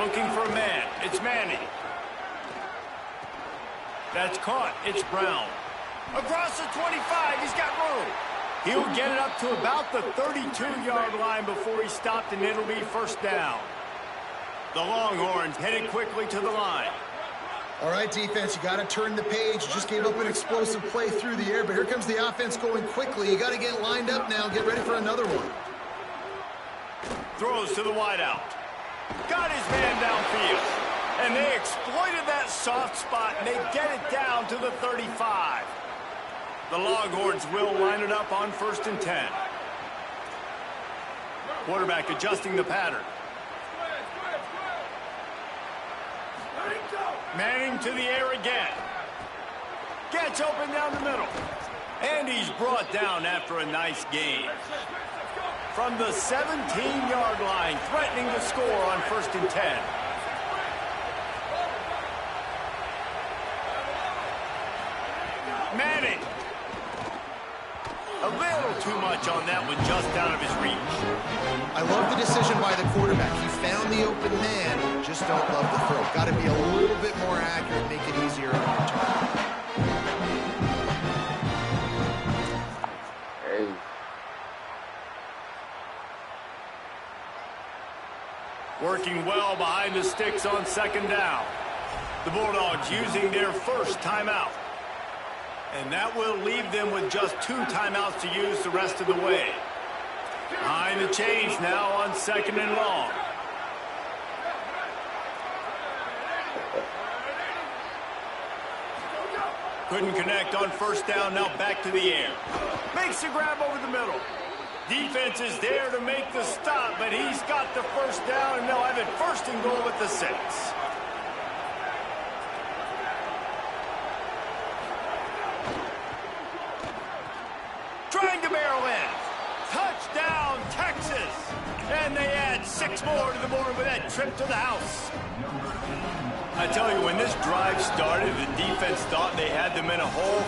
Looking for a man. It's Manning. That's caught. It's Brown. Across the 25. He's got room. He'll get it up to about the 32-yard line before he stopped, and it'll be first down. The Longhorns headed quickly to the line. All right, defense, you got to turn the page. You just gave up an explosive play through the air, but here comes the offense going quickly. You got to get lined up now. Get ready for another one. Throws to the wideout. Got his man downfield. And they exploited that soft spot, and they get it down to the 35. The Longhorns will line it up on 1st and 10. Quarterback adjusting the pattern. Manning to the air again. Gets open down the middle. And he's brought down after a nice gain. From the 17-yard line, threatening to score on 1st and 10. Manning. A little too much on that one, just out of his reach. I love the decision by the quarterback. He found the open man, just don't love the throw. Got to be a little bit more accurate, make it easier on return. Hey. Working well behind the sticks on 2nd down. The Bulldogs using their first timeout. And that will leave them with just 2 timeouts to use the rest of the way. Behind the chains now on 2nd and long. Couldn't connect on 1st down, now back to the air. Makes the grab over the middle. Defense is there to make the stop, but he's got the first down, and they'll have it first and goal at the 6. Trying to barrel in. Touchdown, Texas. And they add 6 more to the board with that trip to the house. I tell you, when this drive started, the defense thought they had them in a hole.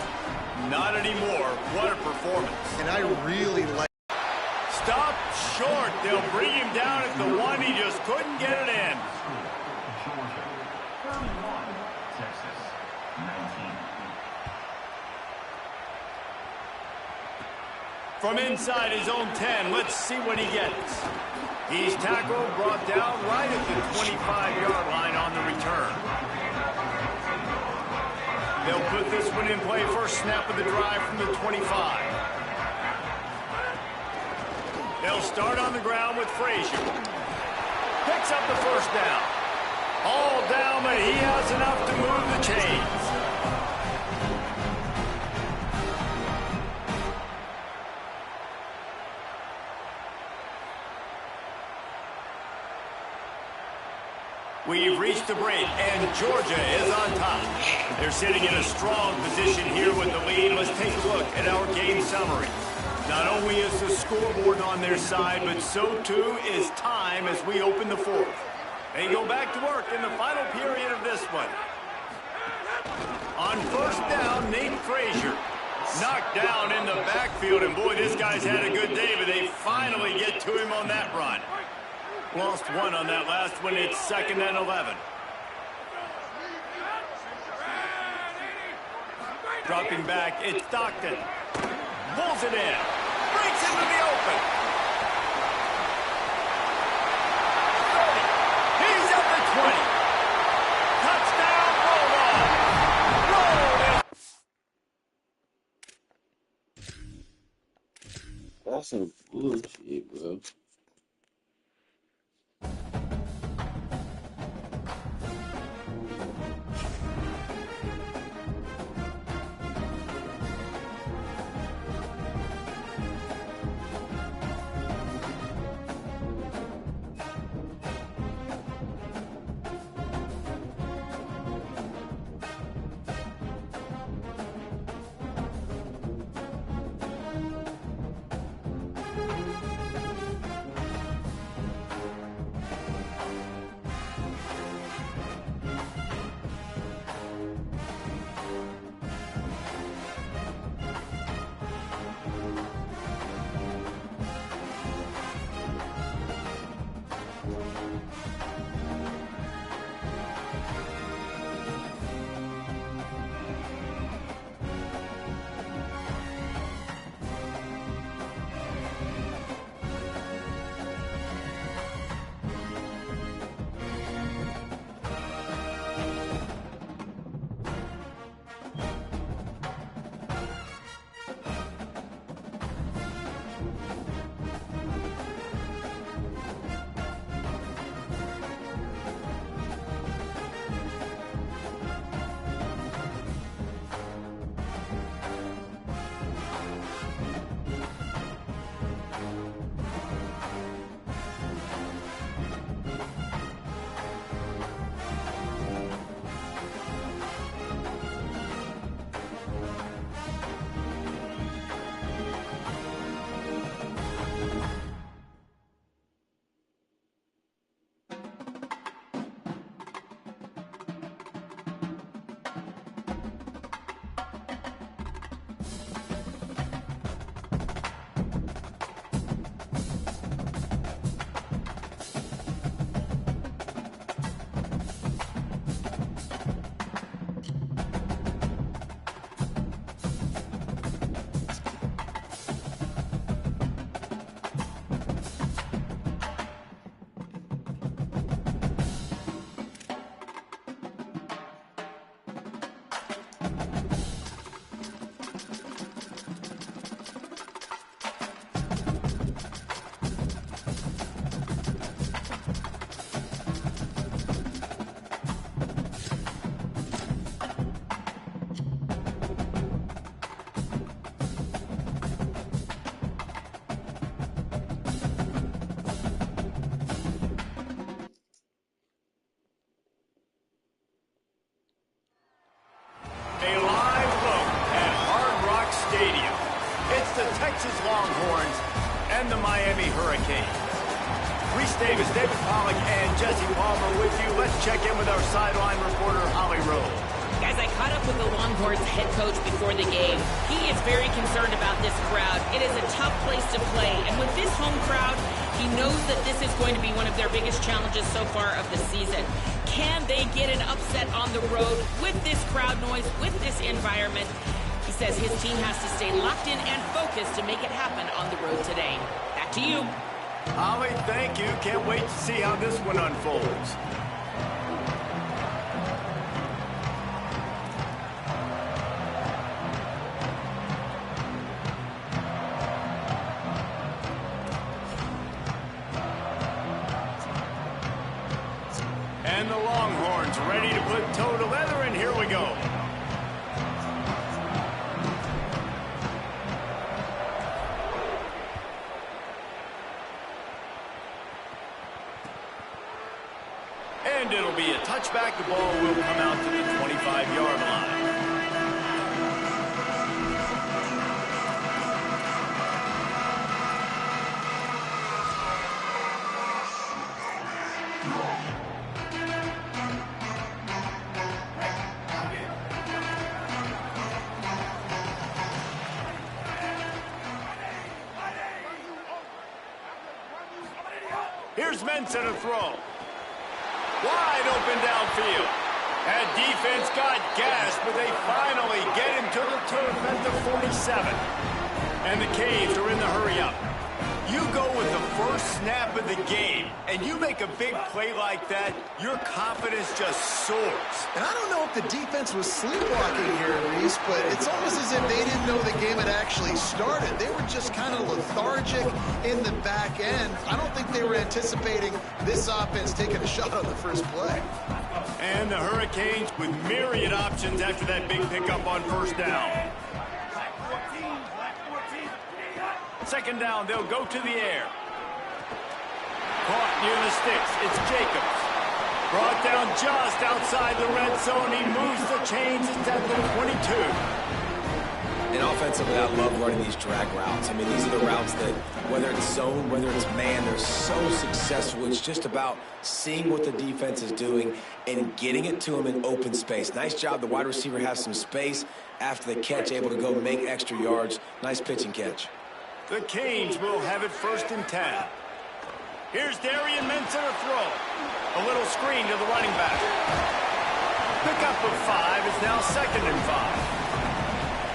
Not anymore. What a performance. And I really like... Stop short. They'll bring him down at the 1. He just couldn't get it in. Georgia, 31, Texas, 19. From inside his own 10, let's see what he gets. He's tackled, brought down right at the 25-yard line on the return. They'll put this one in play, first snap of the drive from the 25. They'll start on the ground with Frazier. Picks up the first down. All down, but he has enough to move the chains. We've reached the break, and Georgia is on top. They're sitting in a strong position here with the lead. Let's take a look at our game summary. Not only is the scoreboard on their side, but so too is time as we open the 4th. They go back to work in the final period of this one. On first down, Nate Frazier knocked down in the backfield, and boy, this guy's had a good day, but they finally get to him on that run. Lost 1 on that last one. It's 2nd and 11. Dropping back, it's Stockton. Pulls it in. Breaks into the open. 30. He's at the 20. Touchdown, Bulldog. That's some bullshit, bro. Texas Longhorns and the Miami Hurricanes. Reese Davis, David Pollack, and Jesse Palmer with you. Let's check in with our sideline reporter, Holly Rowe. Guys, I caught up with the Longhorns head coach before the game. He is very concerned about this crowd. It is a tough place to play, and with this home crowd, he knows that this is going to be one of their biggest challenges so far of the season. Can they get an upset on the road with this crowd noise, with this environment? He says his team has to stay locked in and focused to make it happen on the road today. Back to you. Holly, thank you. Can't wait to see how this one unfolds. And the Longhorns ready to put toe to leather, and here we go. And it'll be a touchback. The ball will come out to the 25-yard line. Here's Ncaa to throw. Wide open downfield. That defense got gas, but they finally get him to the turf at the 47. And the Canes are in the hurry-up. You go with the first snap of the game, and you make a big play like that, your confidence just soars. And I don't know if the defense was sleepwalking here, Reese, but it's almost as if they didn't know the game had actually started. They were just kind of lethargic in the back end. I don't think they were anticipating this offense taking a shot on the first play. And the Hurricanes with myriad options after that big pickup on first down. Second down, they'll go to the air. Caught near the sticks. It's Jacobs. Brought down just outside the red zone. He moves the chains. It's at the 22. And offensively, I love running these drag routes. I mean, these are the routes that, whether it's zone, whether it's man, they're so successful. It's just about seeing what the defense is doing and getting it to them in open space. Nice job. The wide receiver has some space after the catch, able to go make extra yards. Nice pitch and catch. The Canes will have it 1st and 10. Here's Darian Ncaa to throw. A little screen to the running back. Pickup of 5 is now 2nd and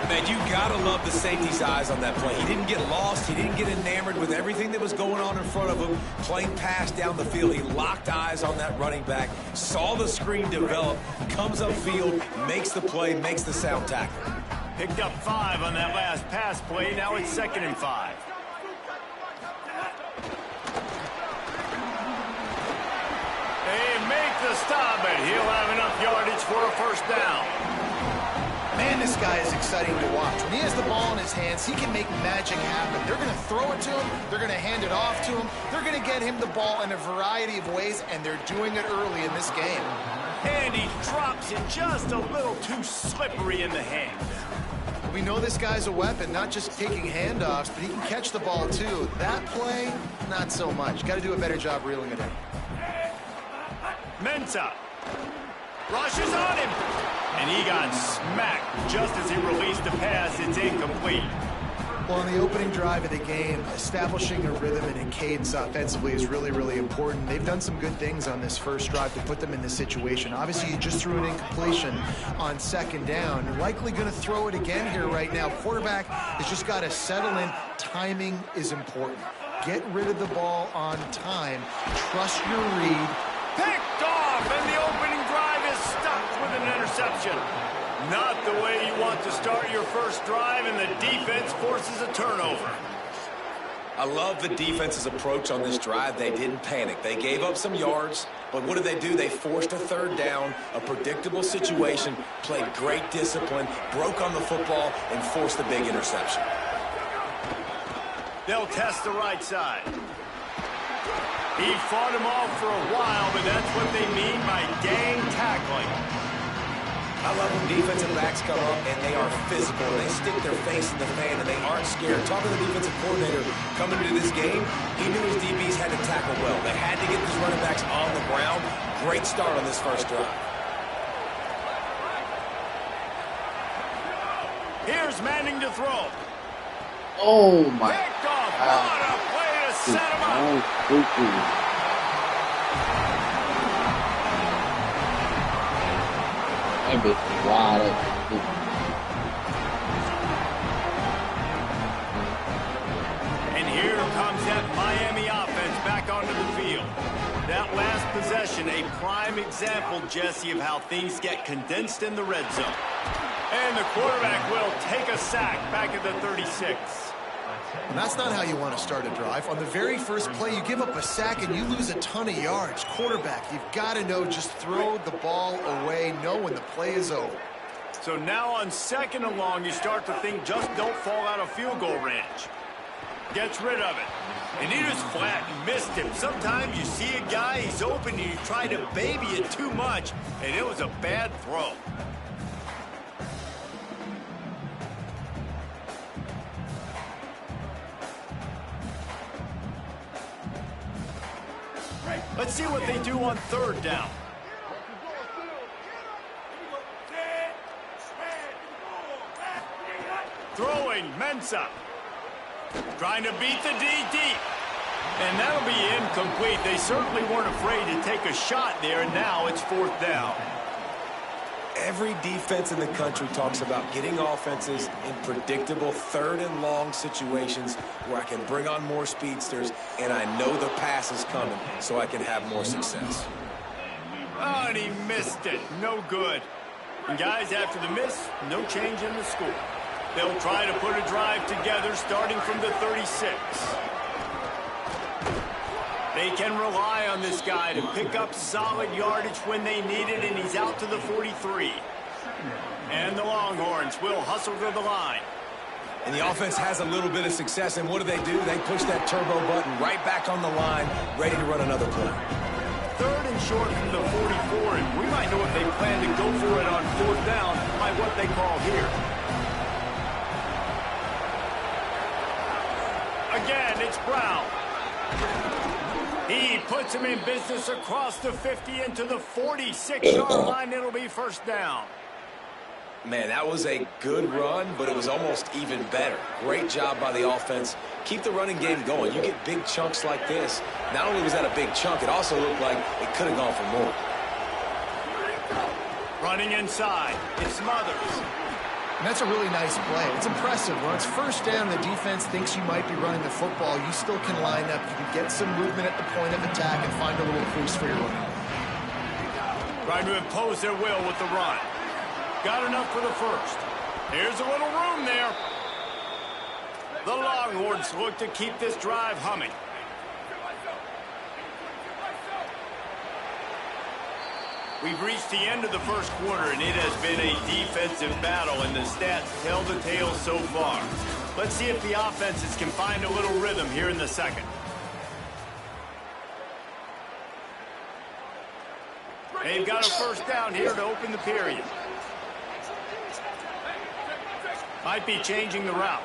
5. Man, you gotta love the safety's eyes on that play. He didn't get lost. He didn't get enamored with everything that was going on in front of him. Playing pass down the field. He locked eyes on that running back. Saw the screen develop. Comes upfield. Makes the play. Makes the sound tackle. Picked up 5 on that last pass play. Now it's 2nd and 5. They make the stop, and he'll have enough yardage for a first down. Man, this guy is exciting to watch. When he has the ball in his hands, he can make magic happen. They're going to throw it to him. They're going to hand it off to him. They're going to get him the ball in a variety of ways, and they're doing it early in this game. And he drops it just a little too slippery in the hands. We know this guy's a weapon, not just taking handoffs, but he can catch the ball too. That play, not so much. Got to do a better job reeling it in. Ncaa rushes on him, and he got smacked just as he released the pass. It's incomplete. Well, on the opening drive of the game, establishing a rhythm and a cadence offensively is really, really important. They've done some good things on this first drive to put them in this situation. Obviously, you just threw an incompletion on 2nd down. You're likely going to throw it again here right now. Quarterback has just got to settle in. Timing is important. Get rid of the ball on time. Trust your read. Picked off, and the opening drive is stopped with an interception. Not the way you want to start your first drive, and the defense forces a turnover. I love the defense's approach on this drive. They didn't panic. They gave up some yards, but what did they do? They forced a 3rd down, a predictable situation, played great discipline, broke on the football, and forced the big interception. They'll test the right side. He fought him off for a while, but that's what they mean by gang tackling. I love when defensive backs come up and they are physical. They stick their face in the fan and they aren't scared. Talking to the defensive coordinator coming into this game, he knew his DBs had to tackle well. They had to get these running backs on the ground. Great start on this first drive. Here's Manning to throw. Oh, my Picked off. God. What a play to set him up. Oh, stupid. That bitch is wide open. And here comes that Miami offense back onto the field. That last possession, a prime example, Jesse, of how things get condensed in the red zone. And the quarterback will take a sack back at the 36. And that's not how you want to start a drive. On the very first play, you give up a sack and you lose a ton of yards. Quarterback, you've got to know, just throw the ball away, know when the play is over. So now on 2nd and long, you start to think just don't fall out of field goal range. Gets rid of it. And he just flat missed him. Sometimes you see a guy, he's open, and you try to baby it too much, and it was a bad throw. Let's see what they do on 3rd down. Throwing, Ncaa. Trying to beat the D deep. And that'll be incomplete. They certainly weren't afraid to take a shot there, and now it's 4th down. Every defense in the country talks about getting offenses in predictable 3rd and long situations where I can bring on more speedsters and I know the pass is coming so I can have more success. Oh, and he missed it. No good. And guys, after the miss, no change in the score. They'll try to put a drive together starting from the 36. They can rely on this guy to pick up solid yardage when they need it, and he's out to the 43. And the Longhorns will hustle to the line. And the offense has a little bit of success, and what do? They push that turbo button right back on the line, ready to run another play. 3rd and short from the 44, and we might know if they plan to go for it on 4th down by what they call here. Again, it's Brown. He puts him in business across the 50 into the 46-yard line. It'll be 1st down. Man, that was a good run, but it was almost even better. Great job by the offense. Keep the running game going. You get big chunks like this. Not only was that a big chunk, it also looked like it could have gone for more. Running inside. It's Smothers. And that's a really nice play. It's impressive. When it's 1st down, the defense thinks you might be running the football. You still can line up. You can get some movement at the point of attack and find a little crease for your running. Trying to impose their will with the run. Got enough for the 1st. Here's a little room there. The Longhorns look to keep this drive humming. We've reached the end of the 1st quarter, and it has been a defensive battle, and the stats tell the tale so far. Let's see if the offenses can find a little rhythm here in the 2nd. They've got a 1st down here to open the period. Might be changing the route.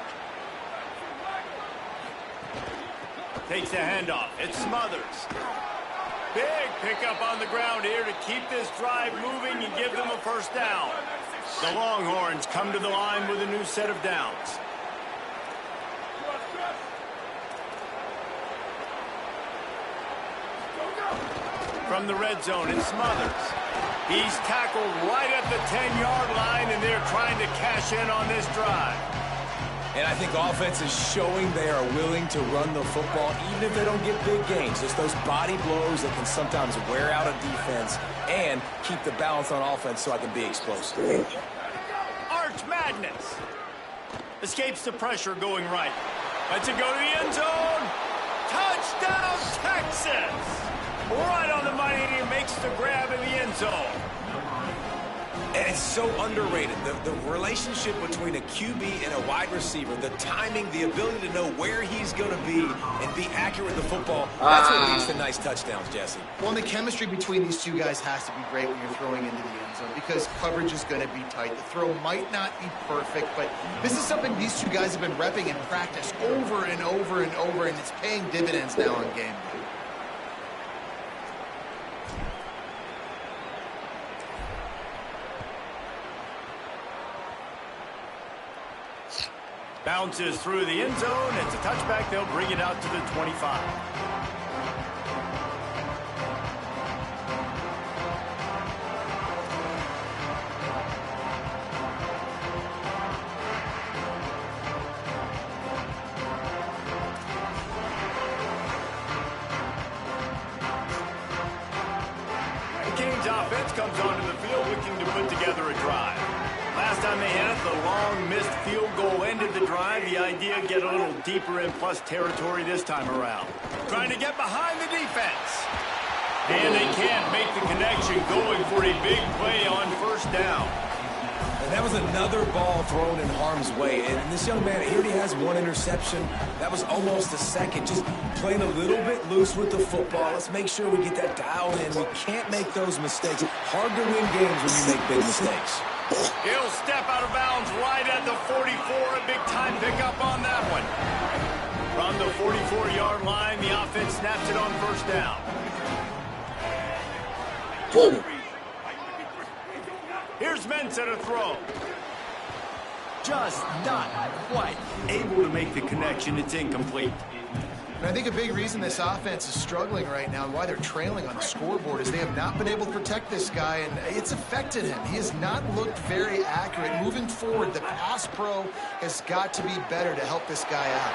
Takes the handoff. It's Smothers. Big pickup on the ground here to keep this drive moving and give them a 1st down. The Longhorns come to the line with a new set of downs. From the red zone, it's Smothers. He's tackled right at the 10-yard line, and they're trying to cash in on this drive. And I think offense is showing they are willing to run the football, even if they don't get big gains. Just those body blows that can sometimes wear out a defense and keep the balance on offense so I can be explosive. Arch Madness. Escapes the pressure going right. Lets it go to the end zone. Touchdown, Texas. Right on the money, and he makes the grab in the end zone. And it's so underrated. The relationship between a QB and a wide receiver, the timing, the ability to know where he's going to be and be accurate with the football, that's what leads to nice touchdowns, Jesse. Well, and the chemistry between these two guys has to be great when you're throwing into the end zone because coverage is going to be tight. The throw might not be perfect, but this is something these two guys have been repping in practice over and over and over, and it's paying dividends now on game day. Bounces through the end zone. It's a touchback. They'll bring it out to the 25. Canes offense comes onto the field looking to put together a drive. Last time they had it, the long missed field goal ended the drive. The idea, get a little deeper in plus territory this time around. Trying to get behind the defense. And they can't make the connection, going for a big play on first down. And that was another ball thrown in harm's way. And this young man, he already has one interception. That was almost a second. Just playing a little bit loose with the football. Let's make sure we get that dialed in. We can't make those mistakes. Hard to win games when you make big mistakes. He'll step out of bounds right at the 44. A big-time pickup on that one. From the 44-yard line, the offense snaps it on first down. Here's Ncaa to throw. Just not quite able to make the connection. It's incomplete. And I think a big reason this offense is struggling right now and why they're trailing on the scoreboard is they have not been able to protect this guy, and it's affected him. He has not looked very accurate. Moving forward, the pass pro has got to be better to help this guy out.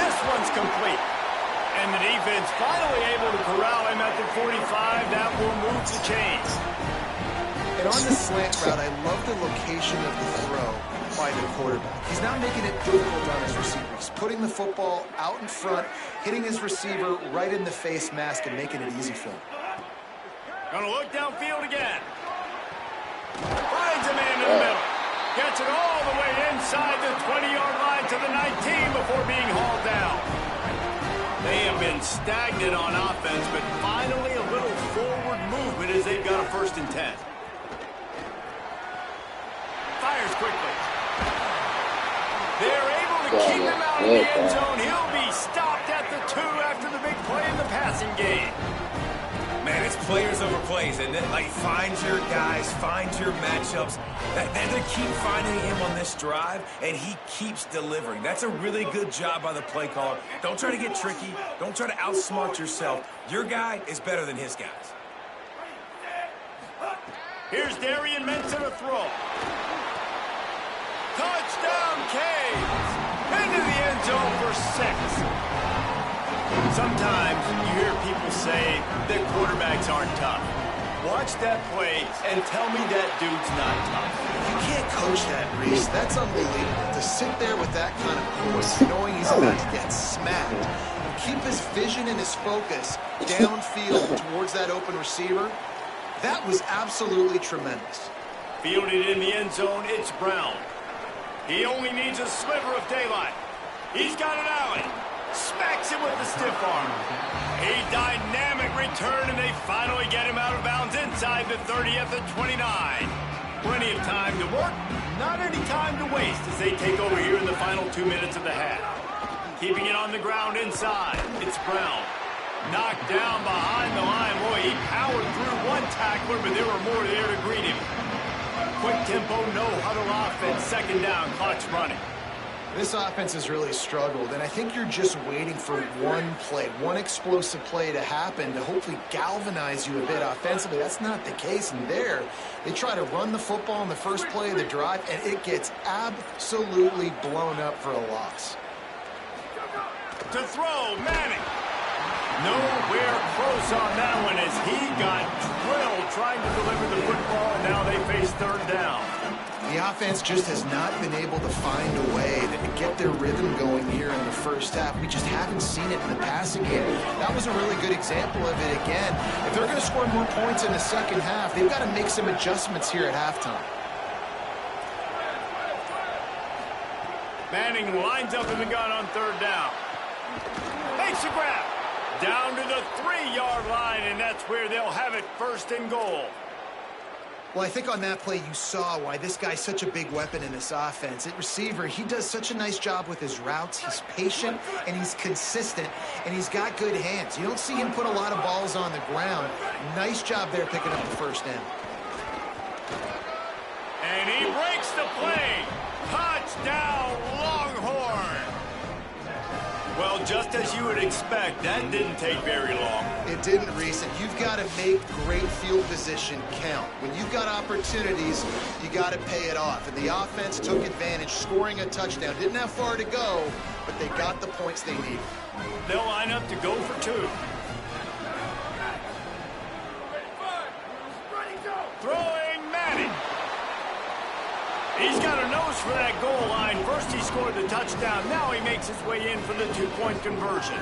This one's complete. And the defense finally able to corral him at the 45. That will move the chains. And on the slant route, I love the location of the throw by the quarterback. He's not making it difficult on his receiver. He's putting the football out in front, hitting his receiver right in the face mask and making it easy for him. Gonna look downfield again. Finds a man in the middle. Gets it all the way inside the 20-yard line to the 19 before being hauled down. They have been stagnant on offense, but finally a little forward movement as they've got a 1st and 10. Fires quickly. They're able to keep him out of the end zone. He'll be stopped at the 2 after the big play in the passing game. Man, it's players over plays, and like find your guys, find your matchups. They keep finding him on this drive, and he keeps delivering. That's a really good job by the play caller. Don't try to get tricky. Don't try to outsmart yourself. Your guy is better than his guys. Here's Darian Ncaa to throw. Touchdown, Canes! Into the end zone for 6. Sometimes you hear people say that quarterbacks aren't tough. Watch that play and tell me that dude's not tough. You can't coach that, Reese. That's unbelievable. To sit there with that kind of poise, knowing he's about to get smacked, and keep his vision and his focus downfield towards that open receiver, that was absolutely tremendous. Fielded in the end zone, it's Brown. He only needs a sliver of daylight. He's got an alley. Smacks him with the stiff arm. A dynamic return, and they finally get him out of bounds inside the 30 at the 29. Plenty of time to work, not any time to waste as they take over here in the final 2 minutes of the half. Keeping it on the ground inside, it's Brown. Knocked down behind the line. Boy, he powered through one tackler, but there were more there to greet him. Quick tempo, no huddle offense. 2nd down, clock's running. This offense has really struggled, and I think you're just waiting for one play, one explosive play to happen to hopefully galvanize you a bit offensively. That's not the case, and there, they try to run the football in the first play of the drive, and it gets absolutely blown up for a loss. To throw, Manning. Nowhere close on that one as he got drilled trying to deliver the football, and now they face 3rd down. The offense just has not been able to find a way to get their rhythm going here in the first half. We just haven't seen it in the passing game. That was a really good example of it again. If they're going to score more points in the second half, they've got to make some adjustments here at halftime. Manning lines up in the gun on third down. Makes a grab. Down to the 3-yard line, and that's where they'll have it, first and goal. Well, I think on that play you saw why this guy's such a big weapon in this offense. At receiver, he does such a nice job with his routes. He's patient, and he's consistent, and he's got good hands. You don't see him put a lot of balls on the ground. Nice job there picking up the first down. And he breaks the play. Touchdown, Longhorn. Well, just as you would expect, that didn't take very long. It didn't, Reese, and you've got to make great field position count. When you've got opportunities, you got to pay it off. And the offense took advantage, scoring a touchdown. Didn't have far to go, but they got the points they needed. They'll line up to go for 2. Throwing Manning. He's got a nose for that goal line. First he scored the touchdown. Now he makes his way in for the 2-point conversion.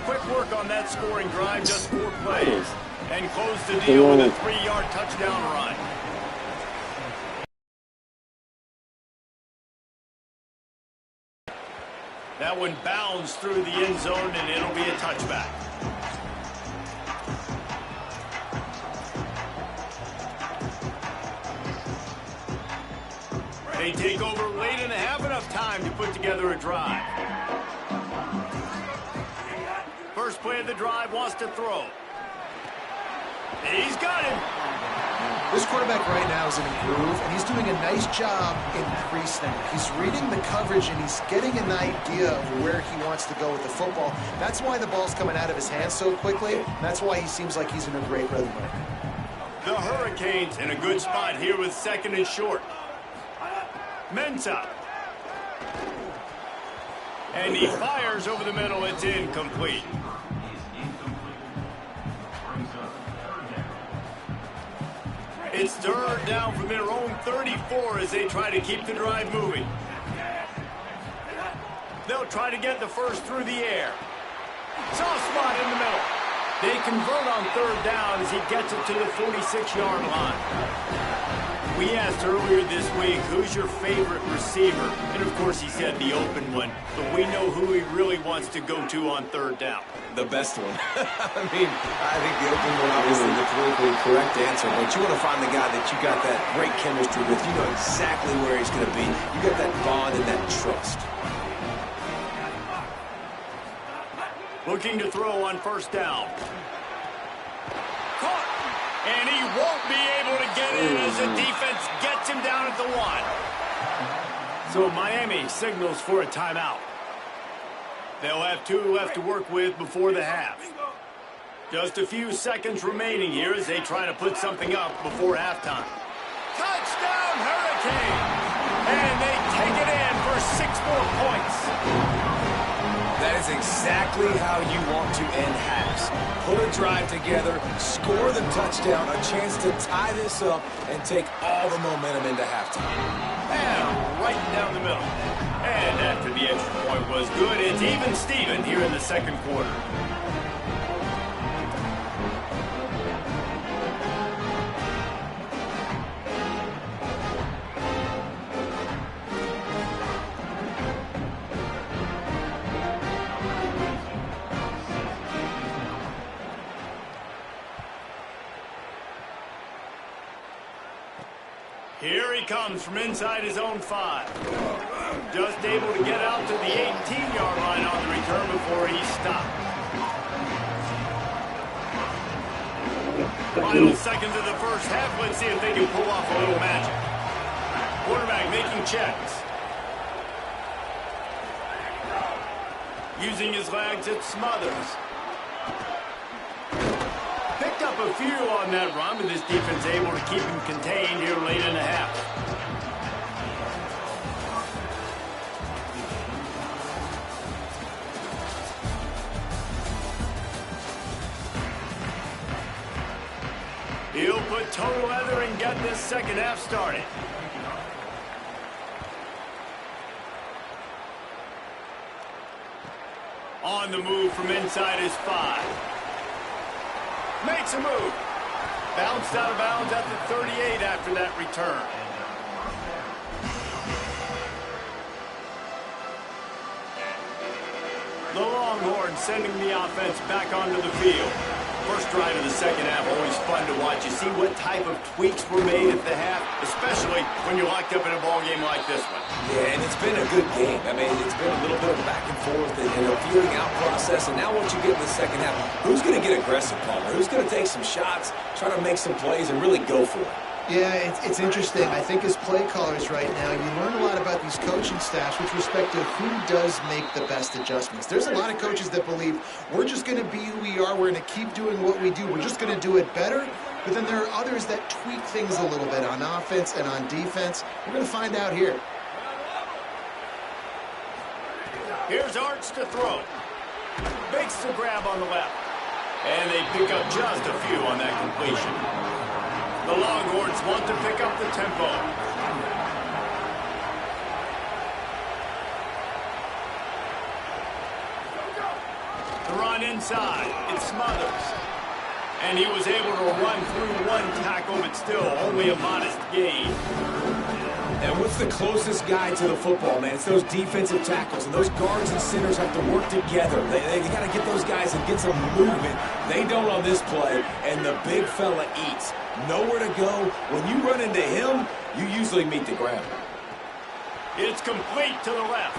Quick work on that scoring drive, just 4 plays. And close the deal with a 3-yard touchdown run. That one bounds through the end zone, and it'll be a touchback. They take over late and have enough time to put together a drive. First play of the drive, wants to throw. He's got him. This quarterback right now is in a groove, and he's doing a nice job in pre-snap. He's reading the coverage, and he's getting an idea of where he wants to go with the football. That's why the ball's coming out of his hands so quickly. That's why he seems like he's in a great rhythm right now. The Hurricanes in a good spot here with 2nd and short. Ncaa. And he fires over the middle. It's incomplete. It's third down from their own 34 as they try to keep the drive moving. They'll try to get the first through the air. Soft spot in the middle. They convert on third down as he gets it to the 46-yard line. We asked earlier this week, who's your favorite receiver? And, of course, he said the open one. But we know who he really wants to go to on third down. The best one. I mean, I think the open one, obviously, the politically correct answer. But you want to find the guy that you got that great chemistry with. You know exactly where he's going to be. You got that bond and that trust. Looking to throw on first down. Caught. And he won't be able to get in as the defense gets him down at the 1. So Miami signals for a timeout. They'll have 2 left to work with before the half. Just a few seconds remaining here as they try to put something up before halftime. Touchdown, Hurricanes! And they take it in for 6 more points. That is exactly how you want to end halves. Put a drive together, score the touchdown, a chance to tie this up, and take all the momentum into halftime. And right down the middle. And after the extra point was good, it's even Steven here in the second quarter. Here he comes from inside his own 5. Just able to get out to the 18-yard line on the return before he stopped. Final seconds of the first half. Let's see if they can pull off a little magic. Quarterback making checks. Using his legs, it Smothers. Picked up a few on that run, but this defense able to keep him contained here late in the half. He'll put toe leather and get this second half started. On the move from inside his 5. Makes a move. Bounced out of bounds at the 38 after that return. The Longhorns sending the offense back onto the field. First drive of the second half, always fun to watch. You see what type of tweaks were made at the half, especially when you're locked up in a ball game like this one. Yeah, and it's been a good game. I mean, it's been a little bit of back and forth and a feeling out process. And now what you get in the second half, who's going to get aggressive, Palmer? Who's going to take some shots, try to make some plays, and really go for it? Yeah, it's interesting. I think as play callers right now, you learn a lot about these coaching staffs with respect to who does make the best adjustments. There's a lot of coaches that believe we're just going to be who we are. We're going to keep doing what we do. We're just going to do it better. But then there are others that tweak things a little bit on offense and on defense. We're going to find out here. Here's Arch to throw. Makes the grab on the left. And they pick up just a few on that completion. The Longhorns want to pick up the tempo. The run inside. It's Smothers. And he was able to run through one tackle, but still only a modest gain. And what's the closest guy to the football, man? It's those defensive tackles, and those guards and centers have to work together. They got to get those guys and get some movement. They don't on this play, and the big fella eats. Nowhere to go. When you run into him, you usually meet the ground. It's complete to the left.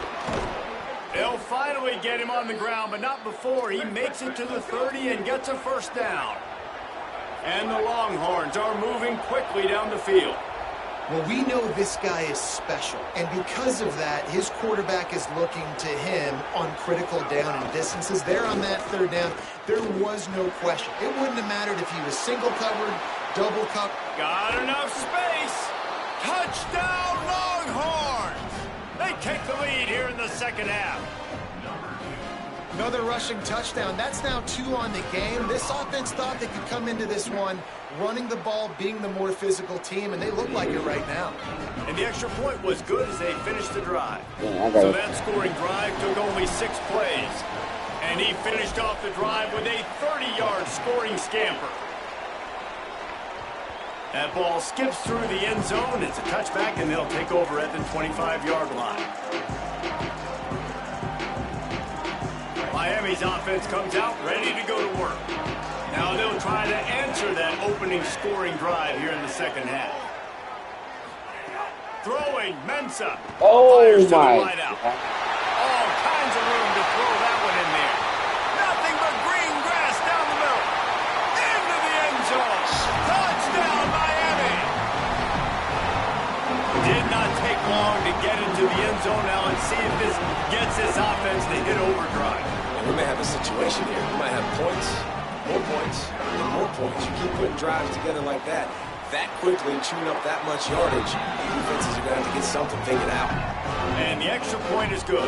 They'll finally get him on the ground, but not before he makes it to the 30 and gets a first down. And the Longhorns are moving quickly down the field. Well, we know this guy is special, and because of that, his quarterback is looking to him on critical down and distances. There on that third down, there was no question. It wouldn't have mattered if he was single covered, double covered. Got enough space. Touchdown, Longhorns! They take the lead here in the second half. Another rushing touchdown. That's now 2 on the game. This offense thought they could come into this one running the ball, being the more physical team, and they look like it right now. And the extra point was good as they finished the drive. Yeah, So that scoring drive took only 6 plays. And he finished off the drive with a 30-yard scoring scamper. That ball skips through the end zone. It's a touchback, and they'll take over at the 25-yard line. Miami's offense comes out ready to go to work. Now they'll try to answer that opening scoring drive here in the second half. Throwing, Ncaa. Oh, Fires to the my wideout. All kinds of room to throw that one in there. Nothing but green grass down the middle. Into the end zone. Touchdown, Miami. Did not take long to get into the end zone. Now let's see if this gets this offense to hit overdrive. We may have a situation here. We might have points, and more points. You keep putting drives together like that quickly, chewing up that much yardage, defenses are going to have to get something figured out. And the extra point is good.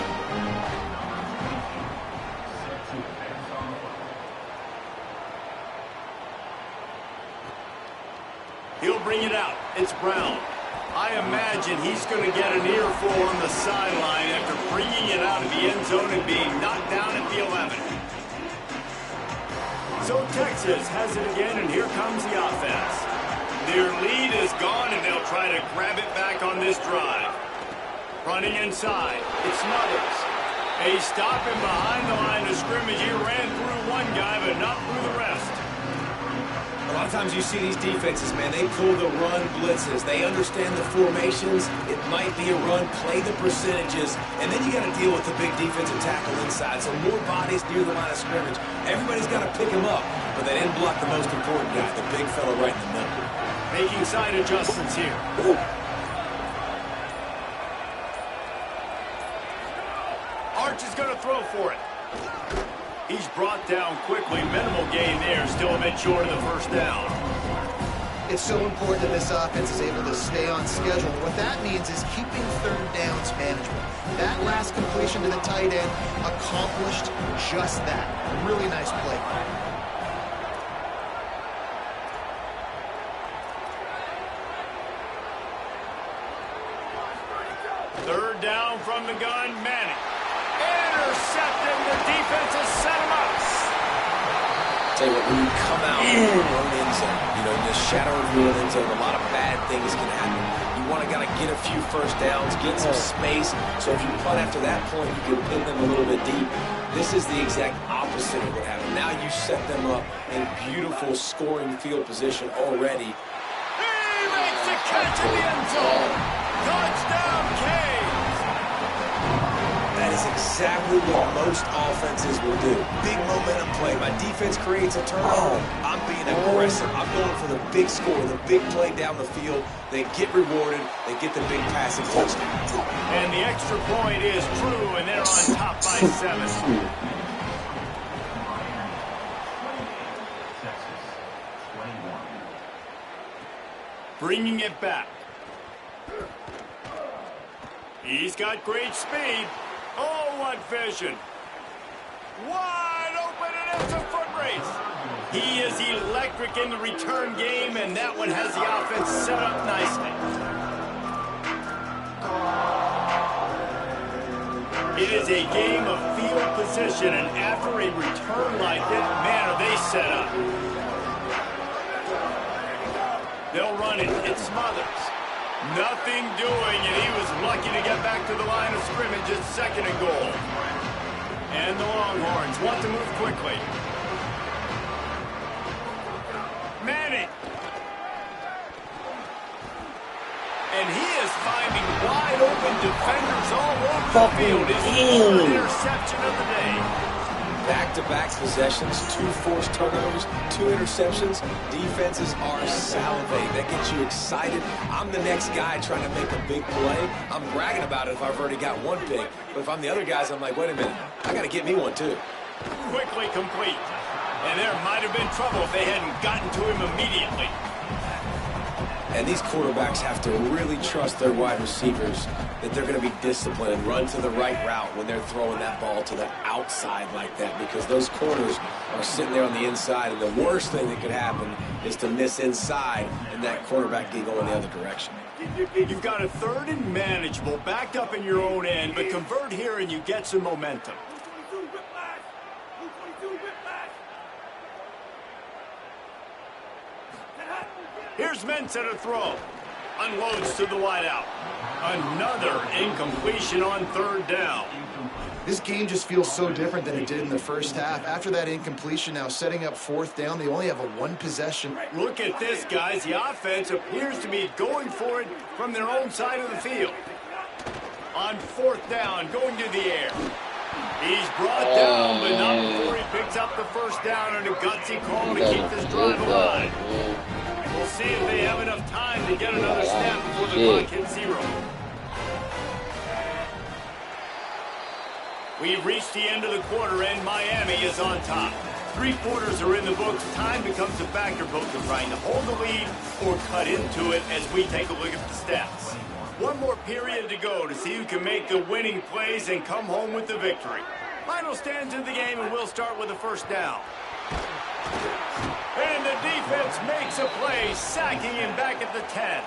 He'll bring it out. It's Brown. I imagine he's going to get an earful on the sideline after bringing it out of the end zone and being knocked down at the 11. So Texas has it again, and here comes the offense. Their lead is gone, and they'll try to grab it back on this drive. Running inside, it's Smothers. They stop him behind the line of scrimmage. He ran through one guy, but not through the rest. A lot of times you see these defenses, man, they pull the run blitzes. They understand the formations. It might be a run, play the percentages, and then you got to deal with the big defensive tackle inside. So more bodies near the line of scrimmage. Everybody's got to pick him up, but they didn't block the most important guy, the big fella right in the middle. Making side adjustments here. Arch is going to throw for it. He's brought down quickly. Minimal gain there. Still a bit short of the first down. It's so important that this offense is able to stay on schedule. What that means is keeping third downs manageable. That last completion to the tight end accomplished just that. Really nice play. Third down from the gun, Manning. intercepted. The defense has set him up. Tell you what, when you come out in your own end zone, you know, in the shadow of your own end zone, a lot of bad things can happen. You want to kind of get a few first downs, get some space, so if you punt after that point, you can pin them a little bit deep. This is the exact opposite of what happened. Now you set them up in beautiful scoring field position already. He makes a catch in the end zone. Touchdown, Canes. That is exactly what most offenses will do. Big momentum play. My defense creates a turnover. I'm being aggressive. I'm going for the big score, the big play down the field. They get rewarded. They get the big passing touchdown. And the extra point is true, and they're on top by 7. Bringing it back. He's got great speed. Oh, what vision. Wide open, and it's a foot race. He is electric in the return game, and that one has the offense set up nicely. It is a game of field position, and after a return like it, man, are they set up. They'll run it. It smothers. Nothing doing, and he was lucky to get back to the line of scrimmage at 2nd and goal. And the Longhorns want to move quickly. Manning. And he is finding wide open defenders all over the field. His 3rd interception of the day. Back-to-back possessions, 2 forced turnovers, 2 interceptions. Defenses are salivating. That gets you excited. I'm the next guy trying to make a big play. I'm bragging about it if I've already got one big. But if I'm the other guys, I'm like, wait a minute, I got to get me one too. Quickly complete. And there might have been trouble if they hadn't gotten to him immediately. And these quarterbacks have to really trust their wide receivers that they're going to be disciplined and run to the right route when they're throwing that ball to the outside like that, because those corners are sitting there on the inside, and the worst thing that could happen is to miss inside and that quarterback can go in the other direction. You've got a 3rd and manageable, backed up in your own end, but convert here and you get some momentum. Here's Ncaa to throw. Unloads to the wideout. Another incompletion on 3rd down. This game just feels so different than it did in the first half. After that incompletion, now setting up 4th down, they only have a 1 possession. Look at this, guys. The offense appears to be going for it from their own side of the field. On 4th down, going to the air. He's brought down, but not before he picks up the 1st down and a gutsy call to keep this drive alive. We'll see if they have enough time to get another snap before the clock hits 0. We've reached the end of the quarter, and Miami is on top. 3 quarters are in the books. Time becomes a factor, both in trying to hold the lead or cut into it as we take a look at the stats. 1 more period to go to see who can make the winning plays and come home with the victory. Final stands in the game, and we'll start with the 1st down. And the defense makes a play, sacking him back at the 10.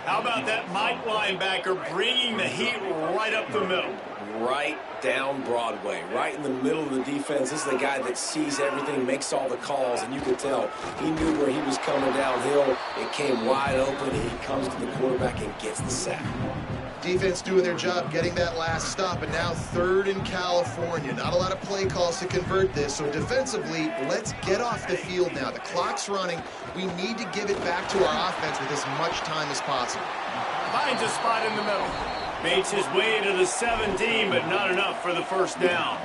How about that Mike linebacker bringing the heat right up the middle? Right down Broadway, right in the middle of the defense. This is the guy that sees everything, makes all the calls, and you could tell he knew where he was coming downhill. It came wide open, and he comes to the quarterback and gets the sack. Defense doing their job, getting that last stop, and now 3rd in California. Not a lot of play calls to convert this, so defensively, let's get off the field now. The clock's running. We need to give it back to our offense with as much time as possible. Finds a spot in the middle. Makes his way to the 17, but not enough for the 1st down.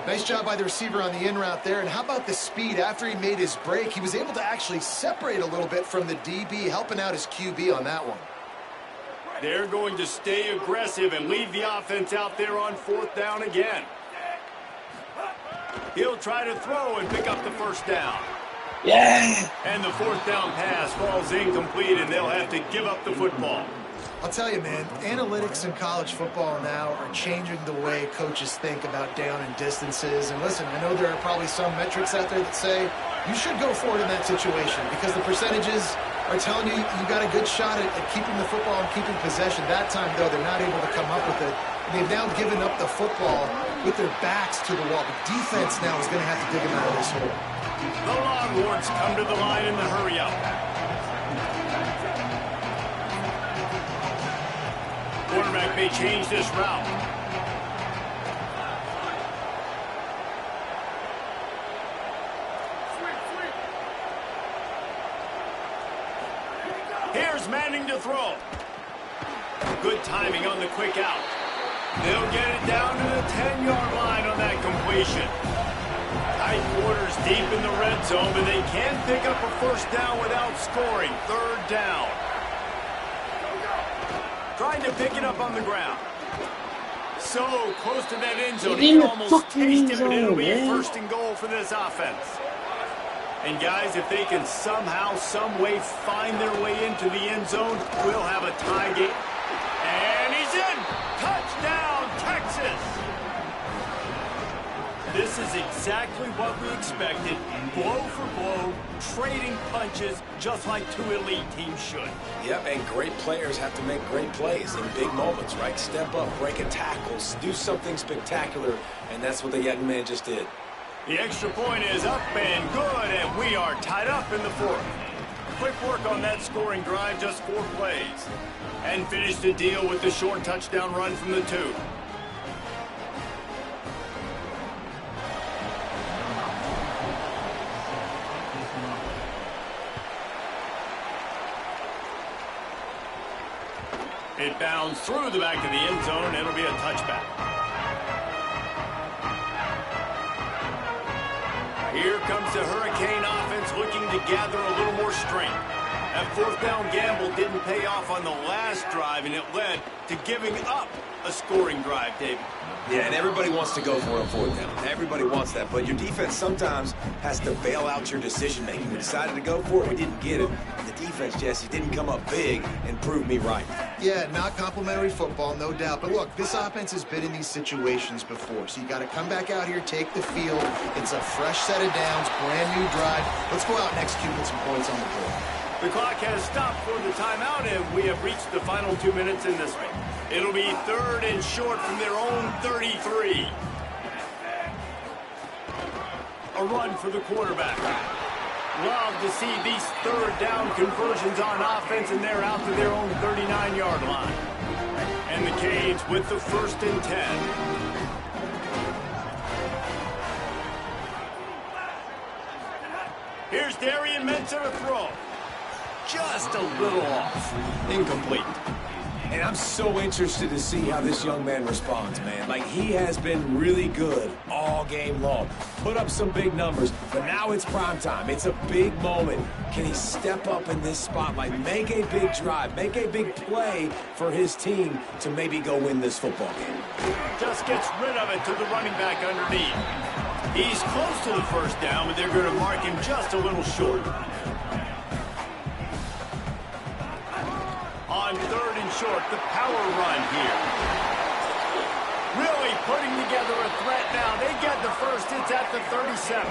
Nice job by the receiver on the in route there. And how about the speed? After he made his break, he was able to actually separate a little bit from the DB, helping out his QB on that one. They're going to stay aggressive and leave the offense out there on 4th down again. He'll try to throw and pick up the 1st down. Yeah. And the 4th down pass falls incomplete, and they'll have to give up the football. I'll tell you, man, analytics in college football now are changing the way coaches think about down and distances. And listen, I know there are probably some metrics out there that say you should go for it in that situation because the percentages are telling you you got a good shot at keeping the football and keeping possession. That time, though, they're not able to come up with it. They've now given up the football with their backs to the wall. The defense now is going to have to dig them out of this hole. The Longhorns come to the line in the hurry-up. Quarterback may change this route. Here's Manning to throw. Good timing on the quick out. They'll get it down to the 10-yard line on that completion. Tight quarters deep in the red zone, but they can't pick up a first down without scoring. Third down. Trying to pick it up on the ground. So close to that end zone. He can almost taste it, but it'll be first and goal for this offense. And guys, if they can somehow, some way find their way into the end zone, we'll have a tie game. And he's in! Touchdown, Texas! This is exactly what we expected. Blow for blow, trading punches, just like two elite teams should. Yep, and great players have to make great plays in big moments, right? Step up, break a tackle, do something spectacular, and that's what the young man just did. The extra point is up and good, and we are tied up in the fourth. Quick work on that scoring drive, just 4 plays. And finish the deal with the short touchdown run from the 2. It bounds through the back of the end zone. It'll be a touchback. Here comes the Hurricane offense looking to gather a little more strength. That fourth down gamble didn't pay off on the last drive, and it led to giving up a scoring drive, David. Yeah, and everybody wants to go for it on fourth down. Everybody wants that, but your defense sometimes has to bail out your decision-making. We decided to go for it, we didn't get it. The defense, Jesse, didn't come up big and prove me right. Yeah, not complimentary football, no doubt. But look, this offense has been in these situations before, so you got to come back out here, take the field. It's a fresh set of downs, brand new drive. Let's go out and execute with some points on the board. The clock has stopped for the timeout, and we have reached the final 2 minutes in this one. It'll be third and short from their own 33. A run for the quarterback. Love to see these third down conversions on offense, and they're out to their own 39-yard line. And the Canes with the 1st and 10. Here's Darian Mensah to throw. Just a little off. Incomplete. And I'm so interested to see how this young man responds, man. Like, he has been really good all game long. Put up some big numbers, but now it's prime time. It's a big moment. Can he step up in this spotlight, make a big drive, make a big play for his team to maybe go win this football game? Just gets rid of it to the running back underneath. He's close to the first down, but they're going to mark him just a little short. On 3rd and short, the power run here. Really putting together a threat now. They get the first. It's at the 37.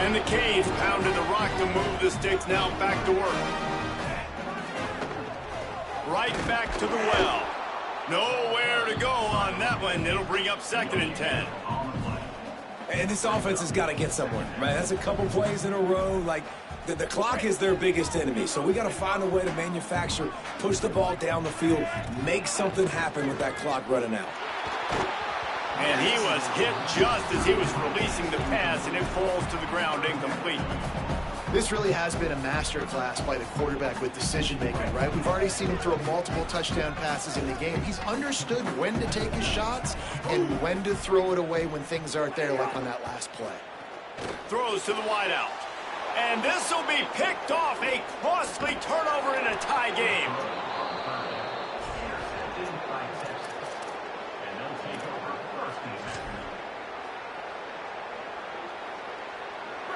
And the Canes pounded the rock to move the sticks. Now back to work. Right back to the well. Nowhere to go on that one. It'll bring up 2nd and 10. And this offense has got to get somewhere, right? That's a couple plays in a row. Like, the clock is their biggest enemy, so we got to find a way to manufacture, push the ball down the field, make something happen with that clock running out. And he was hit just as he was releasing the pass, and it falls to the ground incomplete. This really has been a masterclass by the quarterback with decision-making, right? We've already seen him throw multiple touchdown passes in the game. He's understood when to take his shots and when to throw it away when things aren't there, like on that last play. Throws to the wideout. And this will be picked off. A costly turnover in a tie game.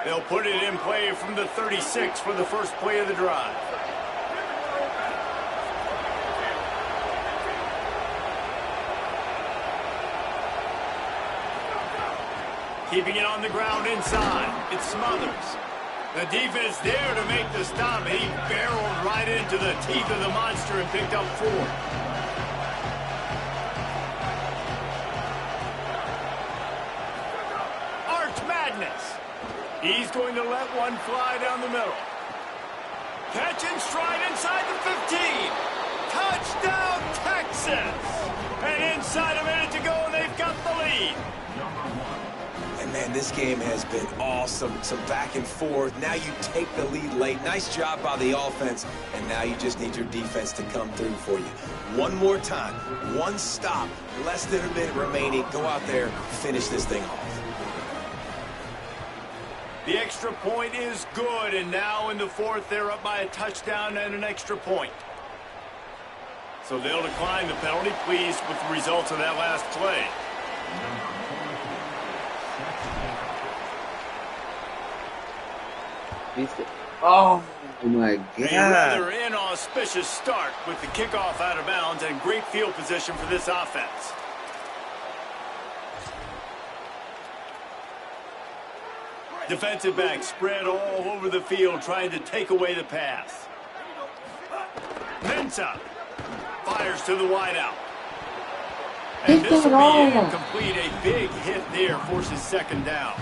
They'll put it in play from the 36 for the first play of the drive. Keeping it on the ground inside. It's Smothers. The defense there to make the stop. He barreled right into the teeth of the monster and picked up 4. Arch Madness. He's going to let one fly down the middle. Catch and stride inside the 15. Touchdown, Texas. And inside a minute to go, and they've got the lead. And, man, this game has been awesome. Some back and forth. Now you take the lead late. Nice job by the offense. And now you just need your defense to come through for you. One more time. One stop. Less than a minute remaining. Go out there, finish this thing off. The extra point is good, and now in the 4th, they're up by a touchdown and an extra point. So they'll decline the penalty, pleased with the results of that last play. Oh, my God. A rather inauspicious start with the kickoff out of bounds and great field position for this offense. Defensive back spread all over the field trying to take away the pass. Ncaa fires to the wideout. And this will be incomplete. A big hit there forces 2nd down.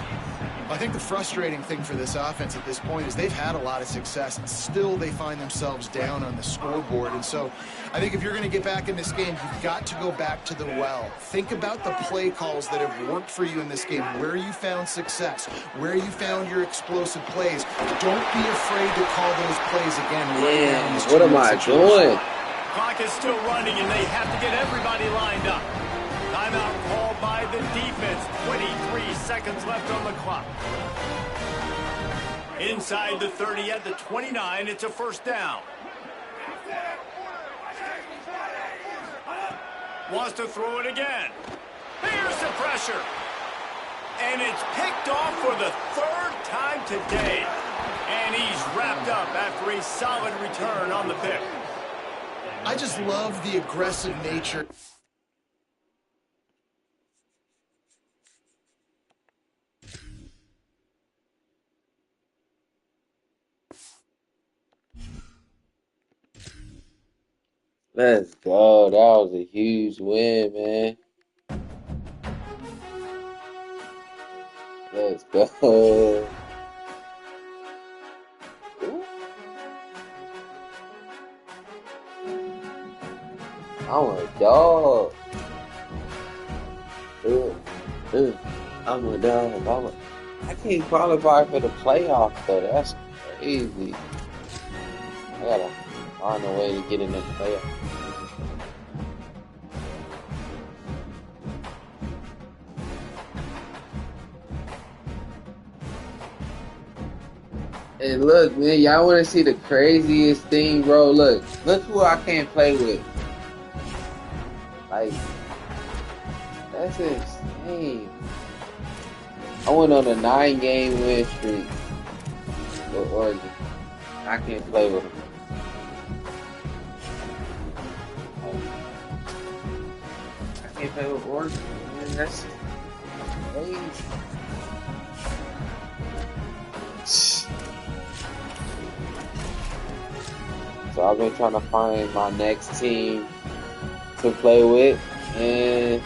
I think the frustrating thing for this offense at this point is they've had a lot of success, and still they find themselves down on the scoreboard. And so I think if you're going to get back in this game, you've got to go back to the well. Think about the play calls that have worked for you in this game, where you found success, where you found your explosive plays. Don't be afraid to call those plays again. Man, what am I doing? Clock is still running, and they have to get everybody lined up. Timeout called by the defense. 23 seconds left on the clock. Inside the 30 at the 29, it's a 1st down. Wants to throw it again. Here's the pressure. And it's picked off for the 3rd time today. And he's wrapped up after a solid return on the pick. I just love the aggressive nature. Let's go. That was a huge win, man. Let's go. I'm a dog. I'm a dog. I can't qualify for the playoffs, though. That's crazy. I gotta find a way to get in the playoffs. And look, man, y'all want to see the craziest thing, bro? Look who I can't play with. Like, that's insane. I went on a 9-game win streak with Oregon. I can't play with them. I can't play with Oregon, man. That's crazy. So I've been trying to find my next team to play with, and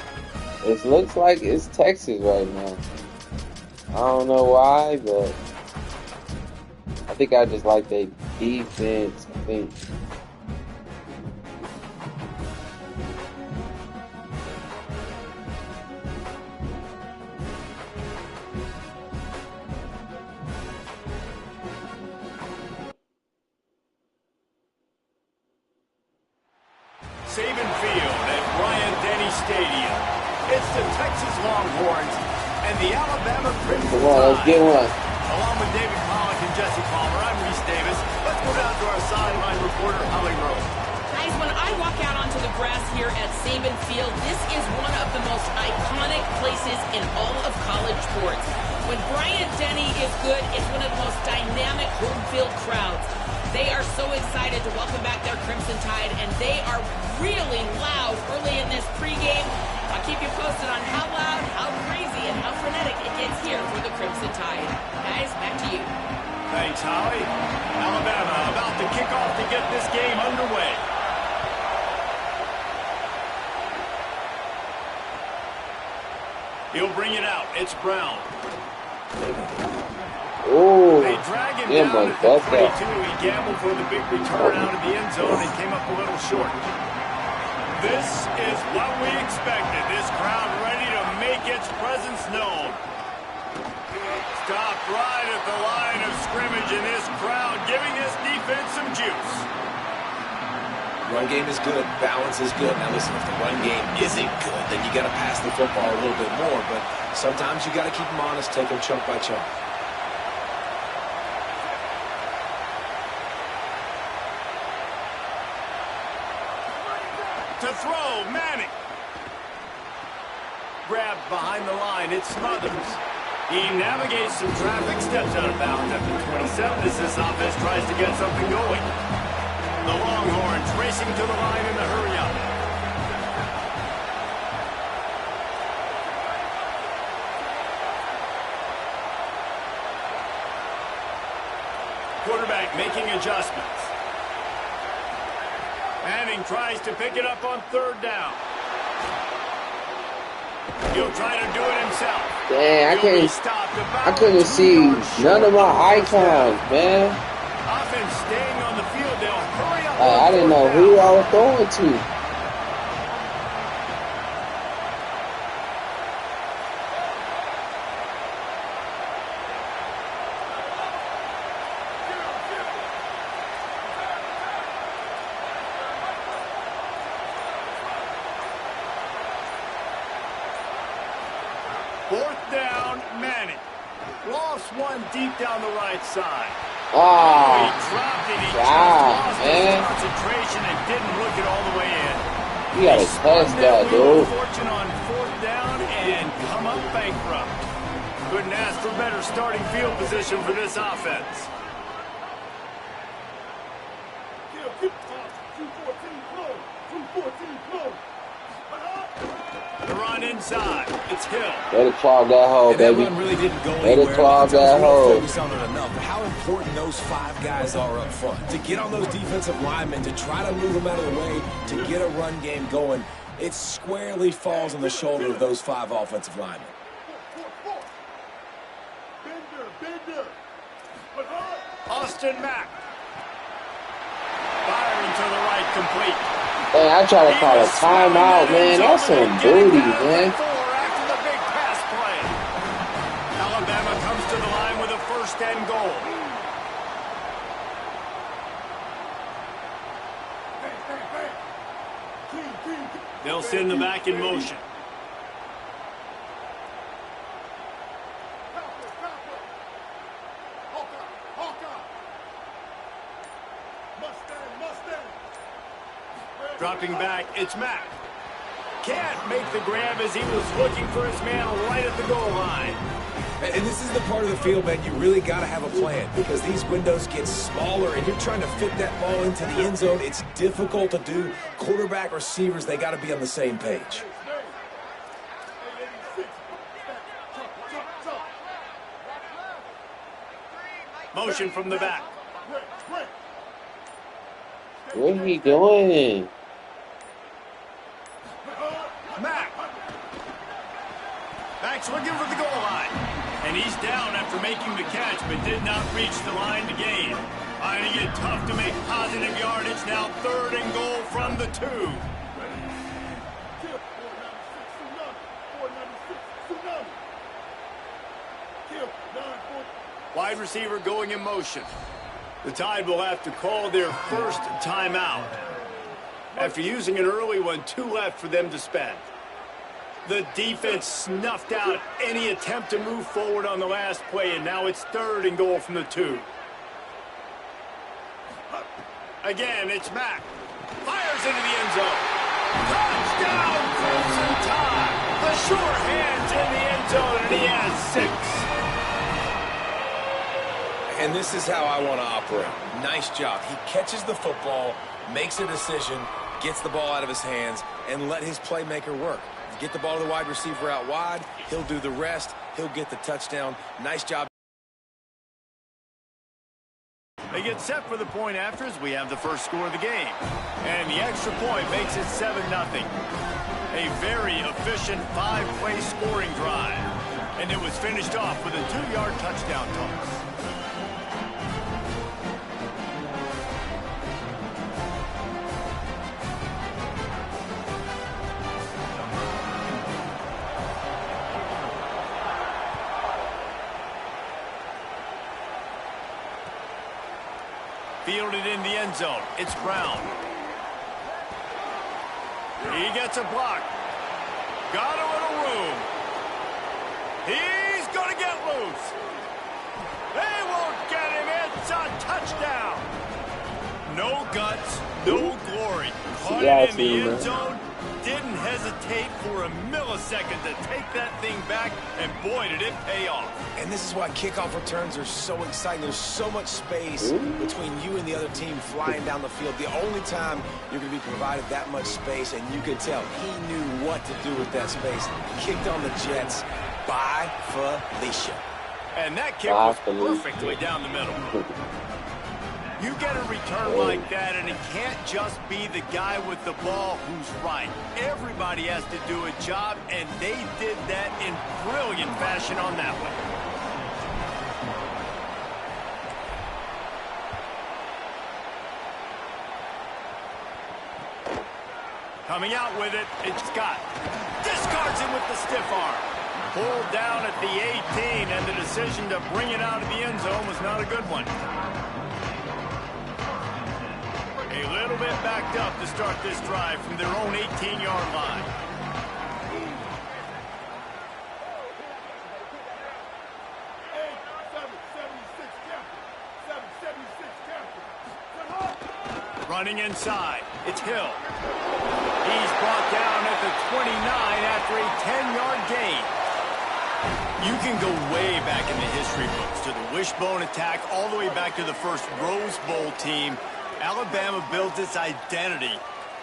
it looks like it's Texas right now. I don't know why, but I think I just like their defense. I think. Saban Field at Bryant-Denny Stadium. It's the Texas Longhorns and the Alabama Crimson Tide. Come on, let's get one. Along with David Pollock and Jesse Palmer, I'm Reese Davis. Let's go down to our sideline reporter, Holly Rose. Guys, when I walk out onto the grass here at Saban Field, this is one of the most iconic places in all of college sports. When Bryant-Denny is good, it's one of the most dynamic home field crowds. They are so excited to welcome back their Crimson Tide, and they are really loud early in this pregame. I'll keep you posted on how loud, how crazy, and how frenetic it gets here for the Crimson Tide. Guys, back to you. Thanks, Holly. Alabama about to kick off to get this game underway. He'll bring it out. It's Brown. Oh, They drag him yeah, down but at the 22. He gambled for the big return out of the end zone and came up a little short. This is what we expected. This crowd ready to make its presence known. Stopped right at the line of scrimmage, and this crowd giving this defense some juice. Run game is good. Balance is good. Now listen, if the run game isn't good, then you got to pass the football a little bit more. But sometimes you got to keep them honest, take them chunk by chunk. To throw, Manning. Grabbed behind the line, it's Smothers. He navigates some traffic, steps out of bounds at the 27 as this offense tries to get something going. The Longhorns racing to the line in the hurry-up. Quarterback making adjustments. Manning tries to pick it up on third down. He'll try to do it himself. dang, I couldn't see none of my icons, man. Offense staying on the field. They'll hurry up. I didn't know who I was throwing to. Fourth down, Manning. Lost one deep down the right side. He Ah, dropped it. He just God, lost man. his concentration and didn't look it all the way in. you gotta test that, dude. Fortune on fourth down and come up bankrupt. Couldn't ask for better starting field position for this offense. The run inside. It's Hill. Better clog that hole, And that baby. run really didn't go Better anywhere. clog A lot of times that we don't hole. focus on it enough, but how important those five guys are up front. To get on those defensive linemen, to try to move them out of the way, to get a run game going, it squarely falls on the shoulder of those five offensive linemen. Austin Mack. Firing to the right, complete. Hey, I try to call a timeout, man. That's some booty, man. After the big pass play. Alabama comes to the line with a first and goal. They'll send the back in motion. Dropping back, it's Mack. Can't make the grab as he was looking for his man right at the goal line. And this is the part of the field, man, you really got to have a plan because these windows get smaller and you're trying to fit that ball into the end zone. It's difficult to do. Quarterback, receivers, they got to be on the same page. Motion from the back. What are he doing? Mack. Mack's looking for the goal line. And he's down after making the catch, but did not reach the line to gain. Finding it tough to make positive yardage. Now third and goal from the 2. Wide receiver going in motion. The Tide will have to call their first timeout. After using an early one, 2 left for them to spend. The defense snuffed out any attempt to move forward on the last play, and now it's third and goal from the 2. Again, it's Mack. Fires into the end zone. Touchdown, Crimson Tide. The sure hands in the end zone, and he has 6. And this is how I want to operate. Nice job. He catches the football, makes a decision, gets the ball out of his hands, and let his playmaker work. Get the ball to the wide receiver out wide. He'll do the rest. He'll get the touchdown. Nice job. They get set for the point after as we have the first score of the game. And the extra point makes it 7-0. A very efficient 5-play scoring drive. And it was finished off with a 2-yard touchdown toss. Fielded in the end zone. It's Brown. He gets a block. Got a little room. He's going to get loose. They won't get him. It's a touchdown. No guts, no glory. Caught it in the end zone. Didn't hesitate for a millisecond to take that thing back, and boy, did it pay off. And this is why kickoff returns are so exciting. There's so much space between you and the other team flying down the field. The only time you're going to be provided that much space, and you can tell he knew what to do with that space. Kicked on the Jets by Felicia. And that kick was perfectly down the middle. You get a return like that, and it can't just be the guy with the ball who's right. Everybody has to do a job, and they did that in brilliant fashion on that one. Coming out with it, it's Scott. Discards him with the stiff arm. Pulled down at the 18, and the decision to bring it out of the end zone was not a good one. A little bit backed up to start this drive from their own 18-yard line. Running inside, it's Hill. He's brought down at the 29 after a 10-yard gain. You can go way back in the history books to the wishbone attack all the way back to the first Rose Bowl team. Alabama builds its identity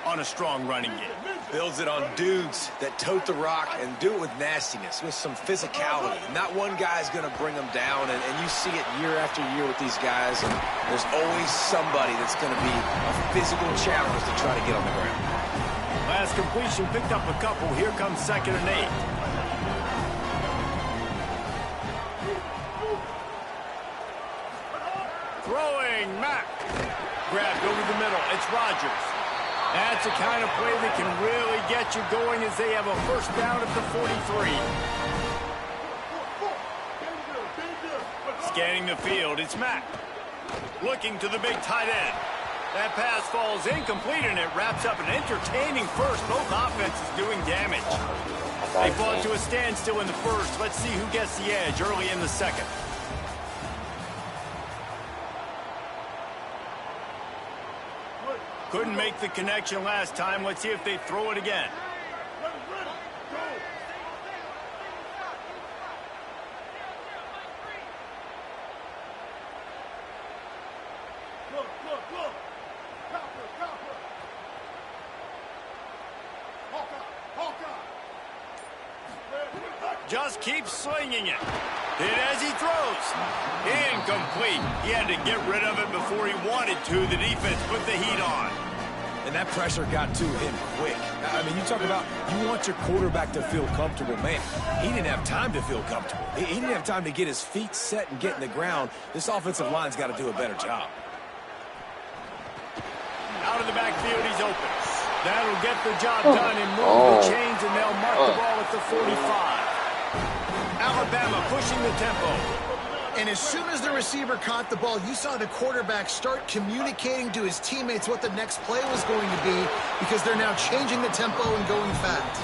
on a strong running game. Builds it on dudes that tote the rock and do it with nastiness, with some physicality. Not one guy's going to bring them down, and you see it year after year with these guys, and there's always somebody that's going to be a physical challenge to try to get on the ground. Last completion picked up a couple. Here comes 2nd and 8. Throwing, Mack. Grabbed over the middle. It's Rodgers. That's the kind of play that can really get you going as they have a first down at the 43. Scanning the field, it's Mack. Looking to the big tight end. That pass falls incomplete, and it wraps up an entertaining first. Both offenses doing damage. They fought to a standstill in the first. Let's see who gets the edge early in the second. Couldn't make the connection last time. Let's see if they throw it again. Just keeps slinging it. Hit as he throws. Incomplete. He had to get rid of it before he wanted to. The defense put the heat on. And that pressure got to him quick. I mean, you talk about you want your quarterback to feel comfortable. Man, he didn't have time to feel comfortable. He didn't have time to get his feet set and get in the ground. This offensive line's got to do a better job. Out of the backfield, he's open. That'll get the job done and move the chains, and they'll mark the ball at the 45. Alabama pushing the tempo. And as soon as the receiver caught the ball, you saw the quarterback start communicating to his teammates what the next play was going to be, because they're now changing the tempo and going fast.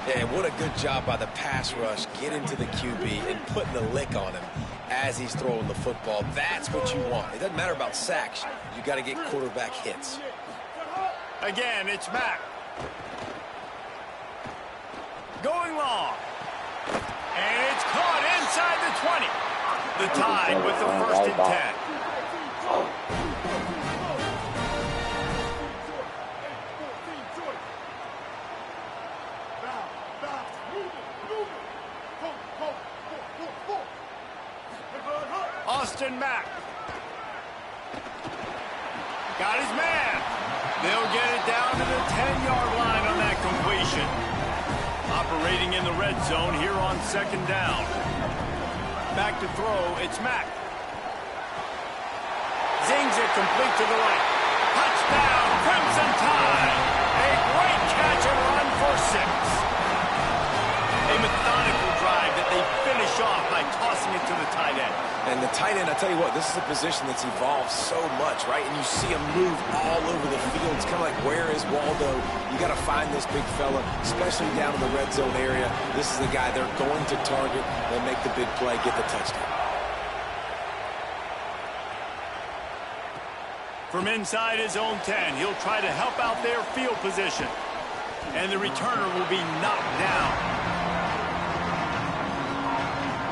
Yeah, and what a good job by the pass rush, getting to the QB and putting the lick on him as he's throwing the football. That's what you want. It doesn't matter about sacks. You got to get quarterback hits. Again, it's Mack. Going long. And it's caught inside the 20. The tie with the 1st and 10. Austin Mack. Got his man. They'll get it down to the 10-yard line on that completion. Operating in the red zone here on second down. Back to throw, it's Mack. Zings it complete to the right. Touchdown, Crimson Tide. A great catch and run for 6. A methodical drive that they finish off by tossing it to the tight end. And the tight end, I tell you what, this is a position that's evolved so much, right? And you see him move all over the field. It's kind of like, where is Waldo? You got to find this big fella, especially down in the red zone area. This is the guy they're going to target. They'll make the big play, get the touchdown. From inside his own 10, he'll try to help out their field position. And the returner will be knocked down.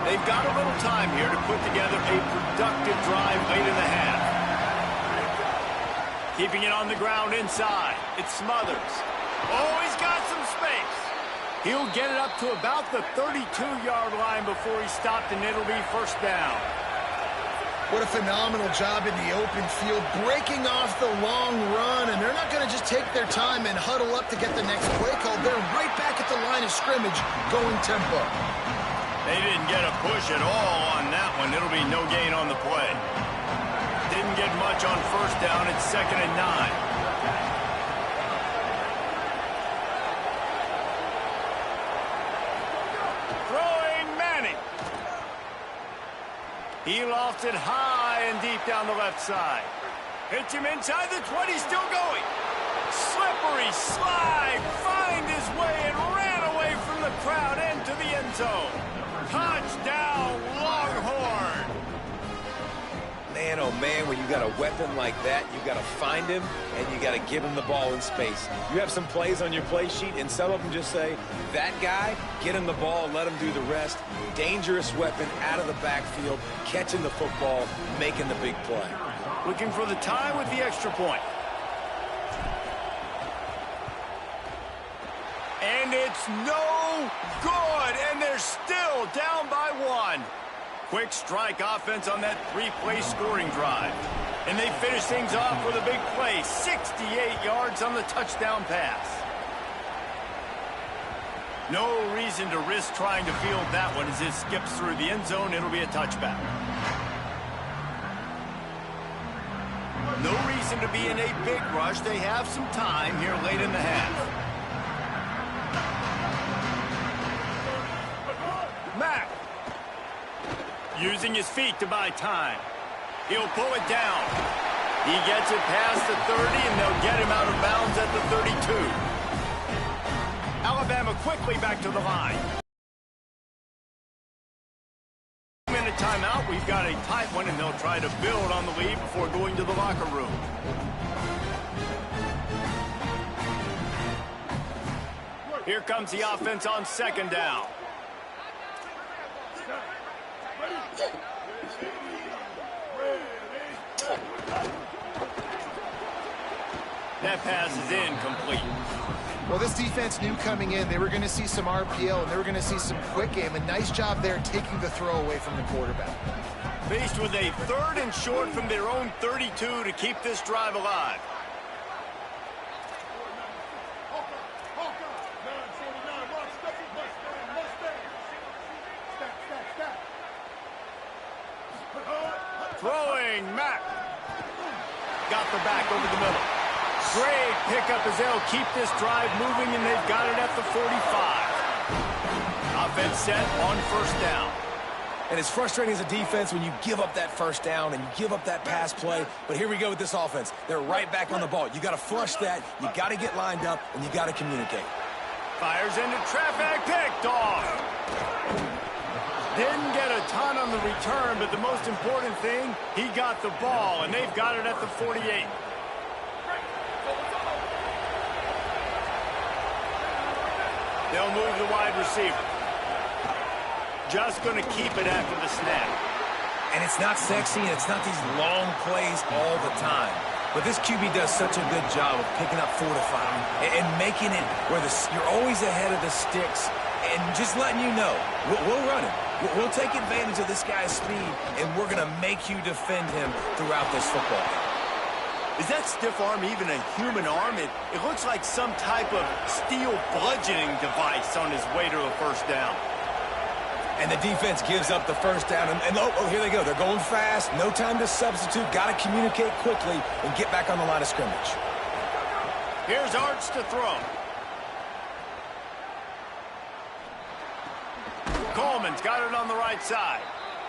They've got a little time here to put together a productive drive late in the half. Keeping it on the ground inside. It's Smothers. Oh, he's got some space. He'll get it up to about the 32-yard line before he's stopped, and it'll be first down. What a phenomenal job in the open field, breaking off the long run, and they're not going to just take their time and huddle up to get the next play call. They're right back at the line of scrimmage, going tempo. They didn't get a push at all on that one. It'll be no gain on the play. Didn't get much on first down. It's 2nd and 9. Throwing Manning. He lofts it high and deep down the left side. Hits him inside the 20, still going. Slippery slide, find his way and ran away from the crowd into the end zone. Touchdown, Longhorn. Man, oh man, when you got a weapon like that, you got to find him and you got to give him the ball in space. You have some plays on your play sheet, and some of them just say, that guy, get him the ball, let him do the rest. Dangerous weapon out of the backfield, catching the football, making the big play. Looking for the tie with the extra point. And it's no good, and they're still down by 1. Quick strike offense on that 3-play scoring drive. And they finish things off with a big play, 68 yards on the touchdown pass. No reason to risk trying to field that one as it skips through the end zone. It'll be a touchback. No reason to be in a big rush. They have some time here late in the half. Mack, using his feet to buy time. He'll pull it down. He gets it past the 30, and they'll get him out of bounds at the 32. Alabama quickly back to the line. Minute timeout. We've got a tight one, and they'll try to build on the lead before going to the locker room. Here comes the offense on second down. That pass is incomplete. Well, this defense knew coming in they were going to see some RPO and they were going to see some quick game. A nice job there taking the throw away from the quarterback. Faced with a 3rd and short from their own 32 to keep this drive alive. Throwing Mack. Got the back over the middle. Great pickup as they'll keep this drive moving, and they've got it at the 45. Offense set on first down. And it's frustrating as a defense when you give up that first down and you give up that pass play. But here we go with this offense. They're right back on the ball. You got to flush that. You got to get lined up, and you got to communicate. Fires into traffic, picked off. Didn't get a ton on the return, but the most important thing, he got the ball, and they've got it at the 48. They'll move the wide receiver. Just going to keep it after the snap. And it's not sexy, and it's not these long plays all the time. But this QB does such a good job of picking up 4 to 5 and making it where you're always ahead of the sticks and just letting you know, we'll run it. We'll take advantage of this guy's speed, and we're going to make you defend him throughout this football game. Is that stiff arm even a human arm? It looks like some type of steel bludgeoning device on his way to a first down. And the defense gives up the first down. And oh, here they go. They're going fast. No time to substitute. Got to communicate quickly and get back on the line of scrimmage. Here's Arts to throw. Coleman's got it on the right side.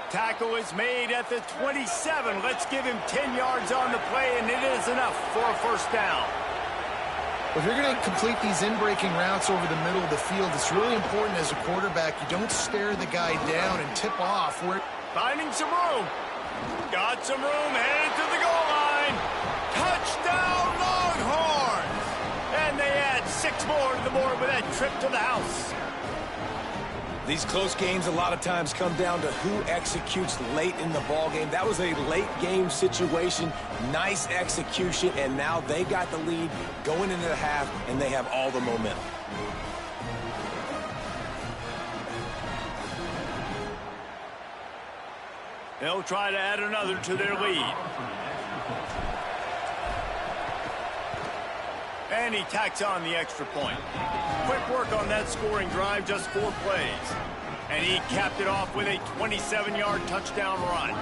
Tackle is made at the 27. Let's give him 10 yards on the play, and it is enough for a first down. If you're going to complete these in-breaking routes over the middle of the field, it's really important as a quarterback you don't stare the guy down and tip off. Finding some room. Got some room, headed to the goal line. Touchdown, Longhorns! And they add 6 more to the board with that trip to the house. These close games a lot of times come down to who executes late in the ball game. That was a late game situation, nice execution, and now they got the lead going into the half, and they have all the momentum. They'll try to add another to their lead. And he tacks on the extra point. Quick work on that scoring drive, just 4 plays. And he capped it off with a 27-yard touchdown run.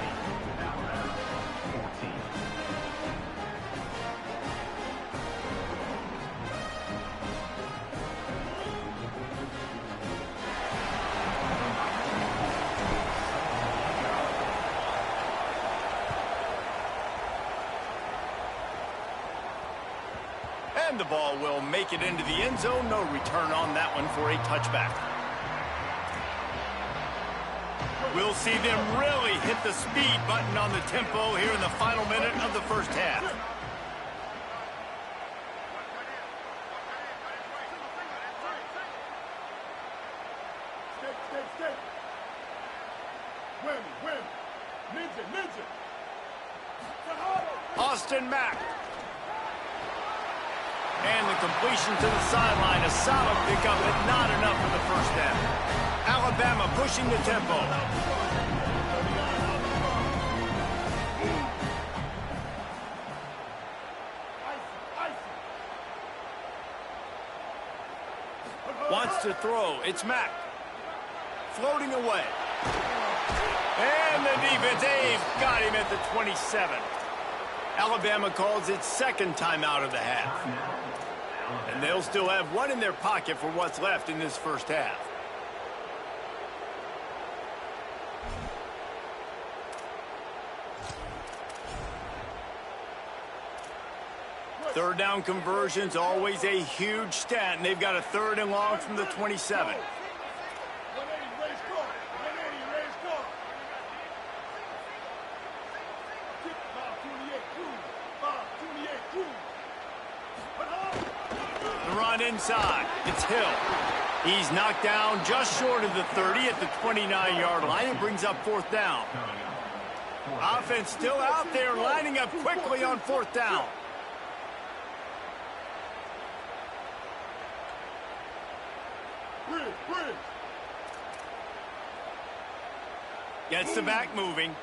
And the ball will make it into the end zone. No return on that one for a touchback. We'll see them really hit the speed button on the tempo here in the final minute of the first half. Austin Mack. And the completion to the sideline, a solid pickup, but not enough for the first down. Alabama pushing the tempo. Wants to throw. It's Mack. Floating away. And the defense, they've got him at the 27. Alabama calls its second timeout of the half. And they'll still have one in their pocket for what's left in this first half. Third down conversions, always a huge stat, and they've got a 3rd and long from the 27. The run inside. It's Hill. He's knocked down just short of the 30 at the 29-yard line. It brings up 4th down. Offense still out there, lining up quickly on 4th down. Gets the back moving.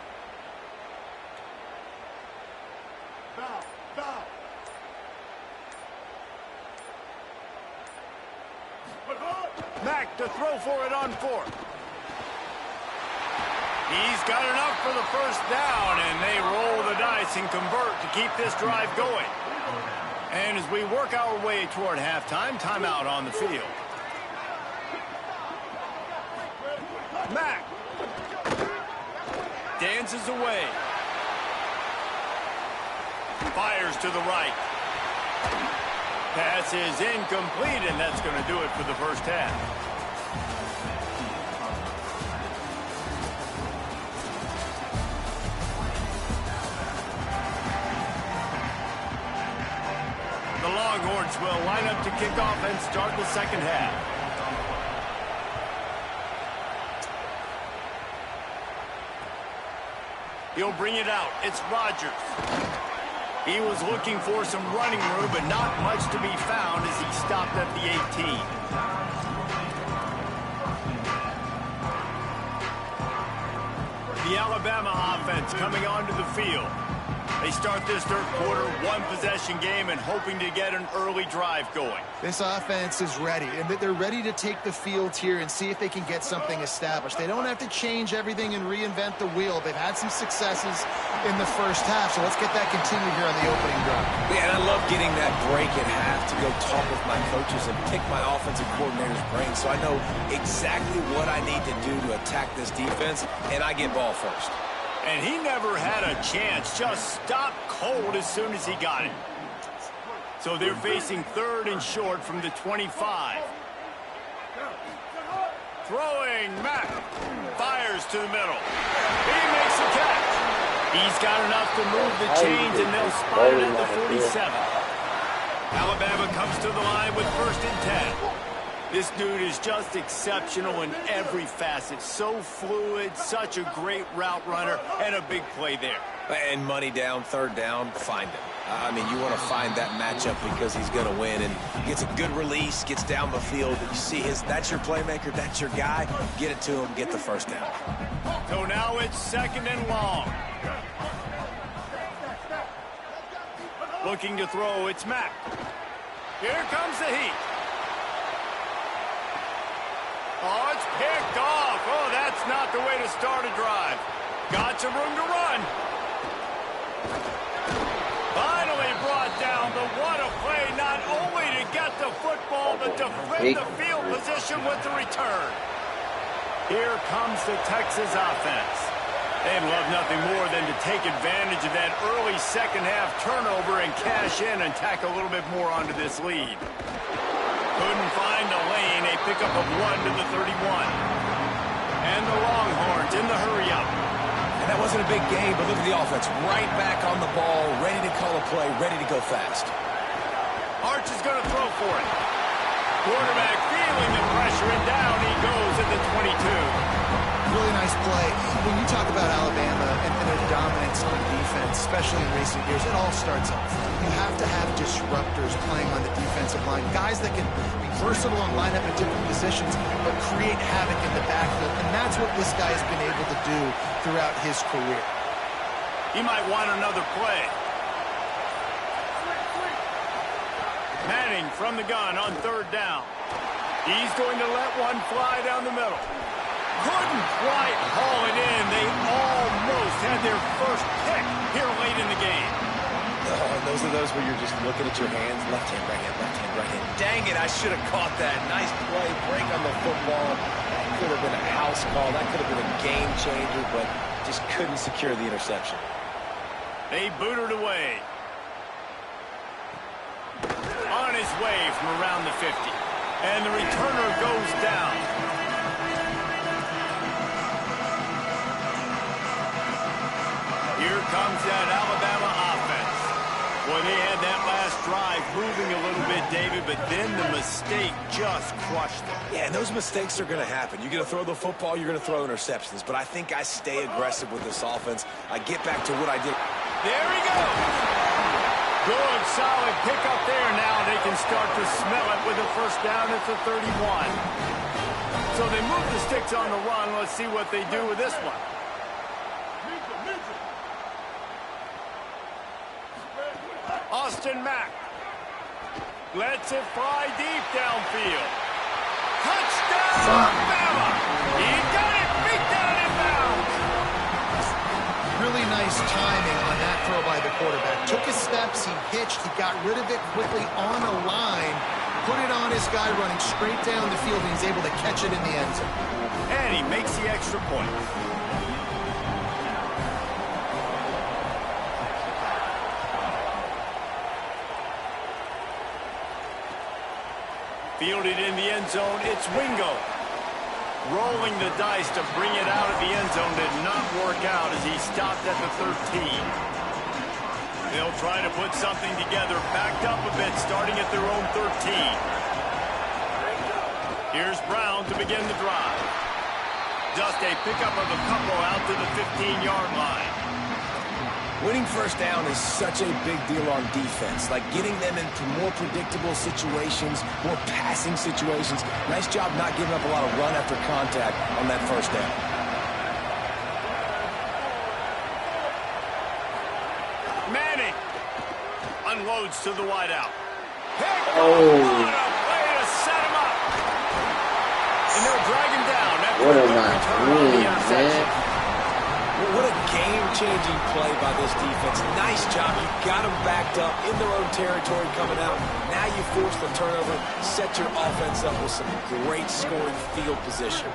Mack to throw for it on 4th. He's got enough for the first down, and they roll the dice and convert to keep this drive going. And as we work our way toward halftime, timeout on the field. Mack dances away. Fires to the right. Pass is incomplete, and that's going to do it for the first half. The Longhorns will line up to kick off and start the second half. He'll bring it out. It's Rodgers. He was looking for some running room, but not much to be found as he stopped at the 18. The Alabama offense coming onto the field. They start this third quarter, one-possession game, and hoping to get an early drive going. This offense is ready, and they're ready to take the field here and see if they can get something established. They don't have to change everything and reinvent the wheel. They've had some successes in the first half, so let's get that continued here on the opening drive. Yeah, and I love getting that break at half to go talk with my coaches and pick my offensive coordinator's brain so I know exactly what I need to do to attack this defense, and I get ball first. And he never had a chance, just stopped cold as soon as he got it. So they're facing third and short from the 25. Throwing, Mack fires to the middle. He makes the catch. He's got enough to move the chains, and they'll spot it at the 47. Alabama comes to the line with 1st and 10. This dude is just exceptional in every facet. So fluid, such a great route runner, and a big play there. And money down, third down, find him. I mean, you want to find that matchup because he's going to win, and gets a good release, gets down the field. You see that's your playmaker, that's your guy. Get it to him, get the first down. So now it's 2nd and long. Looking to throw, it's Mack. Here comes the heat. Oh, it's picked off. Oh, that's not the way to start a drive. Got some room to run. Finally brought down, but what a play, not only to get the football, but to flip the field position with the return. Here comes the Texas offense. They'd love nothing more than to take advantage of that early second-half turnover and cash in and tack a little bit more onto this lead. Couldn't find a lane, a pickup of 1 to the 31. And the Longhorns in the hurry-up. And that wasn't a big game, but look at the offense. Right back on the ball, ready to call a play, ready to go fast. Arch is going to throw for it. Quarterback feeling the pressure, and down he goes at the 22. Really nice play. When you talk about Alabama and their dominance on defense, especially in recent years, it all starts up front. You have to have disruptors playing on the defensive line, guys that can be versatile and line up in different positions, but create havoc in the backfield, and that's what this guy has been able to do throughout his career. He might want another play. Manning from the gun on 3rd down. He's going to let one fly down the middle. Couldn't quite haul it in. They almost had their first pick here late in the game. Those are those where you're just looking at your hands, left hand, right hand, left hand, right hand. Dang it, I should have caught that. Nice play, break on the football. That could have been a house call. That could have been a game changer, but just couldn't secure the interception. They booted away. On his way from around the 50. And the returner goes down. Here comes that Alabama offense. Boy, they had that last drive moving a little bit, David, but then the mistake just crushed them. Yeah, and those mistakes are going to happen. You're going to throw the football, you're going to throw interceptions. But I think I stay aggressive with this offense. I get back to what I did. There he goes. Good, solid pickup there. Now they can start to smell it with a first down at the 31. So they move the sticks on the run. Let's see what they do with this one. Austin Mack lets it fly deep downfield. Touchdown, Alabama! He got it, beat down in bounds. Really nice timing on that throw by the quarterback. Took his steps, he hitched, he got rid of it quickly on a line, put it on his guy running straight down the field, and he's able to catch it in the end zone. And he makes the extra point. Fielded in the end zone, it's Wingo. Rolling the dice to bring it out of the end zone did not work out as he stopped at the 13. They'll try to put something together, backed up a bit, starting at their own 13. Here's Brown to begin the drive. Just a pickup of a couple out to the 15-yard line. Winning first down is such a big deal on defense, like getting them into more predictable situations, more passing situations. Nice job not giving up a lot of run after contact on that first down. unloads to the wideout. Oh, What a way to set him up. And they'll drag him down after what a a good nice return on the win, interception. man. What a game-changing play by this defense. Nice job. You got them backed up in their own territory coming out. Now you force the turnover, set your offense up with some great scoring field position.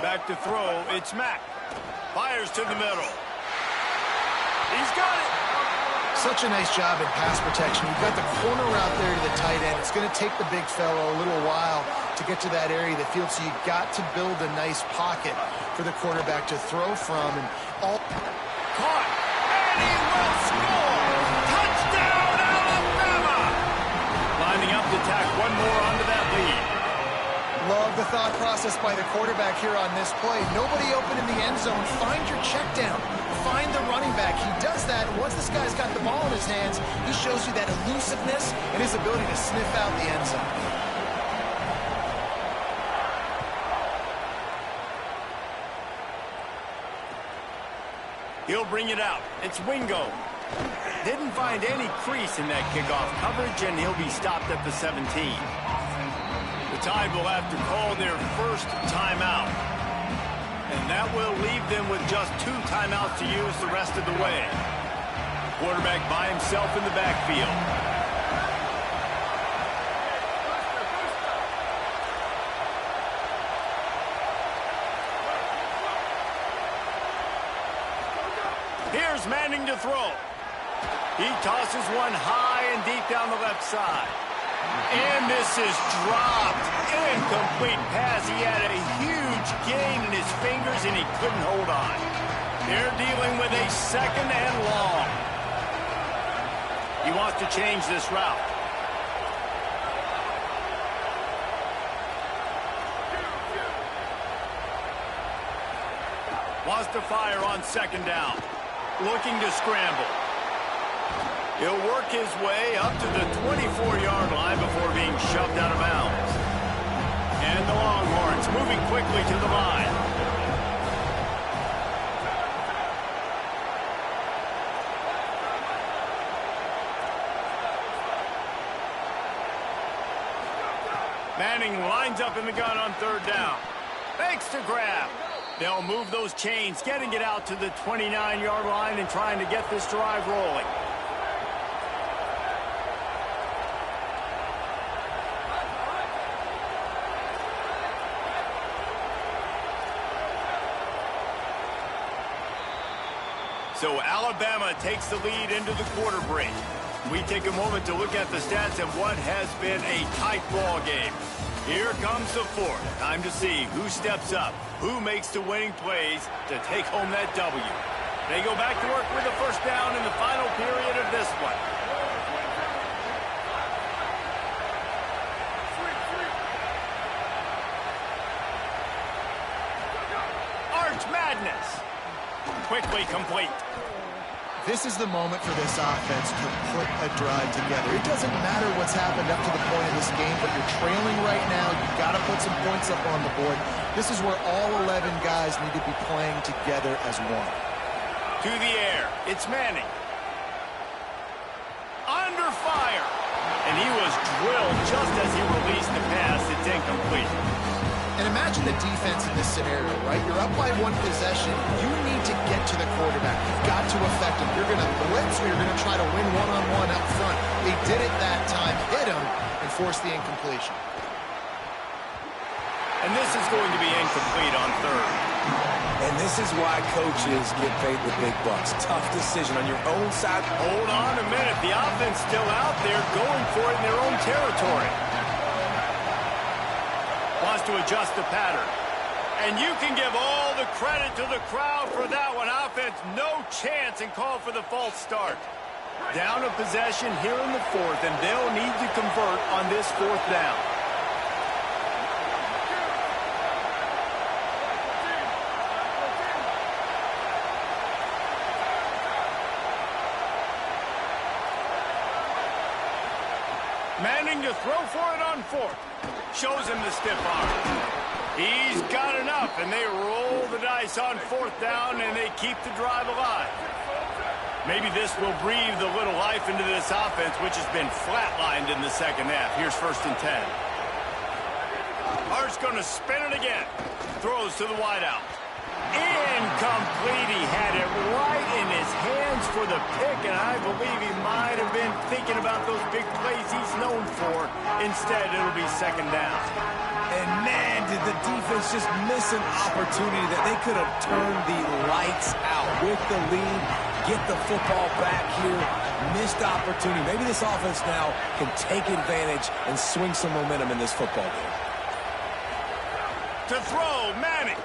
Back to throw, it's Mack. Fires to the middle. He's got it. Such a nice job in pass protection. You've got the corner out there to the tight end. It's going to take the big fellow a little while to get to that area of the field, so you've got to build a nice pocket for the quarterback to throw from. And all Caught. And he will score. Touchdown, Alabama. Lining up to tack one more onto that lead. Love the thought process by the quarterback here on this play. Nobody open in the end zone. Find your check down. Find the running back. He does that. Once this guy's got the ball in his hands, he shows you that elusiveness and his ability to sniff out the end zone. He'll bring it out. It's Wingo. Didn't find any crease in that kickoff coverage, and he'll be stopped at the 17. The Tide will have to call their first timeout. And that will leave them with just 2 timeouts to use the rest of the way. Quarterback by himself in the backfield. Here's Manning to throw. He tosses one high and deep down the left side. And this is dropped. Incomplete pass. He had a huge gain in his fingers, and he couldn't hold on. They're dealing with a second and long. He wants to change this route. Wants to fire on second down. Looking to scramble. He'll work his way up to the 24-yard line before being shoved out of bounds. And the Longhorns moving quickly to the line. Manning lines up in the gun on third down. Fakes to grab. They'll move those chains, getting it out to the 29-yard line and trying to get this drive rolling. So Alabama takes the lead into the quarter break. We take a moment to look at the stats of what has been a tight ball game. Here comes the fourth. Time to see who steps up, who makes the winning plays to take home that W. They go back to work with a first down in the final period of this one. Arch Madness. Quickly complete. This is the moment for this offense to put a drive together. It doesn't matter what's happened up to the point of this game, but you're trailing right now. You've got to put some points up on the board. This is where all 11 guys need to be playing together as one. To the air. It's Manning. Under fire. And he was drilled just as he released the pass. It's incomplete. And imagine the defense in this scenario, right? You're up by one possession. You need to get to the quarterback. You've got to affect him. You're going to blitz or you're going to try to win one-on-one up front. They did it that time, hit him, and forced the incompletion. And this is going to be incomplete on third. And this is why coaches get paid the big bucks. Tough decision on your own side. Hold on a minute. The offense still out there going for it in their own territory. Wants to adjust the pattern. And you can give all the credit to the crowd for that one. Offense, no chance, and call for the false start. Down a possession here in the fourth, and they'll need to convert on this fourth down. Manning to throw for it on fourth. Shows him the stiff arm. He's got enough, and they roll the dice on fourth down, and they keep the drive alive. Maybe this will breathe a little life into this offense, which has been flatlined in the second half. Here's 1st and 10. Hart's going to spin it again. Throws to the wideout. Incomplete. He had it right in his hands for the pick, and I believe he might have been thinking about those big plays he's known for. Instead, it'll be 2nd down. And man, did the defense just miss an opportunity that they could have turned the lights out with the lead, get the football back here. Missed opportunity. Maybe this offense now can take advantage and swing some momentum in this football game. To throw, Manning.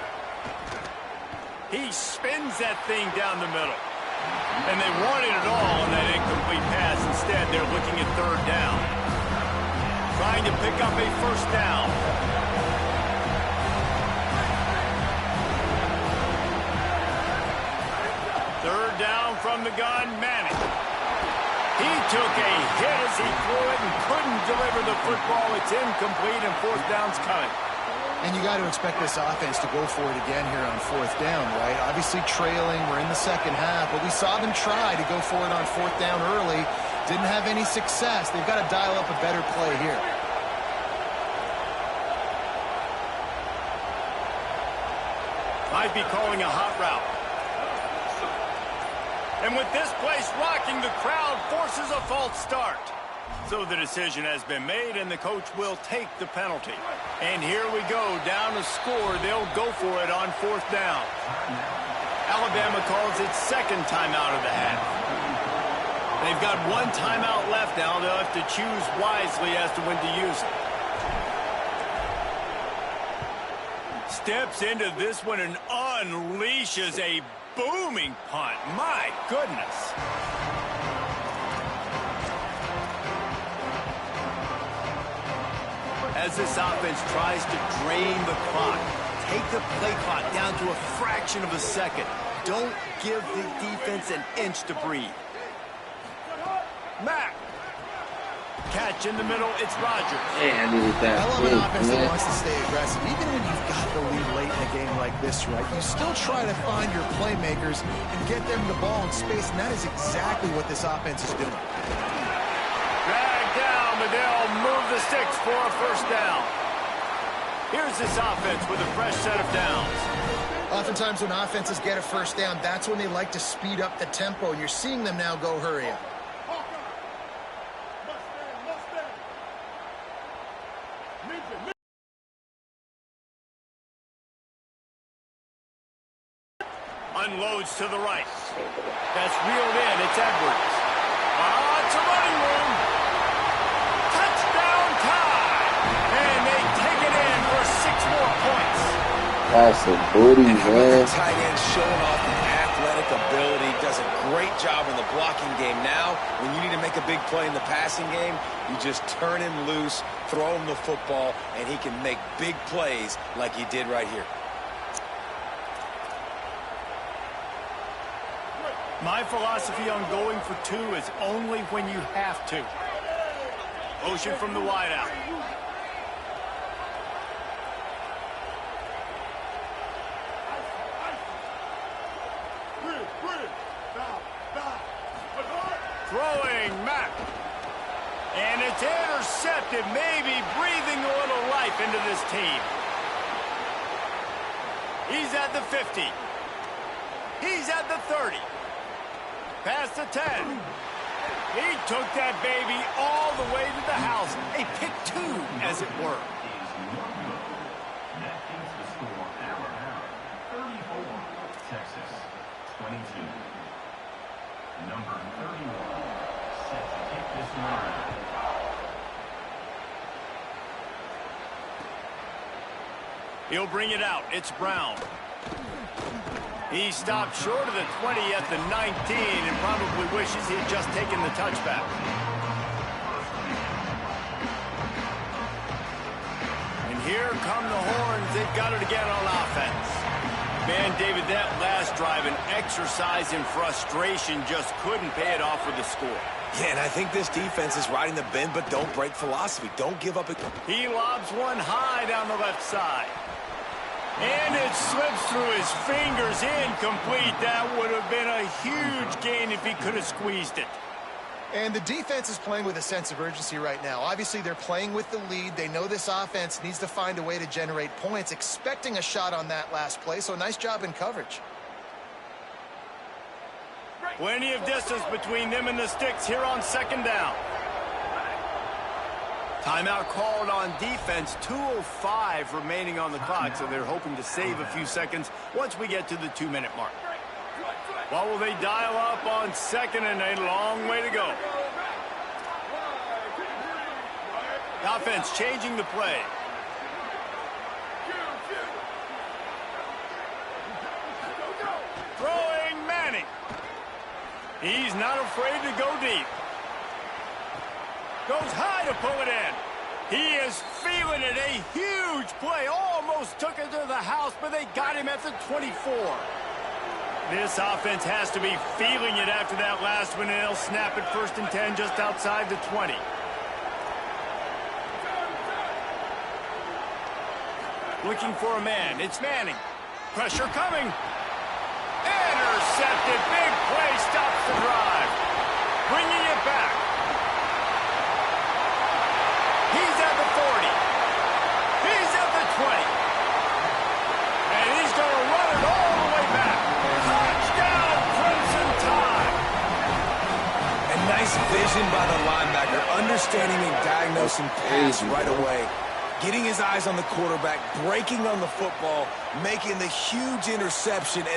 He spins that thing down the middle. And they wanted it all on that incomplete pass. Instead, they're looking at 3rd down. Trying to pick up a 1st down. Third down from the gun, Manning. He took a hit as he threw it and couldn't deliver the football. It's incomplete, and 4th down's coming. And you got to expect this offense to go for it again here on 4th down, right? Obviously trailing, we're in the second half, but we saw them try to go for it on 4th down early. Didn't have any success. They've got to dial up a better play here. Might be calling a hot route. And with this place rocking, the crowd forces a false start. So the decision has been made, and the coach will take the penalty. And here we go, down to score. They'll go for it on 4th down. Alabama calls its 2nd timeout of the half. They've got 1 timeout left now. They'll have to choose wisely as to when to use it. Steps into this one and unleashes a booming punt. My goodness. As this offense tries to drain the clock, take the play clock down to a fraction of a second. Don't give the defense an inch to breathe. Mack. Catch in the middle, it's Rodgers. Yeah, I needed that. I love an offense that wants to stay aggressive. Even when you've got the lead late in a game like this, right, you still try to find your playmakers and get them the ball in space, and that is exactly what this offense is doing. Drag down, but they'll move the sticks for a 1st down. Here's this offense with a fresh set of downs. Oftentimes when offenses get a 1st down, that's when they like to speed up the tempo, and you're seeing them now go hurry up. Unloads to the right. That's reeled in. It's Edwards. It's a running room. Touchdown time. And they take it in for 6 more points. That's a booty, man. The tight end showing off the athletic ability. Does a great job in the blocking game. Now, when you need to make a big play in the passing game, you just turn him loose, throw him the football, and he can make big plays like he did right here. My philosophy on going for 2 is only when you have to. Motion from the wideout. Throwing Mack. And it's intercepted, maybe breathing a little life into this team. He's at the 50. He's at the 30. Past the 10. He took that baby all the way to the house. A pick 2, as it were. That is the score. Alabama 34, Texas 22. Number 31 set to kick this one. He'll bring it out. It's Brown. He stopped short of the 20 at the 19 and probably wishes he had just taken the touchback. And here come the horns. They've got it again on offense. Man, David, that last drive, an exercise in frustration, just couldn't pay it off with the score. Yeah, and I think this defense is riding the bend, but don't break philosophy. Don't give up. He lobs one high down the left side. And it slips through his fingers, incomplete. That would have been a huge gain if he could have squeezed it. And the defense is playing with a sense of urgency right now. Obviously, they're playing with the lead. They know this offense needs to find a way to generate points, expecting a shot on that last play, so nice job in coverage. Plenty of distance between them and the sticks here on second down. Timeout called on defense, 2:05 remaining on the clock, so they're hoping to save a few seconds once we get to the 2-minute mark. What will they dial up on second and a long way to go? The offense changing the play. Throwing Manning. He's not afraid to go deep. Goes high to pull it in. He is feeling it. A huge play. Almost took it to the house, but they got him at the 24. This offense has to be feeling it after that last one, and they'll snap it 1st and 10 just outside the 20. Looking for a man. It's Manning. Pressure coming. Intercepted. Big play stops the drive. Bringing it back. He's at the 40. He's at the 20. And he's going to run it all the way back. Touchdown, Crimson Tide. And nice vision by the linebacker, understanding and diagnosing pass right away. Getting his eyes on the quarterback, breaking on the football, making the huge interception.